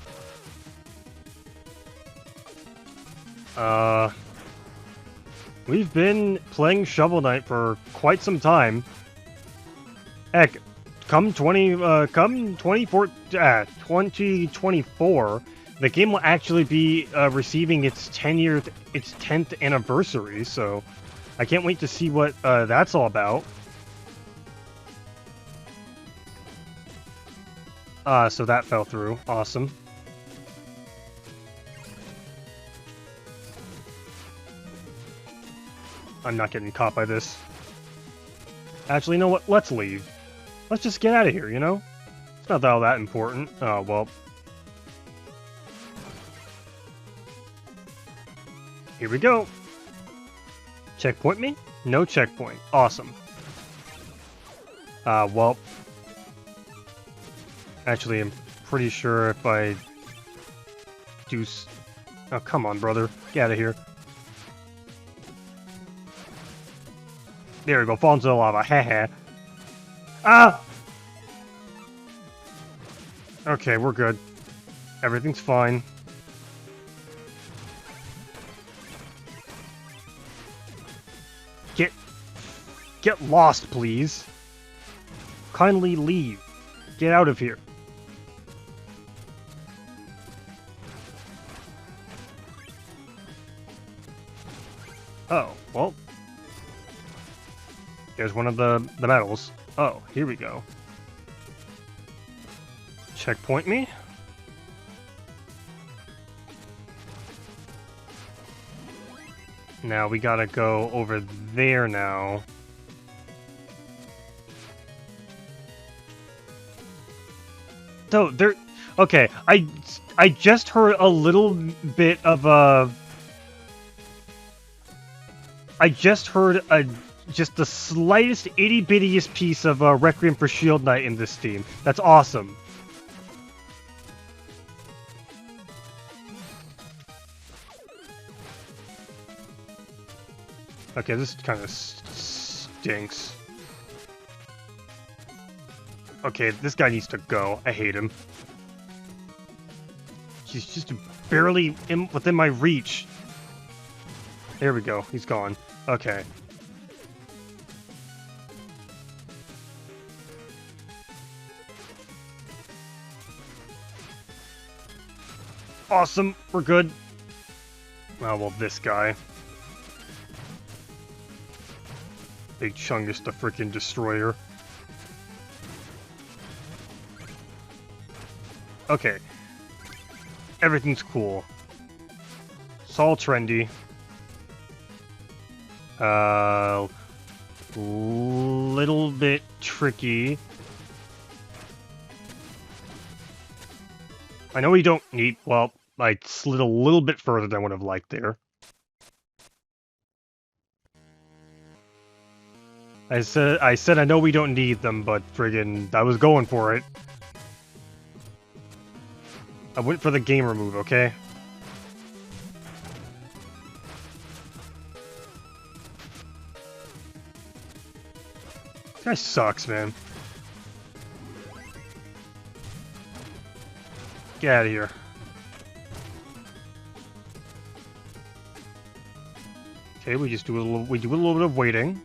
We've been playing Shovel Knight for quite some time. Heck, come 2024, the game will actually be receiving its 10th anniversary, so I can't wait to see what that's all about. So that fell through. Awesome. I'm not getting caught by this. Actually, you know what? Let's leave. Let's just get out of here, you know? It's not all that important. Oh, well. Here we go. Checkpoint me? No checkpoint. Awesome. Well. Actually, I'm pretty sure if I do... Oh, come on, brother. Get out of here. There we go, fall into the lava. Haha. Ah! Okay, we're good. Everything's fine. Get lost, please. Kindly leave. Get out of here. Oh, well. There's one of the medals. Oh, here we go. Checkpoint me. Now we gotta go over there now. So there, okay. I just heard a little bit of a. I just heard just the slightest itty bittiest piece of Requiem for Shield Knight in this theme. That's awesome. Okay, this kind of stinks. Okay, this guy needs to go. I hate him. He's just barely within my reach. There we go. He's gone. Okay. Awesome. We're good. Oh, well, this guy. Big Chungus the freaking destroyer. Okay. Everything's cool. It's all trendy. Little bit tricky. I know we don't need, well, I slid a little bit further than I would have liked there. I said I know we don't need them, but friggin' I was going for it. I went for the gamer move, okay? This guy sucks, man. Get out of here. Okay, we just do a little bit of waiting.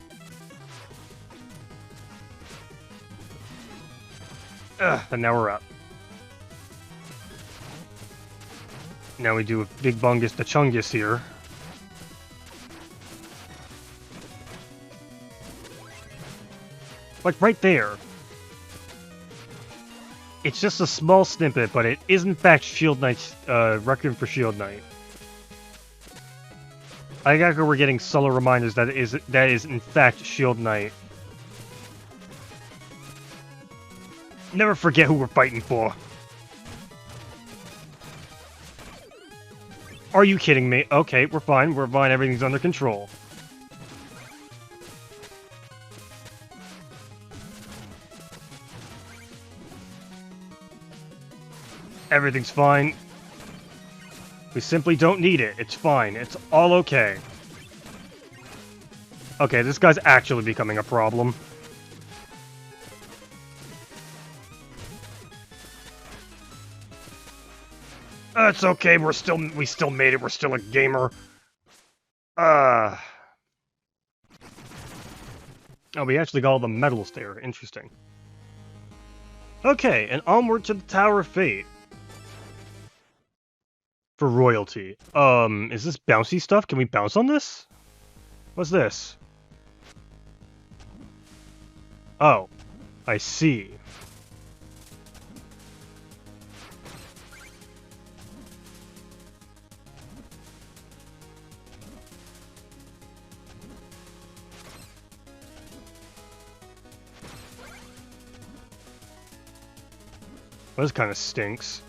And now we're up. Now we do a big bungus the chungus here. Like right there. It's just a small snippet, but it is in fact Shield Knight's Requiem for Shield Knight. I got we're getting subtle reminders that is in fact Shield Knight. Never forget who we're fighting for. Are you kidding me? Okay, we're fine. We're fine. Everything's under control. Everything's fine. We simply don't need it. It's fine. It's all okay. Okay, this guy's actually becoming a problem. It's okay. We still made it. We're still a gamer. Oh, we actually got all the medals there. Interesting. Okay, and onward to the Tower of Fate. For royalty. Is this bouncy stuff? Can we bounce on this? What's this? Oh, I see. Well, this kind of stinks.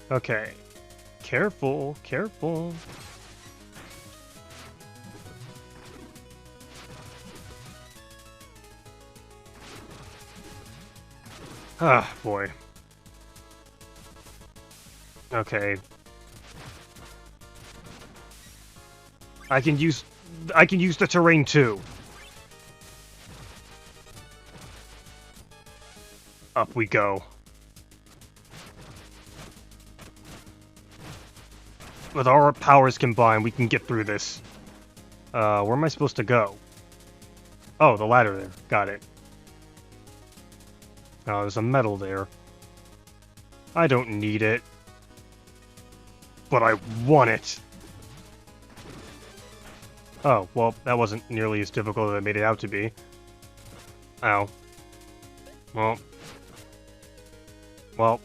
Okay. Careful, careful. Ah, boy. Okay. I can use the terrain too. Up we go. With our powers combined, we can get through this. Where am I supposed to go? Oh, the ladder there. Got it. Oh, there's a medal there. I don't need it. But I want it. Oh, well, that wasn't nearly as difficult as I made it out to be. Ow. Well. Well.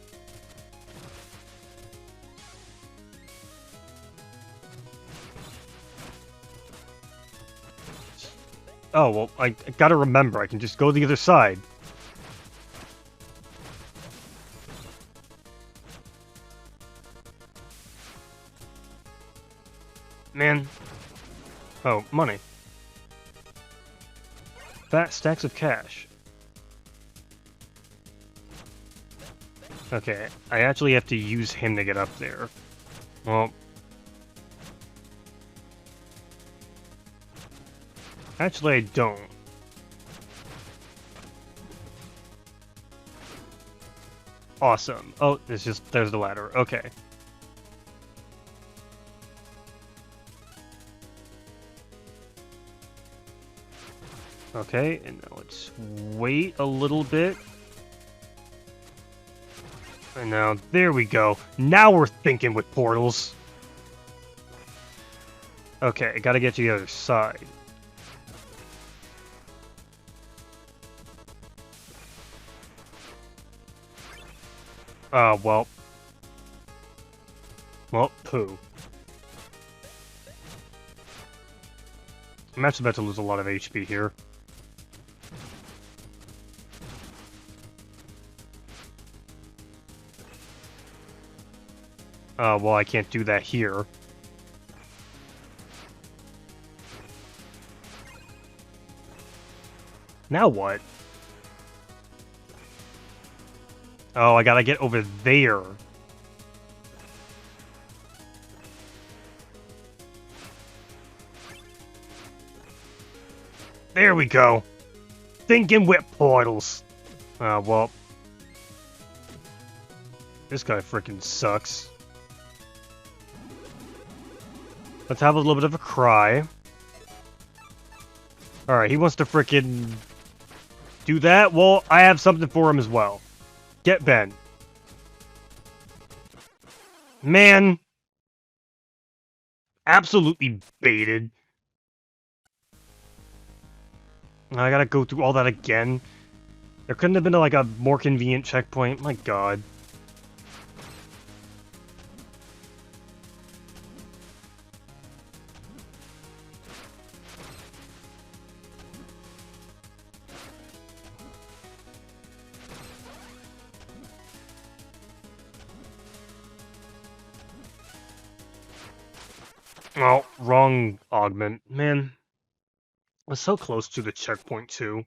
Oh, well, I gotta remember, I can just go the other side. Man. Oh, money. Fat stacks of cash. Okay, I actually have to use him to get up there. Well... Actually, I don't. Awesome. Oh, there's the ladder. Okay. Okay, and now let's wait a little bit. And now, there we go. Now we're thinking with portals. Okay, I gotta get to the other side. Well. Well, poo. I'm actually about to lose a lot of HP here. Well, I can't do that here. Now what? Oh, I gotta get over there. There we go. Thinking with portals. Well. This guy frickin' sucks. Let's have a little bit of a cry. Alright, he wants to frickin' do that? Well, I have something for him as well. Get Ben. Man. Absolutely baited. I gotta go through all that again. There couldn't have been like a more convenient checkpoint. My god. Oh, wrong augment. Man. I was so close to the checkpoint, too.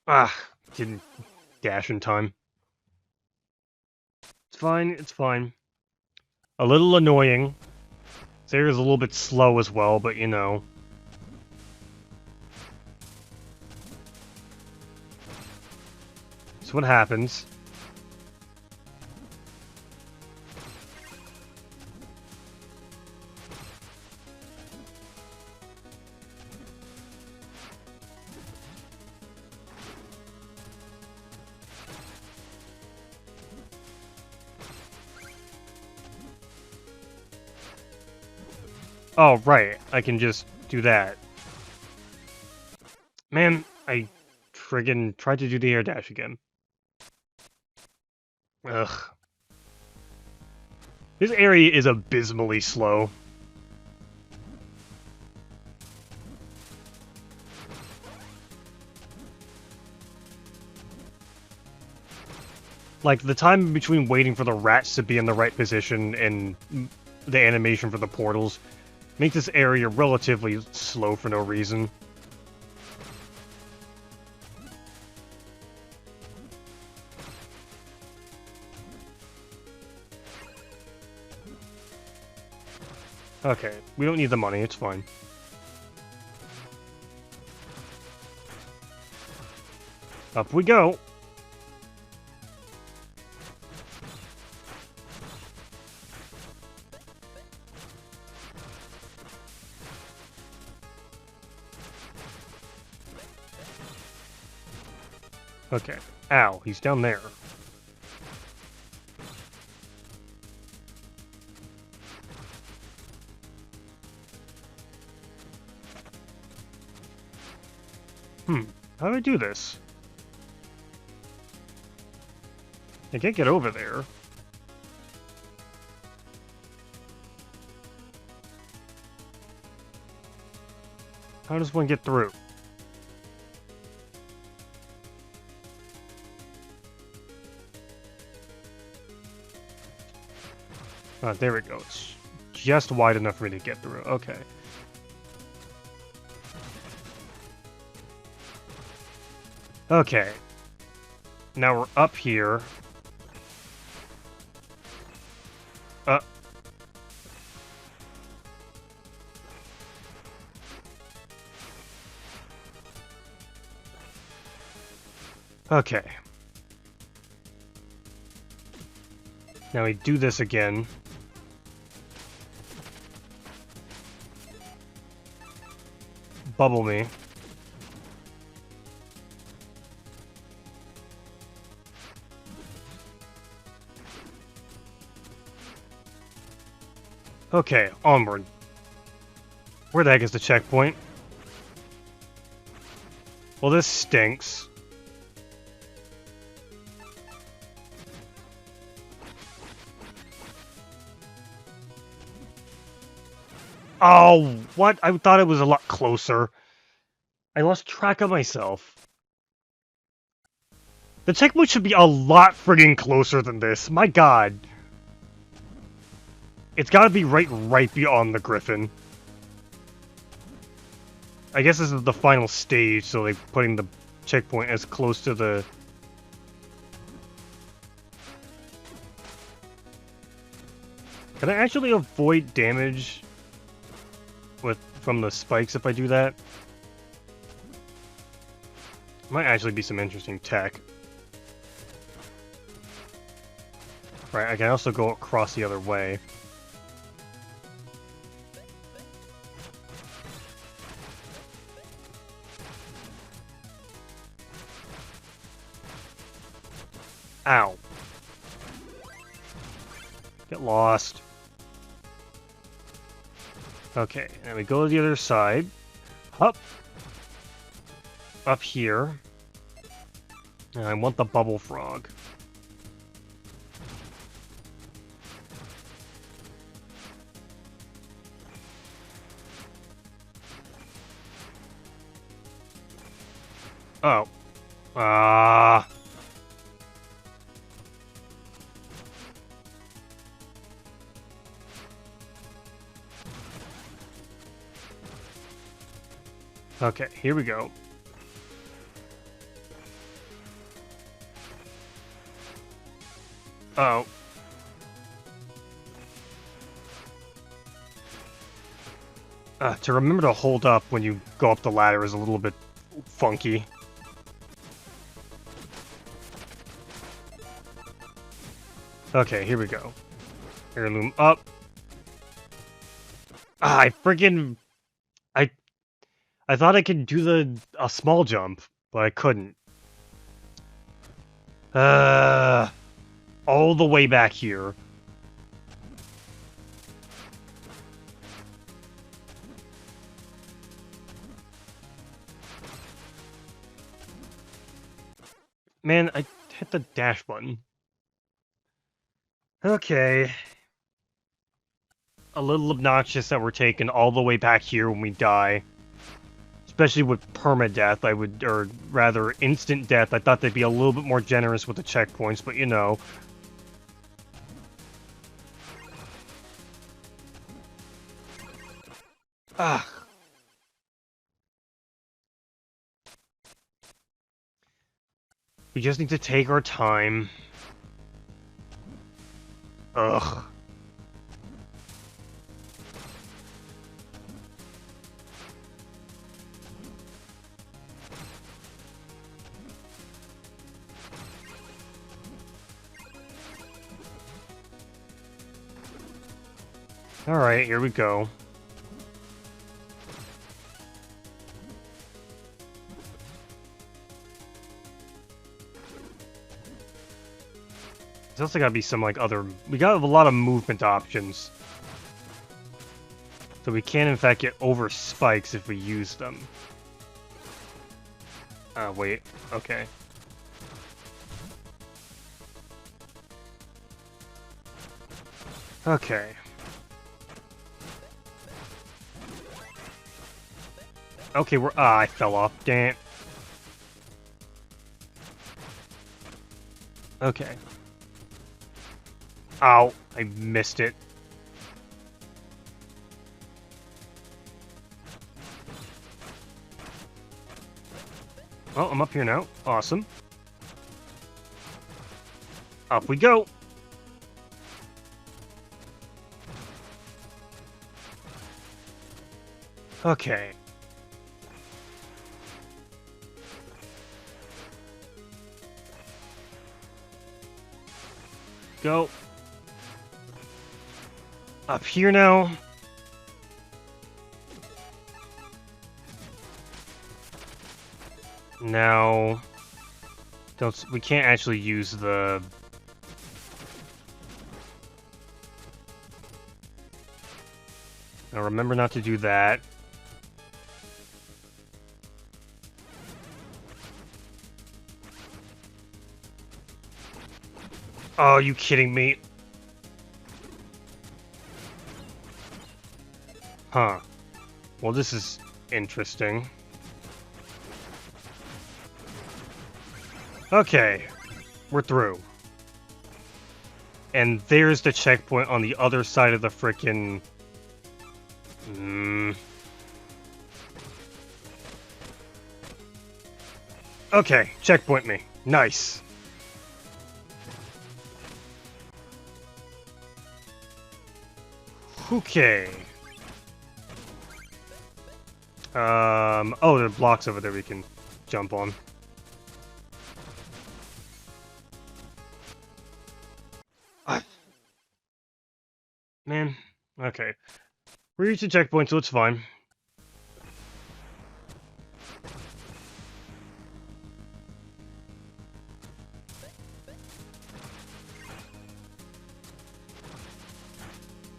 Ah, didn't dash in time. It's fine, it's fine. A little annoying. Sarah's a little bit slow as well, but you know. That's what happens. Oh, right. I can just do that. Man, I friggin' tried to do the air dash again. Ugh. This area is abysmally slow. Like, the time between waiting for the rats to be in the right position and the animation for the portals makes this area relatively slow for no reason. Okay, we don't need the money, it's fine. Up we go! Okay. Ow, he's down there. How do I do this? I can't get over there. How does one get through? Oh, there it goes. Just wide enough for me to get through. Okay. Okay. Now we're up here. Okay. Now we do this again. Bubble me. Okay, onward. Where the heck is the checkpoint? Well, this stinks. Oh, what? I thought it was a lot closer. I lost track of myself. The checkpoint should be a lot friggin' closer than this. My god. It's gotta be right beyond the Griffin. I guess this is the final stage, so they're putting the checkpoint as close to the... Can I actually avoid damage from the spikes if I do that? Might actually be some interesting tech. Right, I can also go across the other way. Ow. Get lost. Okay, and we go to the other side. Up. Up here. And I want the bubble frog. Oh. Okay, here we go. Oh. To remember to hold up when you go up the ladder is a little bit funky. Okay, here we go. Heirloom up. I friggin... I thought I could do a small jump, but I couldn't. All the way back here. Man, I hit the dash button. Okay. A little obnoxious that we're taking all the way back here when we die. Especially with permadeath, or rather instant death. I thought they'd be a little bit more generous with the checkpoints, but you know. Ah. We just need to take our time. Ugh. Alright, here we go. There's also gotta be some, like, other... We got a lot of movement options. So we can, in fact, get over spikes if we use them. Wait. Okay. Okay. Okay, we're... I fell off. Damn it. Okay. Ow. I missed it. Oh, I'm up here now. Awesome. Up we go. Okay. Go. Up here now. Now, we can't actually use the... Now remember not to do that. Oh, are you kidding me? Huh. Well, this is interesting. Okay. We're through. And there's the checkpoint on the other side of the frickin'... Okay, checkpoint me. Nice. Okay. Oh, there are blocks over there we can jump on. Man. Okay. We reached the checkpoint, so it's fine.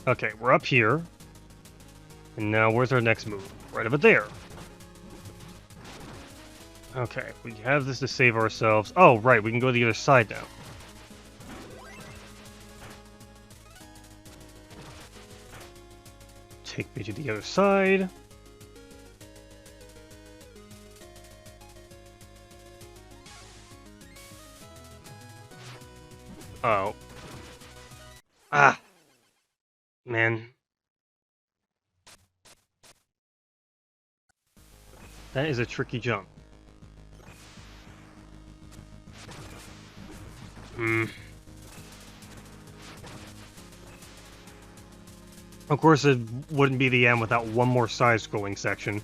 Okay, we're up here. And now where's our next move? Right over there. Okay, we have this to save ourselves. Oh, right, we can go to the other side now. Take me to the other side. Oh. Ah. Man. That is a tricky jump. Of course, it wouldn't be the end without one more side-scrolling section.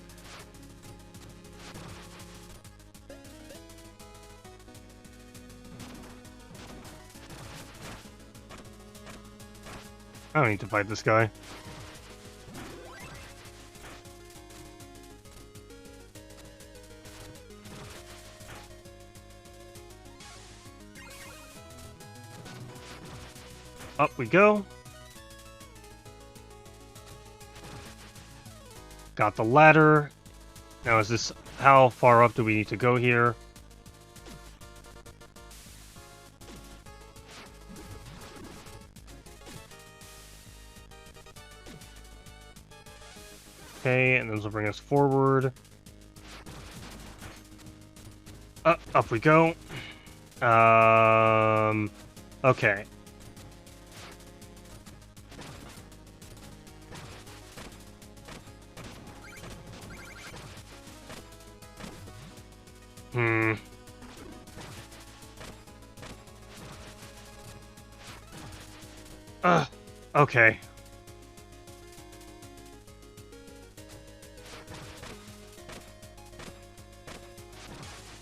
I don't need to fight this guy. Up we go. Got the ladder. Now is this... How far up do we need to go here? Okay, and this will bring us forward. Up we go. Okay. Okay.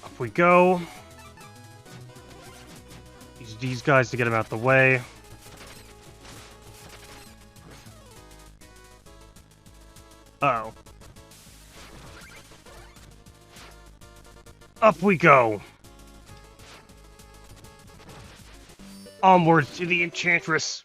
Up we go. Use these guys to get him out the way. Uh-oh. Up we go. Onwards to the Enchantress.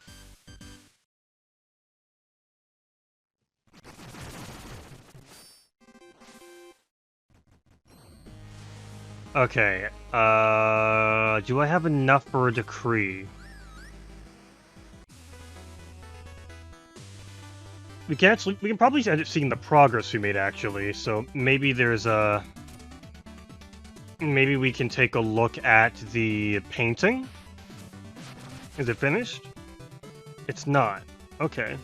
Okay, do I have enough for a decree? We can probably end up seeing the progress we made, actually, so maybe there's a... Maybe we can take a look at the painting? Is it finished? It's not. Okay.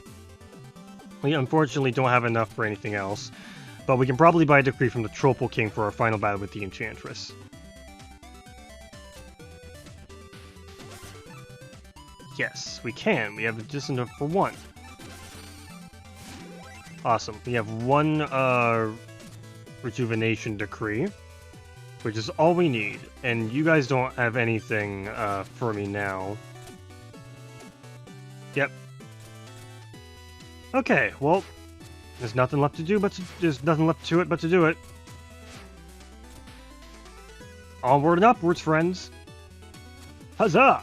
We unfortunately don't have enough for anything else, but we can probably buy a decree from the Tropal King for our final battle with the Enchantress. Yes, we can. We have just enough for one. Awesome. We have one rejuvenation decree, which is all we need. And you guys don't have anything for me now. Yep. Okay, well, there's nothing left to do but there's nothing left to it but to do it. Onward and upwards, friends. Huzzah!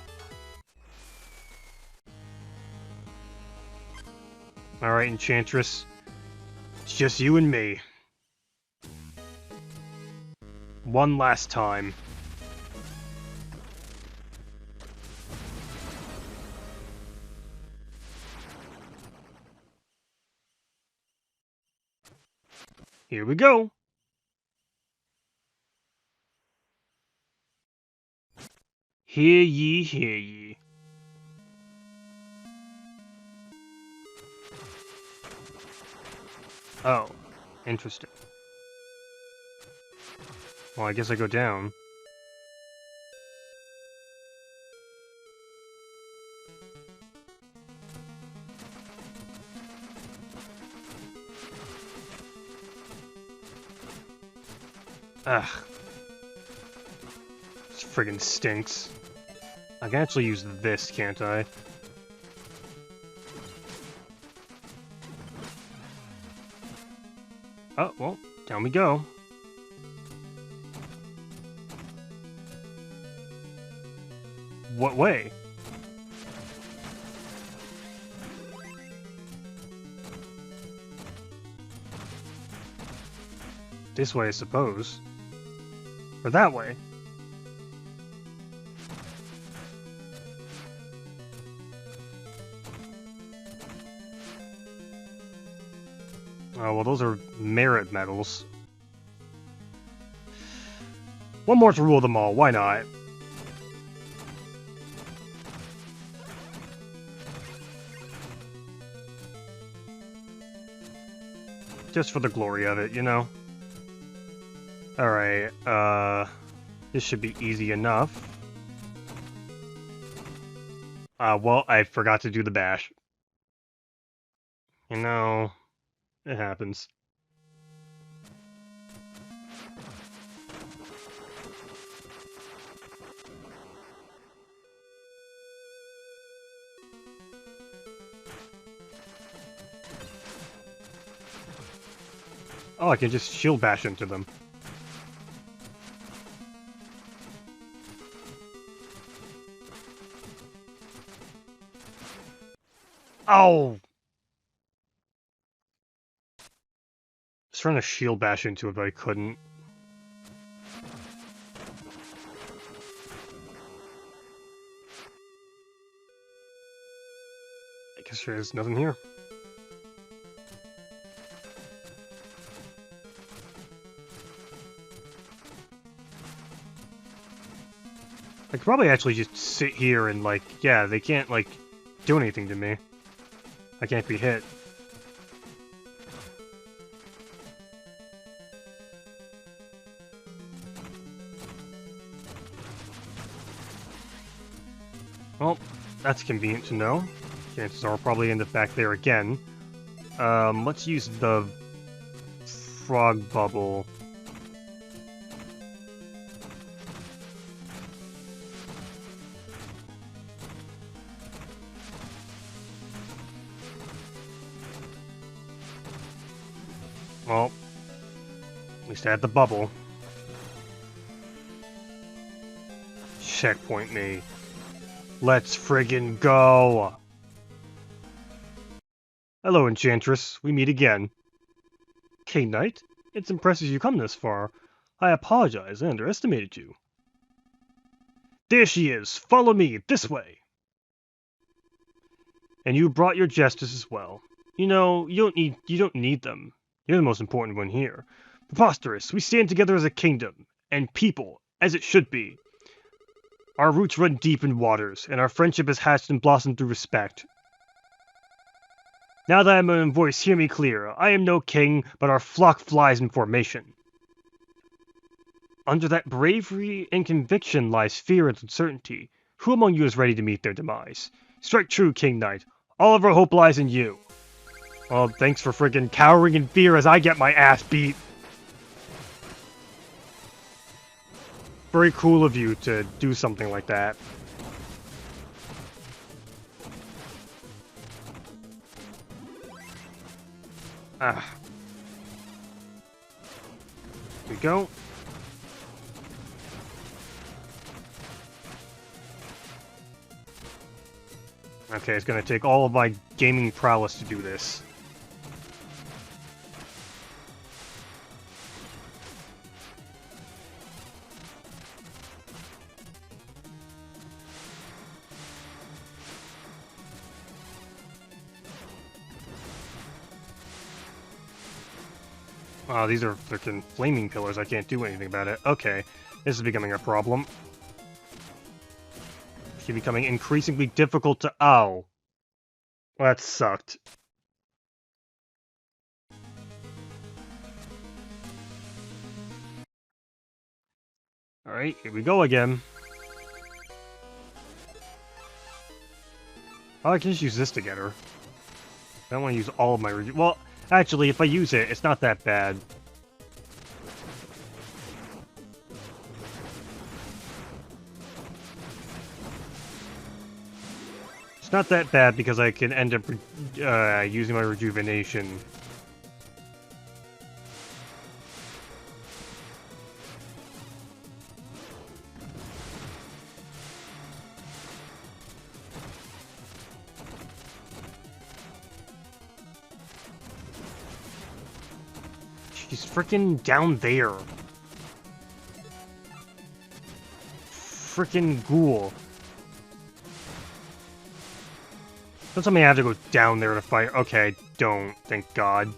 Alright, Enchantress. It's just you and me. One last time. Here we go. Hear ye, hear ye. Oh, interesting. Well, I guess I go down. Ugh. This friggin' stinks. I can actually use this, can't I? Oh, well, down we go. What way? This way, I suppose. Or that way. Oh, well, those are merit medals. One more to rule them all, why not? Just for the glory of it, you know? Alright, this should be easy enough. Well, I forgot to do the bash. You know, it happens. Oh, I can just shield bash into them. Oh! I was trying to shield bash into it, but I couldn't. I guess there's nothing here. I could probably actually just sit here and, like, yeah, they can't, like, do anything to me. I can't be hit. Well, that's convenient to know. Chances are I'll probably end up back there again. Let's use the frog bubble. Well, at least I had the bubble. Checkpoint me. Let's friggin' go! Hello, Enchantress. We meet again. King Knight, it's impressive you come this far. I apologize, I underestimated you. There she is! Follow me, this way! And you brought your jesters as well. You know, you don't need them. You're the most important one here. Preposterous, we stand together as a kingdom, and people, as it should be. Our roots run deep in waters, and our friendship has hatched and blossomed through respect. Now that I am in voice, hear me clear. I am no king, but our flock flies in formation. Under that bravery and conviction lies fear and uncertainty. Who among you is ready to meet their demise? Strike true, King Knight. All of our hope lies in you. Well, thanks for friggin' cowering in fear as I get my ass beat. Very cool of you to do something like that. Ah. Here we go. Okay, it's gonna take all of my gaming prowess to do this. Oh, these are freaking flaming pillars. I can't do anything about it. Okay, this is becoming a problem. It's becoming increasingly difficult to... Ow. Well, that sucked. Alright, here we go again. Oh, I can just use this to get her. I don't want to use all of my... Well, actually, if I use it, it's not that bad. It's not that bad because I can end up using my rejuvenation. She's freaking down there. Freaking ghoul. Don't tell me I have to go down there to fight. Okay, don't. Thank God.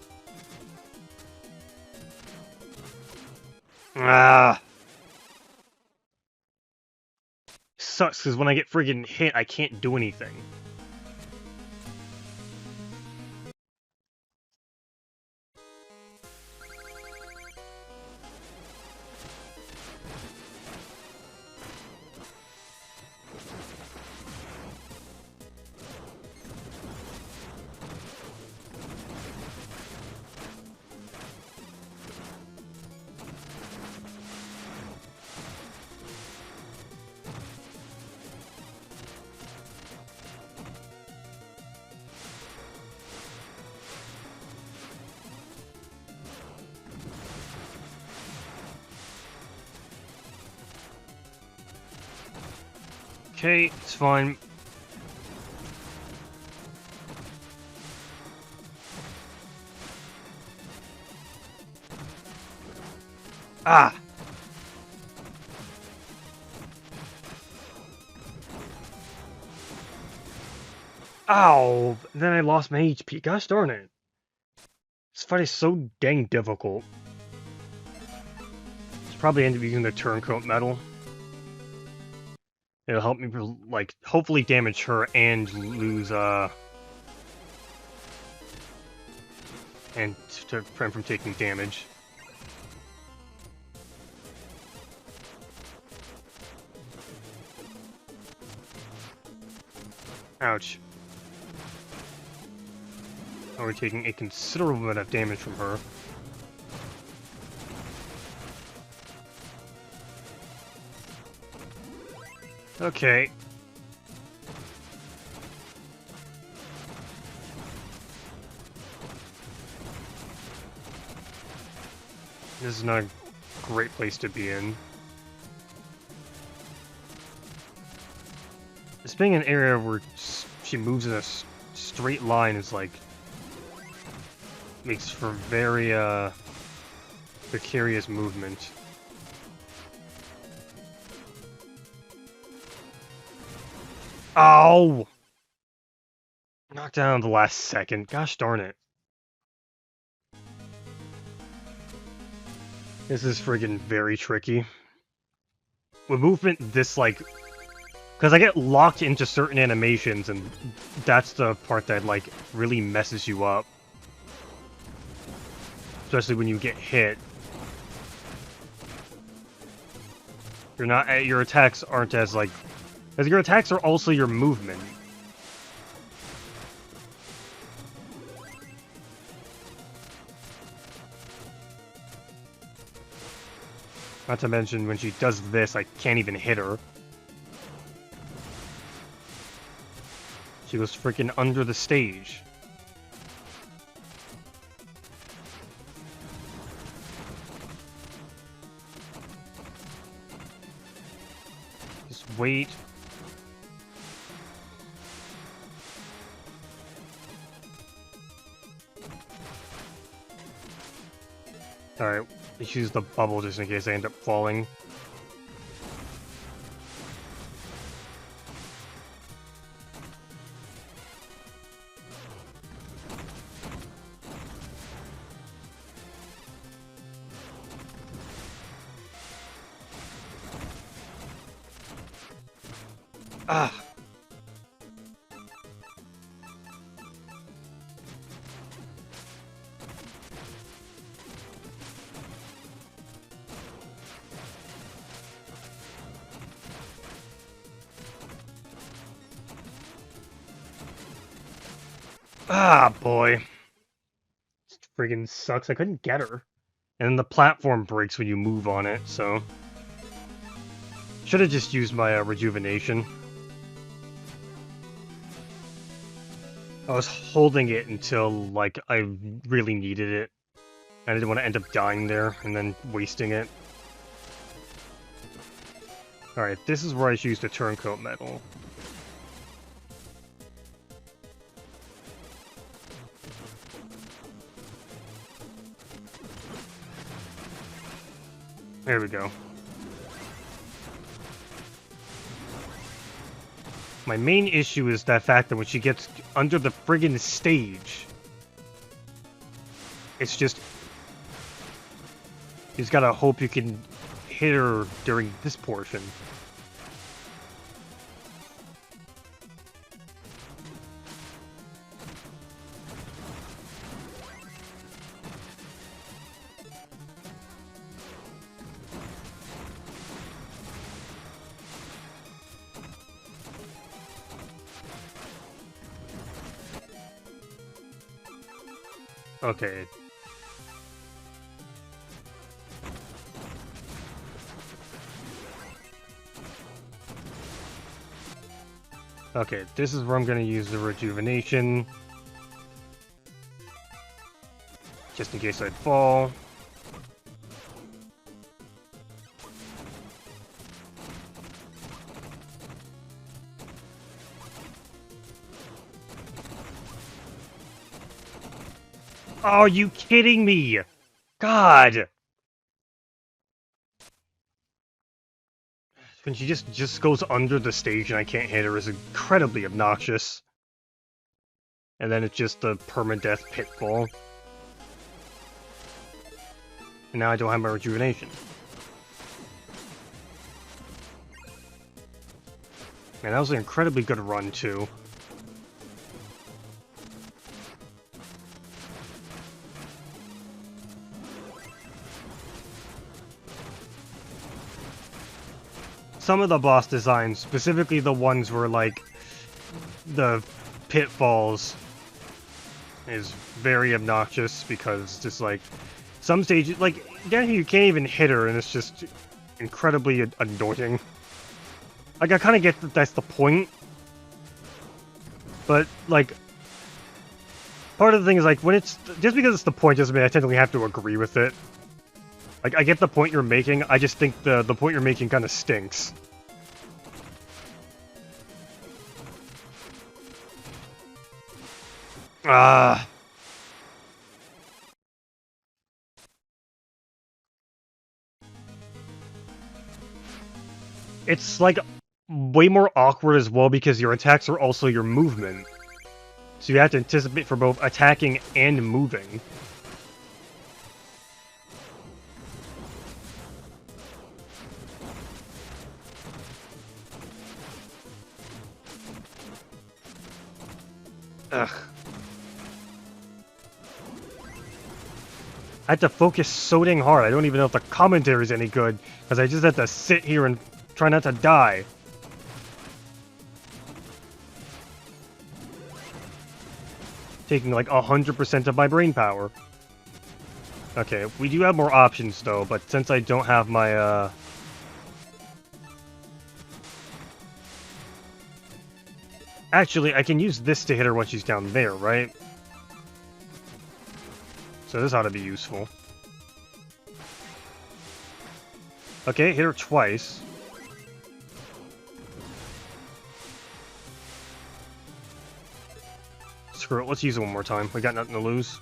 Ah. Sucks, because when I get friggin' hit, I can't do anything. Okay, it's fine. Ah! Ow! Then I lost my HP. Gosh darn it. This fight is so dang difficult. It's probably end up using the turncoat metal. It'll help me, like, hopefully damage her and lose, and to prevent from taking damage. Ouch. Oh, we're taking a considerable amount of damage from her. Okay. This is not a great place to be in. This being an area where she moves in a straight line is like... makes for very, precarious movement. Ow! Knocked down at the last second. Gosh darn it. This is friggin' very tricky. With movement this, like... Because I get locked into certain animations, and that's the part that, like, really messes you up. Especially when you get hit. You're not... Your attacks aren't as, like... Because your attacks are also your movement. Not to mention, when she does this, I can't even hit her. She was freaking under the stage. Just wait. Alright, let's use the bubble just in case I end up falling. Ah! Ah, boy. This friggin' sucks. I couldn't get her. And then the platform breaks when you move on it, so... Should have just used my rejuvenation. I was holding it until, like, I really needed it. I didn't want to end up dying there and then wasting it. Alright, this is where I used the turncoat medal. There we go. My main issue is that fact that when she gets under the friggin' stage, it's just... You just gotta hope you can hit her during this portion. Okay. Okay, this is where I'm gonna use the rejuvenation. Just in case I fall. Oh, are you kidding me? God! When she just goes under the stage and I can't hit her is incredibly obnoxious. And then it's just the permadeath pitfall. And now I don't have my rejuvenation. Man, that was an incredibly good run, too. Some of the boss designs, specifically the ones where, like, the pitfalls is very obnoxious because just like some stages, like down here you can't even hit her and it's just incredibly annoying. Like I kind of get that that's the point, but like part of the thing is like when it's just because it's the point doesn't mean I technically have to agree with it. Like I get the point you're making, I just think the point you're making kind of stinks. Ah. It's like way more awkward as well because your attacks are also your movement. So you have to anticipate for both attacking and moving. Ugh. I had to focus so dang hard. I don't even know if the commentary is any good because I just had to sit here and try not to die. Taking like 100% of my brain power. Okay, we do have more options though, but since I don't have my Actually, I can use this to hit her when she's down there, right? So this ought to be useful. Okay, hit her twice. Screw it, let's use it one more time. We got nothing to lose.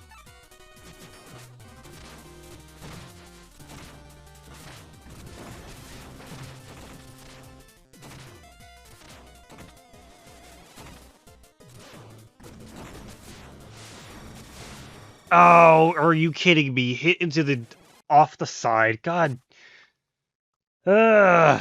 Oh, are you kidding me? Hit into the... off the side. God. Ugh.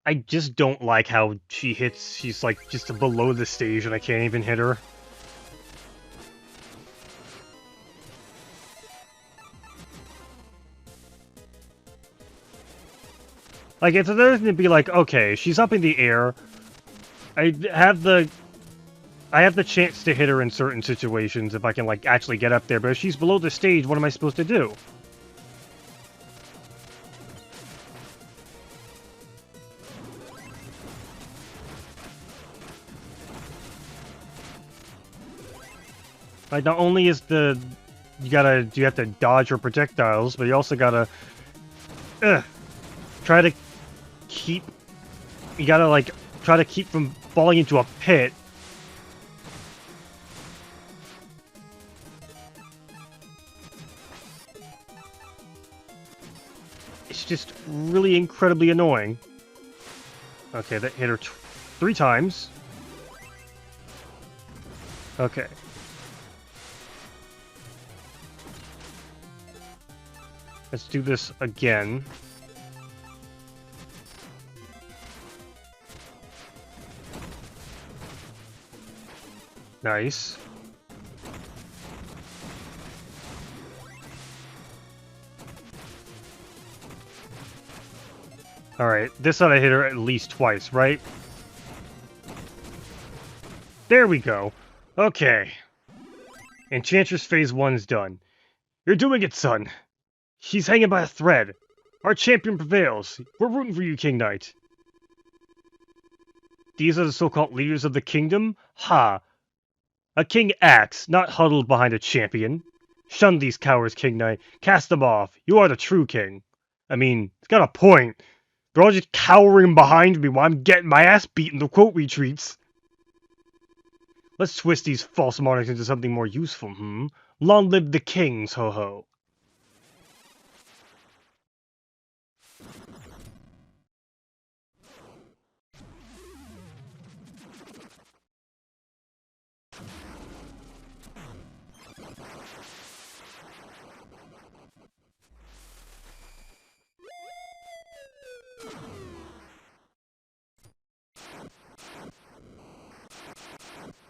I just don't like how she hits... She's like just below the stage and I can't even hit her. Like, it's another thing to be like, okay, she's up in the air. I have the chance to hit her in certain situations if I can, like, actually get up there, but if she's below the stage, what am I supposed to do? Like, not only is you have to dodge her projectiles, but you also gotta, try to keep, you gotta, like, try to keep from falling into a pit. It's just really incredibly annoying. Okay, that hit her 3 times. Okay. Let's do this again. Nice. Alright, this ought to hit her at least twice, right? There we go. Okay. Enchantress Phase 1's done. You're doing it, son! She's hanging by a thread. Our champion prevails. We're rooting for you, King Knight. These are the so-called leaders of the kingdom? Ha! A king acts, not huddled behind a champion. Shun these cowards, King Knight. Cast them off. You are the true king. I mean, it's got a point. They're all just cowering behind me while I'm getting my ass beat in the quote retreats. Let's twist these false monarchs into something more useful, Long live the kings, ho-ho.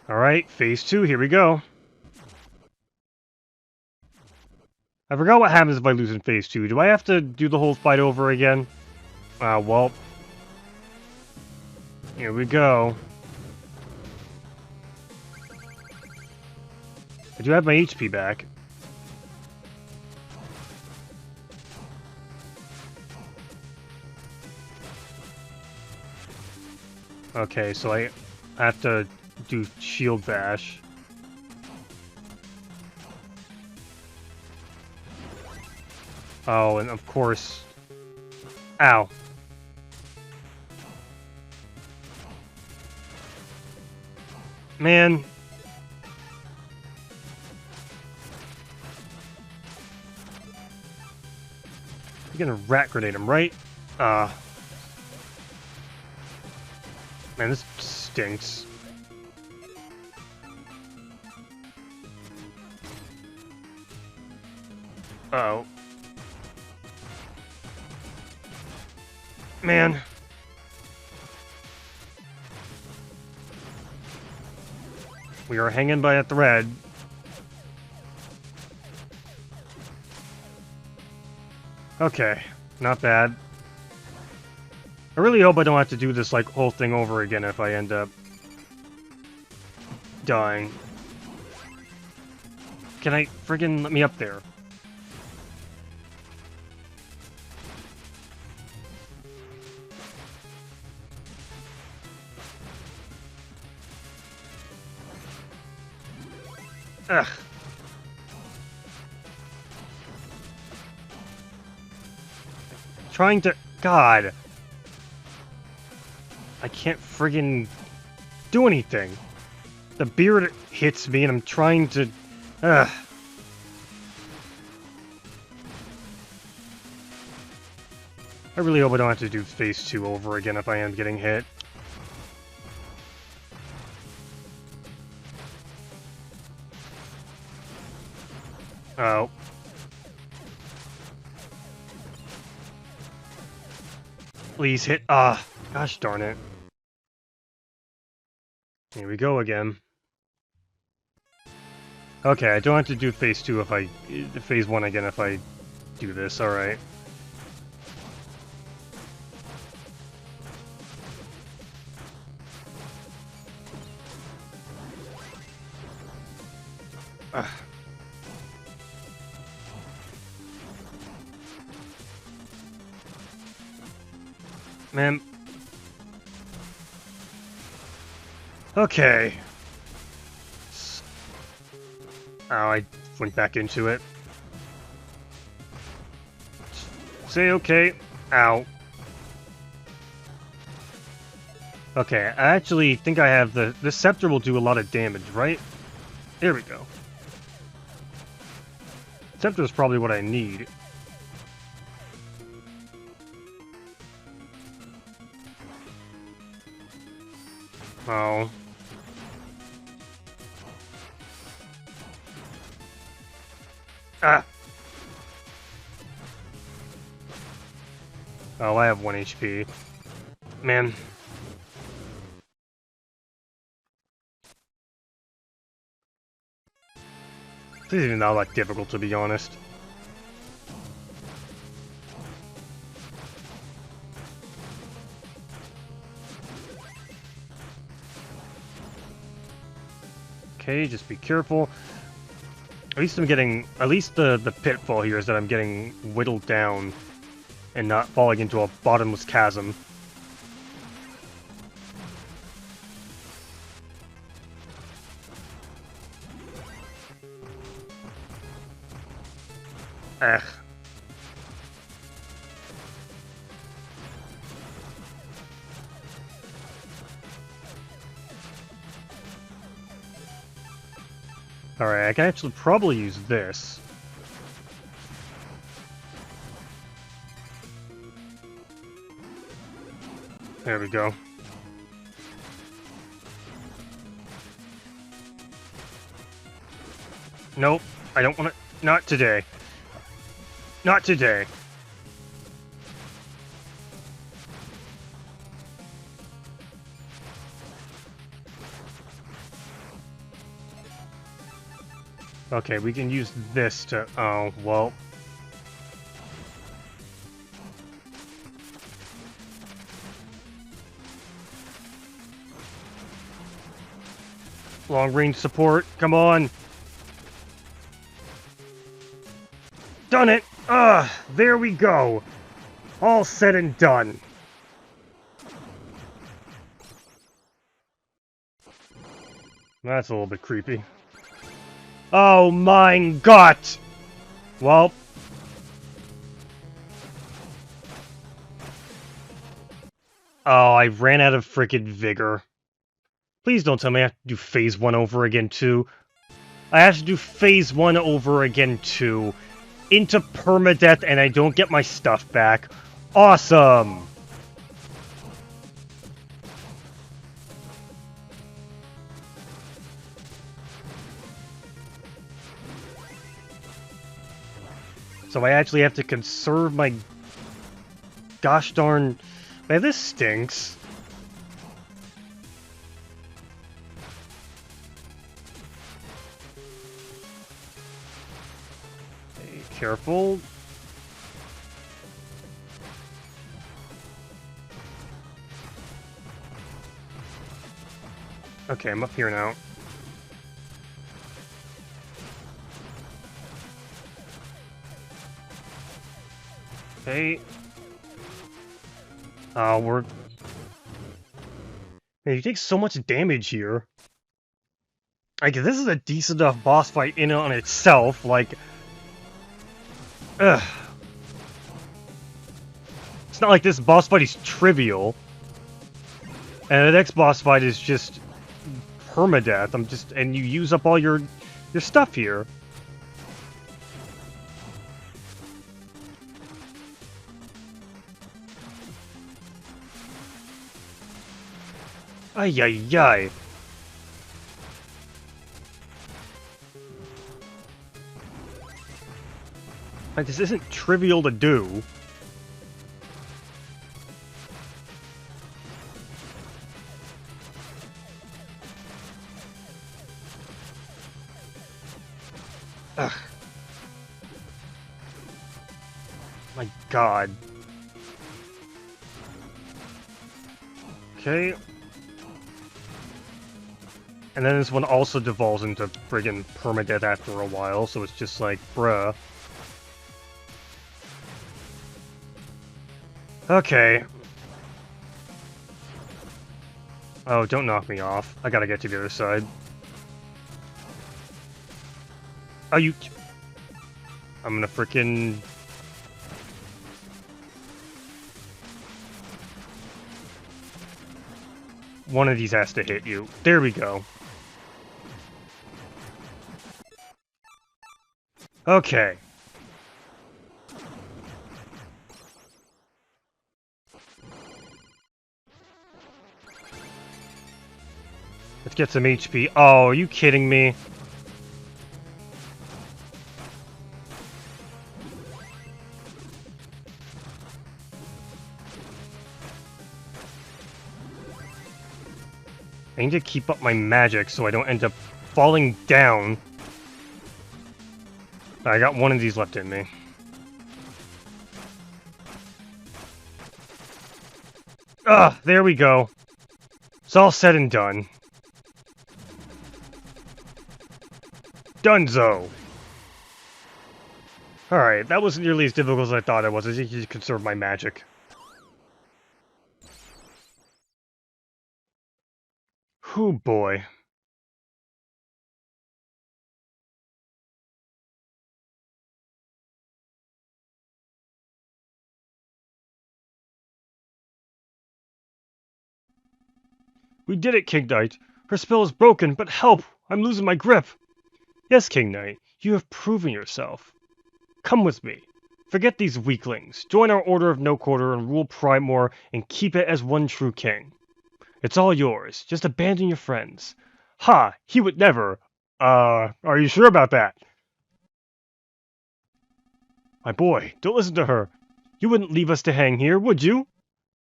Alright, phase 2, here we go. I forgot what happens if I lose in phase 2. Do I have to do the whole fight over again? Well, here we go. I do have my HP back. Okay, so I have to do shield bash. Oh, and of course... Ow. Man. You're gonna rat grenade him, right? Man, this stinks. Uh-oh. Man. We are hanging by a thread. Okay, not bad. I really hope I don't have to do this, like, whole thing over again if I end up dying. Can I friggin' let me up there? Ugh. Trying to... God. I can't friggin' do anything. The beard hits me and I'm trying to... Ugh. I really hope I don't have to do phase 2 over again if I am getting hit. Oh. Please hit... gosh darn it. Here we go again. Okay, I don't have to do phase 2 if I... phase 1 again if I do this, alright. Man. Okay. Oh, I went back into it. Say okay. Ow. Okay, I actually think I have the scepter will do a lot of damage, right? There we go. Scepter is probably what I need. Oh. Ah. Oh, I have 1 HP. Man. This isn't not that difficult, to be honest. Okay, just be careful. At least I'm getting... At least the pitfall here is that I'm getting whittled down and not falling into a bottomless chasm. Ugh. Alright, I can actually probably use this. There we go. Nope, I don't want to... Not today. Not today. Okay, we can use this to... Oh, well... Long range support, come on. Done it! There we go. All said and done. That's a little bit creepy. Oh mein Gott! Well. Oh, I ran out of frickin' vigor. Please don't tell me I have to do phase 1 over again, too. I have to do phase 1 over again, too. Into permadeath, and I don't get my stuff back. Awesome! So I actually have to conserve my... Gosh darn... Man, this stinks. Hey, careful. Okay, I'm up here now. Okay. We're... Man, you take so much damage here. Like, this is a decent enough boss fight in and on itself, like... Ugh. It's not like this boss fight is trivial. And the next boss fight is just... permadeath. And you use up all your stuff here. Ay, ay, ay. Like, this isn't trivial to do. Ugh. My god. Okay. And then this one also devolves into friggin' permadeath after a while, so it's just like, bruh. Okay. Oh, don't knock me off. I gotta get to the other side. Oh, you... I'm gonna frickin'... One of these has to hit you. There we go. Okay. Let's get some HP. Oh, are you kidding me? I need to keep up my magic so I don't end up falling down. I got one of these left in me. There we go. It's all said and done. Dunzo! Alright, that wasn't nearly as difficult as I thought it was. I just need to conserve my magic. Whew, boy. We did it, King Knight. Her spell is broken, but help! I'm losing my grip. Yes, King Knight, you have proven yourself. Come with me. Forget these weaklings. Join our Order of No Quarter and rule Primor and keep it as one true king. It's all yours. Just abandon your friends. Ha! He would never. Are you sure about that? My boy, don't listen to her. You wouldn't leave us to hang here, would you?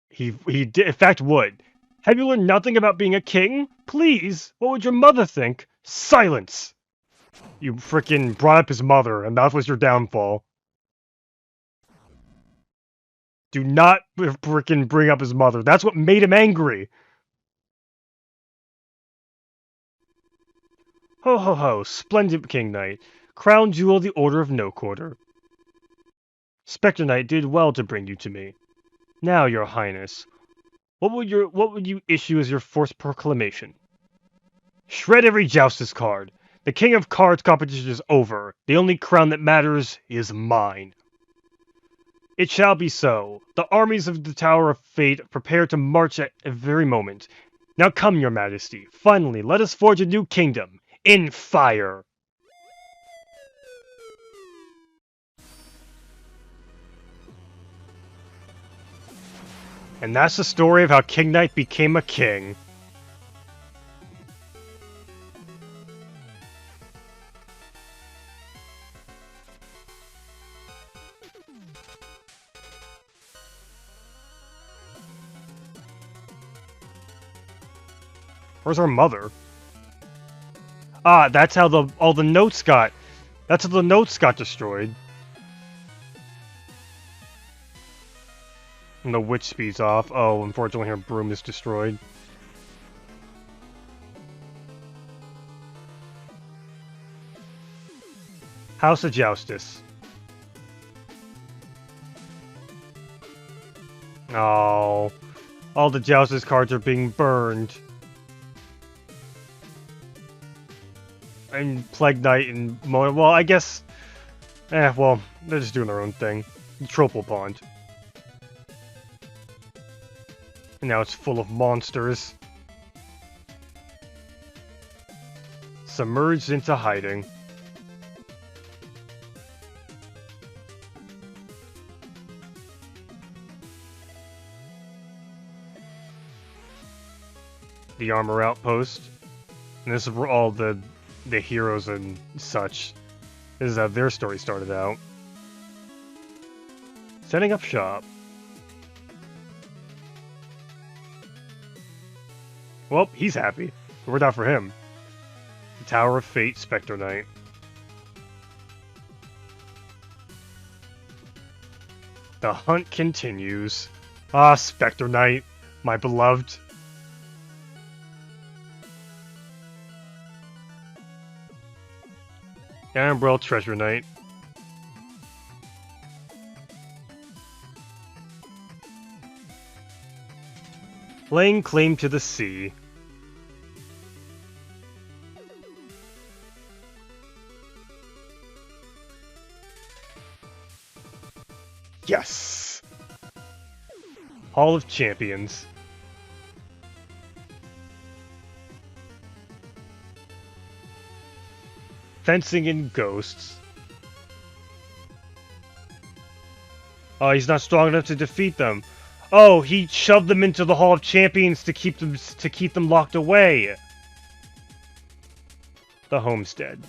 He in fact would. Have you learned nothing about being a king? Please, what would your mother think? Silence! You frickin' brought up his mother, and that was your downfall. Do not frickin' bring up his mother. That's what made him angry. Ho ho ho, splendid King Knight. Crown Jewel of the Order of No Quarter. Spectre Knight did well to bring you to me. Now, your highness, what would you issue as your first proclamation? Shred every Joustus card. The King of Cards competition is over. The only crown that matters is mine. It shall be so. The armies of the Tower of Fate prepare to march at a very moment. Now come, your majesty. Finally, let us forge a new kingdom. In fire! And that's the story of how King Knight became a king. Where's our mother? Ah, that's how all the notes got. That's how the notes got destroyed. And the witch speeds off. Oh, unfortunately her broom is destroyed. House of Joustus. Oh, all the Joustus cards are being burned. And Plague Knight and Mona. Well, I guess. Well, they're just doing their own thing. Tropal Pond. And now it's full of monsters. Submerged into hiding. The armor outpost. And this is where all the heroes and such. This is how their story started out. Setting up shop. Well, he's happy. It worked out for him. The Tower of Fate, Spectre Knight. The hunt continues. Ah, Spectre Knight, my beloved. Ambrel Treasure Knight. Laying claim to the sea. Yes! Hall of Champions. Fencing and Ghosts. Oh, he's not strong enough to defeat them. Oh, he shoved them into the Hall of Champions to keep them locked away. The Homestead.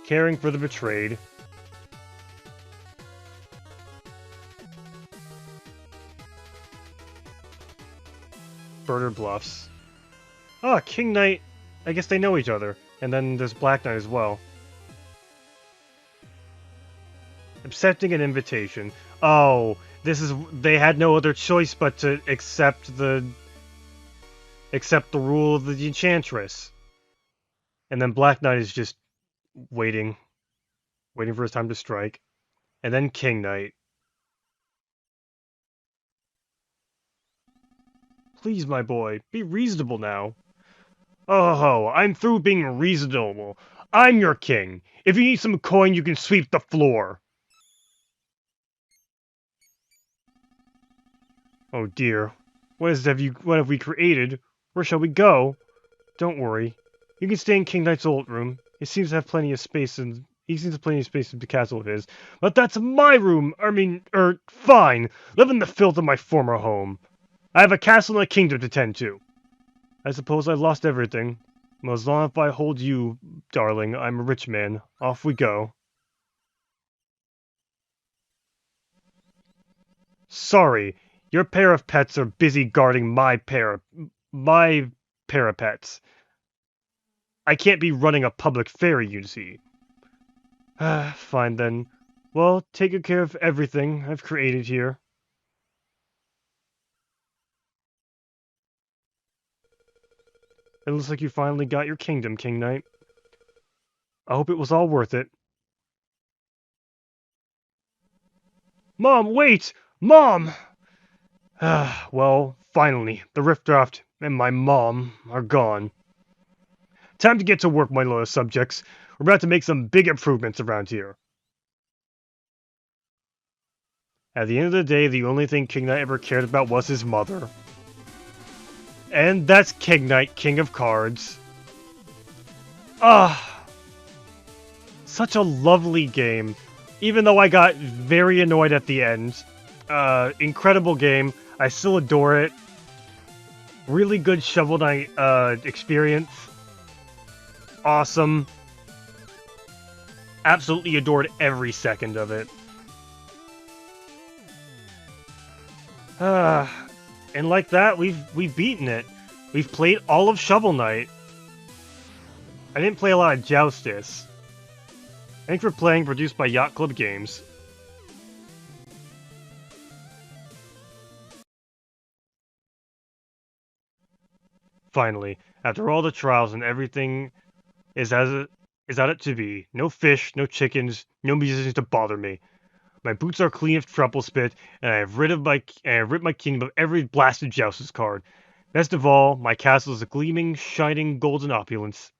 Caring for the betrayed. Birder Bluffs. Ah, King Knight. I guess they know each other. And then there's Black Knight as well. Accepting an invitation. Oh, they had no other choice but to accept the rule of the Enchantress. And then Black Knight is just waiting for his time to strike. And then King Knight. Please, my boy, be reasonable now. Oh, I'm through being reasonable. I'm your king. If you need some coin, you can sweep the floor. Oh dear. What have we created? Where shall we go? Don't worry. You can stay in King Knight's old room. He seems to have plenty of space in the castle of his. But that's my room! Fine. Live in the filth of my former home. I have a castle and a kingdom to tend to. I suppose I lost everything. Well, as long as I hold you, darling, I'm a rich man. Off we go. Sorry, your pair of pets are busy guarding my parapets. I can't be running a public ferry, you see. Fine then. Well, take good care of everything I've created here. It looks like you finally got your kingdom, King Knight. I hope it was all worth it. Mom, wait! Mom! Well, finally, the Riftdraft and my mom are gone. Time to get to work, my loyal subjects. We're about to make some big improvements around here. At the end of the day, the only thing King Knight ever cared about was his mother. And that's King Knight, King of Cards. Such a lovely game. Even though I got very annoyed at the end. Incredible game. I still adore it. Really good Shovel Knight experience. Awesome. Absolutely adored every second of it. And like that, we've beaten it. We've played all of Shovel Knight. I didn't play a lot of Joustus. Thanks for playing, produced by Yacht Club Games. Finally, after all the trials and everything is at it to be. No fish, no chickens, no musicians to bother me. My boots are clean of truffle spit, and I have ripped my kingdom of every blasted Joustus card. Best of all, my castle is a gleaming, shining golden opulence.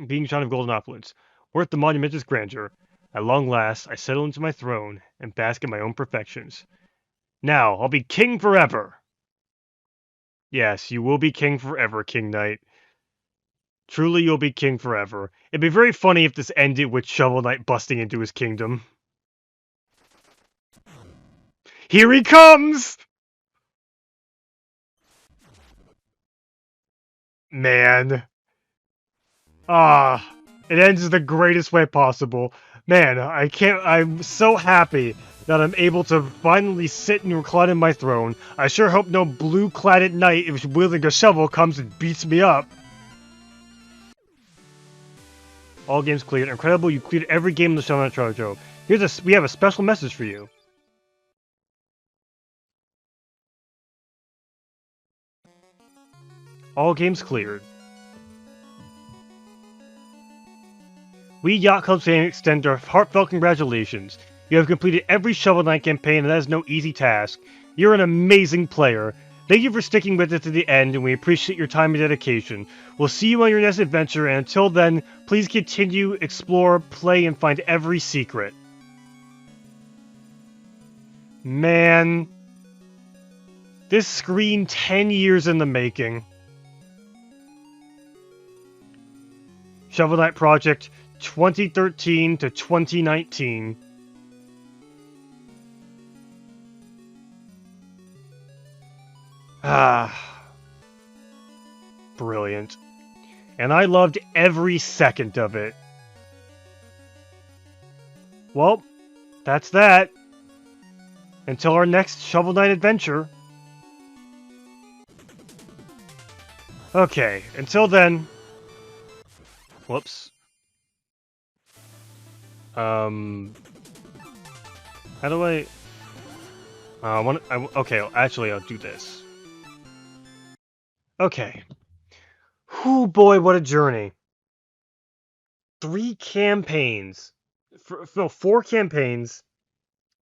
Being shine of golden opulence, worth the monumentous grandeur. At long last, I settle into my throne and bask in my own perfections. Now, I'll be king forever! Yes, you will be king forever, King Knight. Truly, you'll be king forever. It'd be very funny if this ended with Shovel Knight busting into his kingdom. Here he comes! Man. It ends the greatest way possible. Man, I'm so happy that I'm able to finally sit and recline in my throne. I sure hope no blue-cladded knight wielding a shovel comes and beats me up. All games cleared. Incredible, you cleared every game in the Shovel Knight Trojo. We have a special message for you. All games cleared. We Yacht Club fans extend our heartfelt congratulations. You have completed every Shovel Knight campaign, and that is no easy task. You're an amazing player. Thank you for sticking with it to the end, and we appreciate your time and dedication. We'll see you on your next adventure, and until then, please continue, explore, play, and find every secret. Man. This screen 10 years in the making. Shovel Knight Project 2013 to 2019. Brilliant. And I loved every second of it. Well, that's that. Until our next Shovel Knight adventure. Okay, until then. Whoops. How do I... okay, actually, I'll do this. Okay. Whew, boy, what a journey. 3 campaigns. 4 campaigns.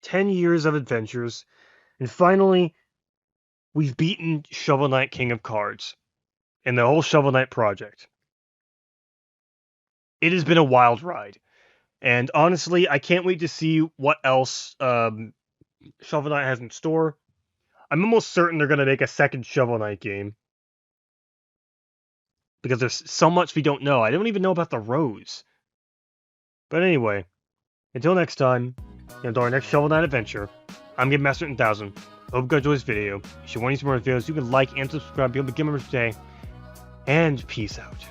10 years of adventures. And finally, we've beaten Shovel Knight King of Cards. And the whole Shovel Knight project. It has been a wild ride. And honestly, I can't wait to see what else Shovel Knight has in store. I'm almost certain they're going to make a second Shovel Knight game. Because there's so much we don't know. I don't even know about the Rose. But anyway, until next time, until our next Shovel Knight adventure, I'm Game Master 1000. Hope you enjoyed this video. If you want to see more videos, you can like and subscribe. Be able to give members today. And peace out.